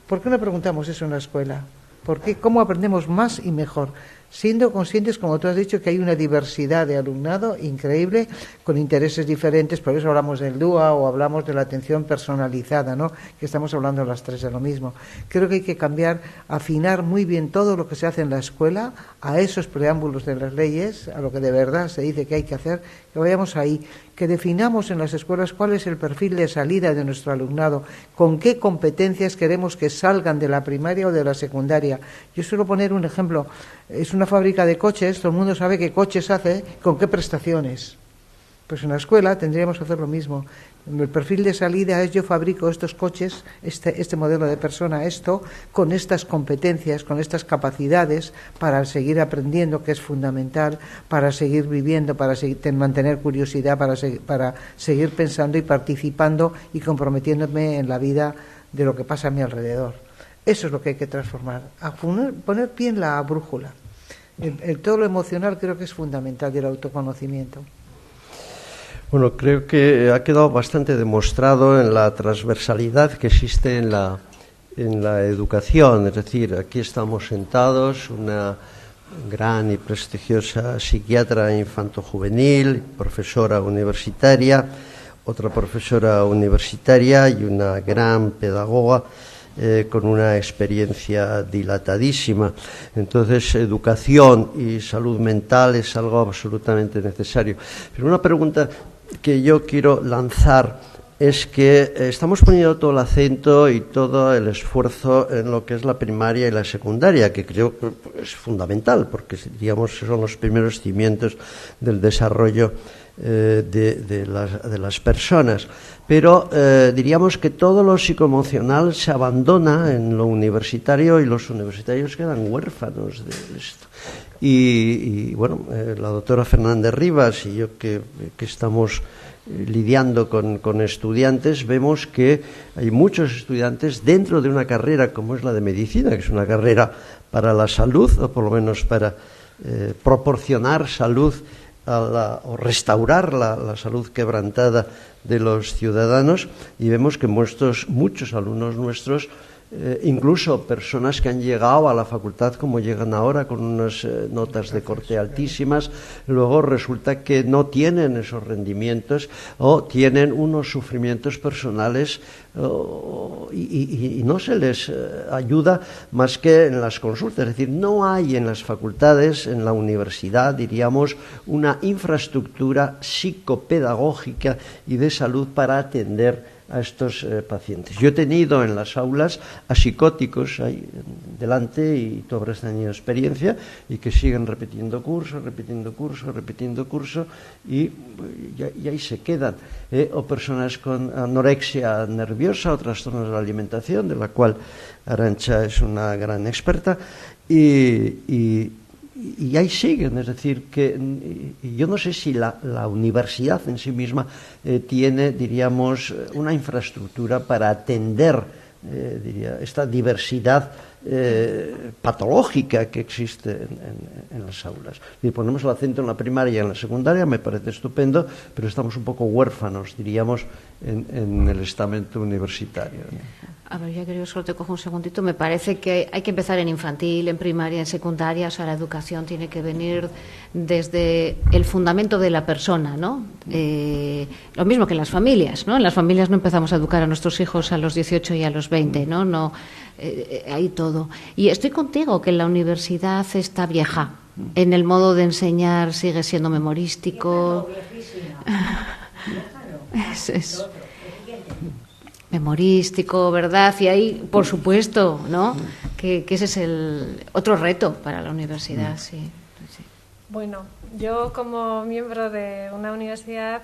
¿Por qué no preguntamos eso en la escuela? ¿Por qué? ¿Cómo aprendemos más y mejor? Siendo conscientes, como tú has dicho, que hay una diversidad de alumnado increíble, con intereses diferentes, por eso hablamos del DUA o hablamos de la atención personalizada, ¿no? Que estamos hablando las 3 de lo mismo. Creo que hay que cambiar, afinar muy bien todo lo que se hace en la escuela a esos preámbulos de las leyes, a lo que de verdad se dice que hay que hacer, que vayamos ahí, que definamos en las escuelas cuál es el perfil de salida de nuestro alumnado, con qué competencias queremos que salgan de la primaria o de la secundaria. Yo suelo poner un ejemplo, es una fábrica de coches, todo el mundo sabe qué coches hace, con qué prestaciones. Pues en la escuela tendríamos que hacer lo mismo. El perfil de salida es: yo fabrico estos coches, este modelo de persona, con estas competencias, con estas capacidades para seguir aprendiendo, que es fundamental, para seguir viviendo, para mantener curiosidad, para seguir pensando y participando y comprometiéndome en la vida de lo que pasa a mi alrededor. Eso es lo que hay que transformar, a poner bien la brújula. Todo lo emocional creo que es fundamental, del autoconocimiento. Bueno, creo que ha quedado bastante demostrado en la transversalidad que existe en la educación. Es decir, aquí estamos sentados, una gran y prestigiosa psiquiatra infantojuvenil, profesora universitaria, otra profesora universitaria y una gran pedagoga con una experiencia dilatadísima. Entonces, educación y salud mental es algo absolutamente necesario. Pero una pregunta que yo quiero lanzar es que estamos poniendo todo el acento y todo el esfuerzo en lo que es la primaria y la secundaria, que creo que es fundamental, porque digamos son los primeros cimientos del desarrollo de las personas. Pero diríamos que todo lo psicoemocional se abandona en lo universitario y los universitarios quedan huérfanos de esto. Y bueno, la doctora Fernández Rivas y yo que estamos lidiando con estudiantes, vemos que hay muchos estudiantes dentro de una carrera como es la de medicina, que es una carrera para la salud, o por lo menos para proporcionar salud o restaurar la salud quebrantada de los ciudadanos, y vemos que muchos alumnos nuestros, incluso personas que han llegado a la facultad como llegan ahora con unas notas de corte altísimas, luego resulta que no tienen esos rendimientos o tienen unos sufrimientos personales y no se les ayuda más que en las consultas. Es decir, no hay en las facultades, en la universidad, diríamos, una infraestructura psicopedagógica y de salud para atender a estos pacientes. Yo he tenido en las aulas a psicóticos ahí delante, y tú habrás tenido experiencia, y que siguen repitiendo curso, y ahí se quedan. O personas con anorexia nerviosa o trastornos de la alimentación, de la cual Arantxa es una gran experta, y ahí siguen. Es decir, que yo no sé si la universidad en sí misma tiene, diríamos, una infraestructura para atender esta diversidad patológica que existe en las aulas. Y ponemos el acento en la primaria y en la secundaria, me parece estupendo, pero estamos un poco huérfanos, diríamos, en el estamento universitario, ¿no? A ver, ya creo que solo te cojo un segundito. Me parece que hay que empezar en infantil, en primaria, en secundaria. O sea, la educación tiene que venir desde el fundamento de la persona, ¿no? Lo mismo que en las familias, ¿no? En las familias no empezamos a educar a nuestros hijos a los 18 y a los 20, ¿no? Ahí todo. Y estoy contigo que la universidad está vieja. En el modo de enseñar sigue siendo memorístico. Es memorístico, ¿verdad? Y ahí, por supuesto, ¿no? Que ese es el otro reto para la universidad, sí. Bueno, yo como miembro de una universidad,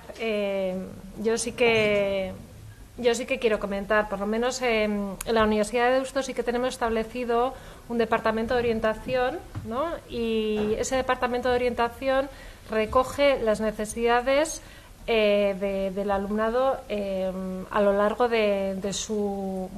yo sí que quiero comentar, por lo menos en la Universidad de Deusto sí que tenemos establecido un departamento de orientación, ¿no? Y ese departamento de orientación recoge las necesidades del alumnado a lo largo de su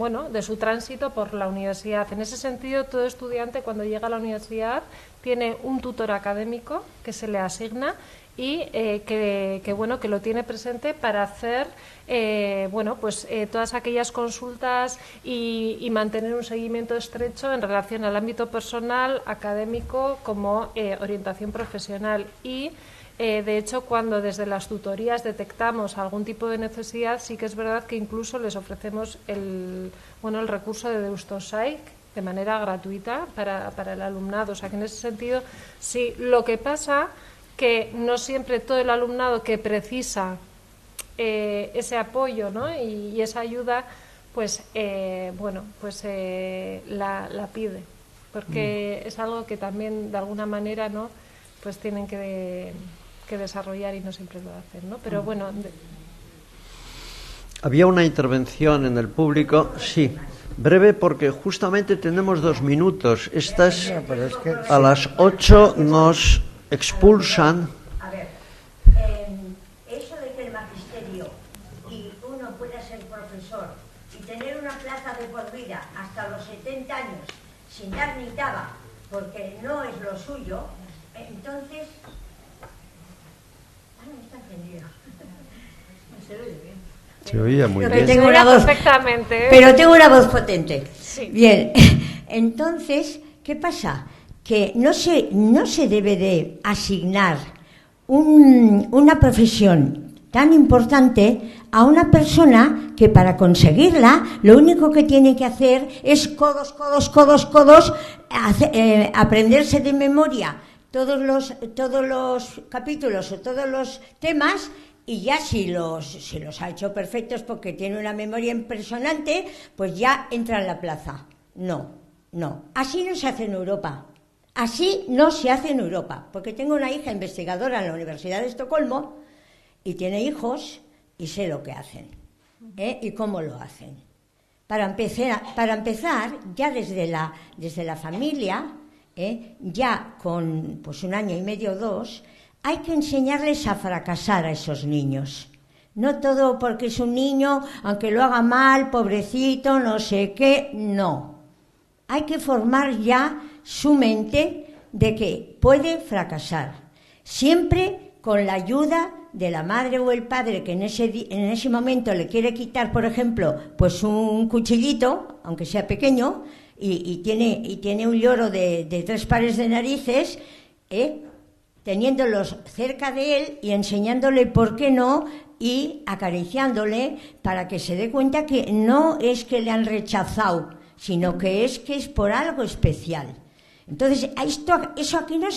tránsito por la universidad. En ese sentido, todo estudiante cuando llega a la universidad tiene un tutor académico que se le asigna y que lo tiene presente para hacer todas aquellas consultas y mantener un seguimiento estrecho en relación al ámbito personal, académico, como orientación profesional. Y de hecho, cuando desde las tutorías detectamos algún tipo de necesidad, sí que es verdad que incluso les ofrecemos el recurso de Deusto-Psych de manera gratuita para el alumnado. O sea que en ese sentido, sí. Lo que pasa que no siempre todo el alumnado que precisa ese apoyo, ¿no? y esa ayuda, la pide, porque es algo que también de alguna manera, ¿no? Pues tienen que desarrollar y no siempre lo hacen, ¿no? Pero bueno. Había una intervención en el público, sí, breve, porque justamente tenemos 2 minutos. A las 8 nos expulsan. A ver, eso de que el magisterio y uno pueda ser profesor y tener una plaza de por vida hasta los 70 años sin dar ni taba, porque no es lo suyo, entonces... está encendido. Se oye bien. Se oía muy Pero bien. tengo una voz, perfectamente, ¿eh? Pero tengo una voz potente. Sí. Bien, entonces, ¿qué pasa? Que no se debe de asignar una profesión tan importante a una persona que para conseguirla lo único que tiene que hacer es codos, aprenderse de memoria todos los capítulos o todos los temas, y ya si los ha hecho perfectos porque tiene una memoria impresionante, pues ya entra en la plaza. No, así no se hace en Europa. Así no se hace en Europa, porque tengo una hija investigadora en la Universidad de Estocolmo y tiene hijos y sé lo que hacen, y cómo lo hacen. Para empezar ya desde la familia, ya con pues 1 año y medio o 2, hay que enseñarles a fracasar a esos niños. No todo porque es un niño, aunque lo haga mal, pobrecito, no sé qué, no. Hay que formar ya su mente de que puede fracasar, siempre con la ayuda de la madre o el padre que en ese momento le quiere quitar, por ejemplo, pues un cuchillito, aunque sea pequeño, y tiene un lloro de 3 pares de narices, teniéndolos cerca de él y enseñándole por qué no, y acariciándole para que se dé cuenta que no es que le han rechazado, sino que es por algo especial. Entonces, eso aquí no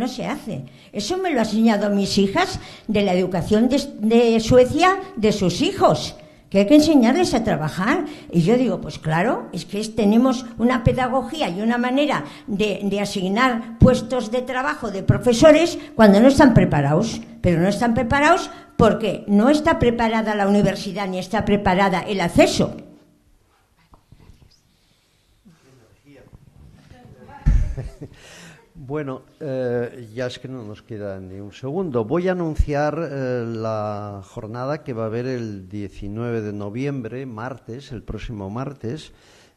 se hace. Eso me lo han enseñado mis hijas de la educación de Suecia, de sus hijos, que hay que enseñarles a trabajar. Y yo digo, pues claro, es que tenemos una pedagogía y una manera de asignar puestos de trabajo de profesores cuando no están preparados. Pero no están preparados porque no está preparada la universidad ni está preparada el acceso. Bueno, ya es que no nos queda ni un segundo. Voy a anunciar la jornada que va a haber el 19 de noviembre, martes, el próximo martes,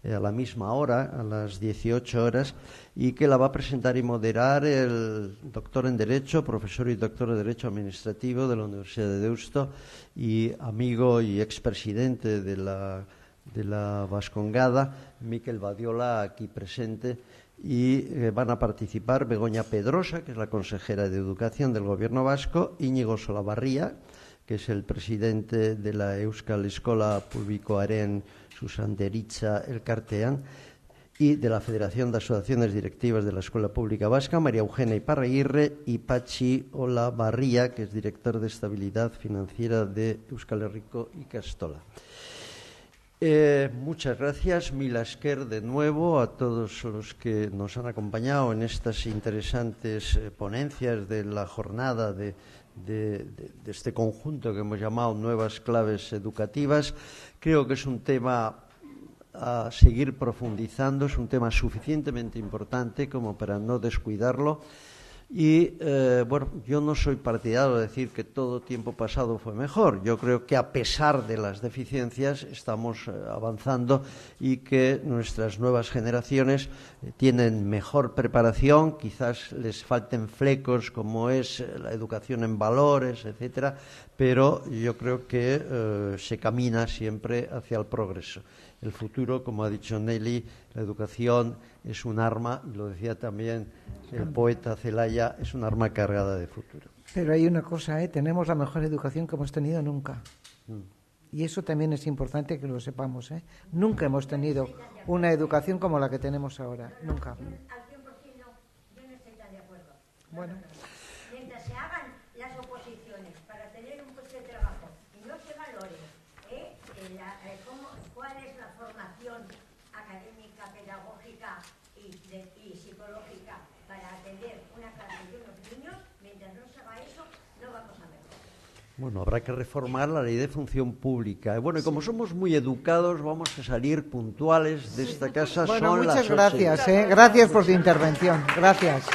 a la misma hora, a las 18 horas, y que la va a presentar y moderar el doctor en Derecho, profesor y doctor de Derecho Administrativo de la Universidad de Deusto y amigo y expresidente de la Vascongada, Miquel Badiola, aquí presente. Y van a participar Begoña Pedrosa, que es la consejera de Educación del Gobierno vasco, Íñigo Solabarría, que es el presidente de la Euskal Eskola Publikoaren Zuzendaritza Elkartean, y de la Federación de Asociaciones Directivas de la Escuela Pública Vasca, María Eugenia Iparraguirre, y Patxi Olabarría, que es director de Estabilidad Financiera de Euskal Herriko Ikastola. Muchas gracias, mil esker de nuevo a todos los que nos han acompañado en estas interesantes ponencias de la jornada de este conjunto que hemos llamado Nuevas Claves Educativas. Creo que es un tema a seguir profundizando, es un tema suficientemente importante como para no descuidarlo. Y, bueno, yo no soy partidario de decir que todo tiempo pasado fue mejor. Yo creo que a pesar de las deficiencias estamos avanzando y que nuestras nuevas generaciones tienen mejor preparación, quizás les falten flecos como es la educación en valores, etcétera, pero yo creo que se camina siempre hacia el progreso. El futuro, como ha dicho Nelly, la educación es un arma, y lo decía también el poeta Celaya, es un arma cargada de futuro. Pero hay una cosa, tenemos la mejor educación que hemos tenido nunca. Y eso también es importante que lo sepamos. Nunca hemos tenido una educación como la que tenemos ahora, nunca. Al 100% yo no estoy tan de acuerdo. Bueno. Mientras se hagan las oposiciones para tener un puesto de trabajo y no se valore cuál es la formación académica, pedagógica y psicológica para atender una clase de unos niños, mientras no se haga eso, no vamos a ver. Bueno, habrá que reformar la ley de función pública. Bueno, y como somos muy educados, vamos a salir puntuales de esta casa. Bueno, muchas gracias, Gracias por su intervención. Gracias.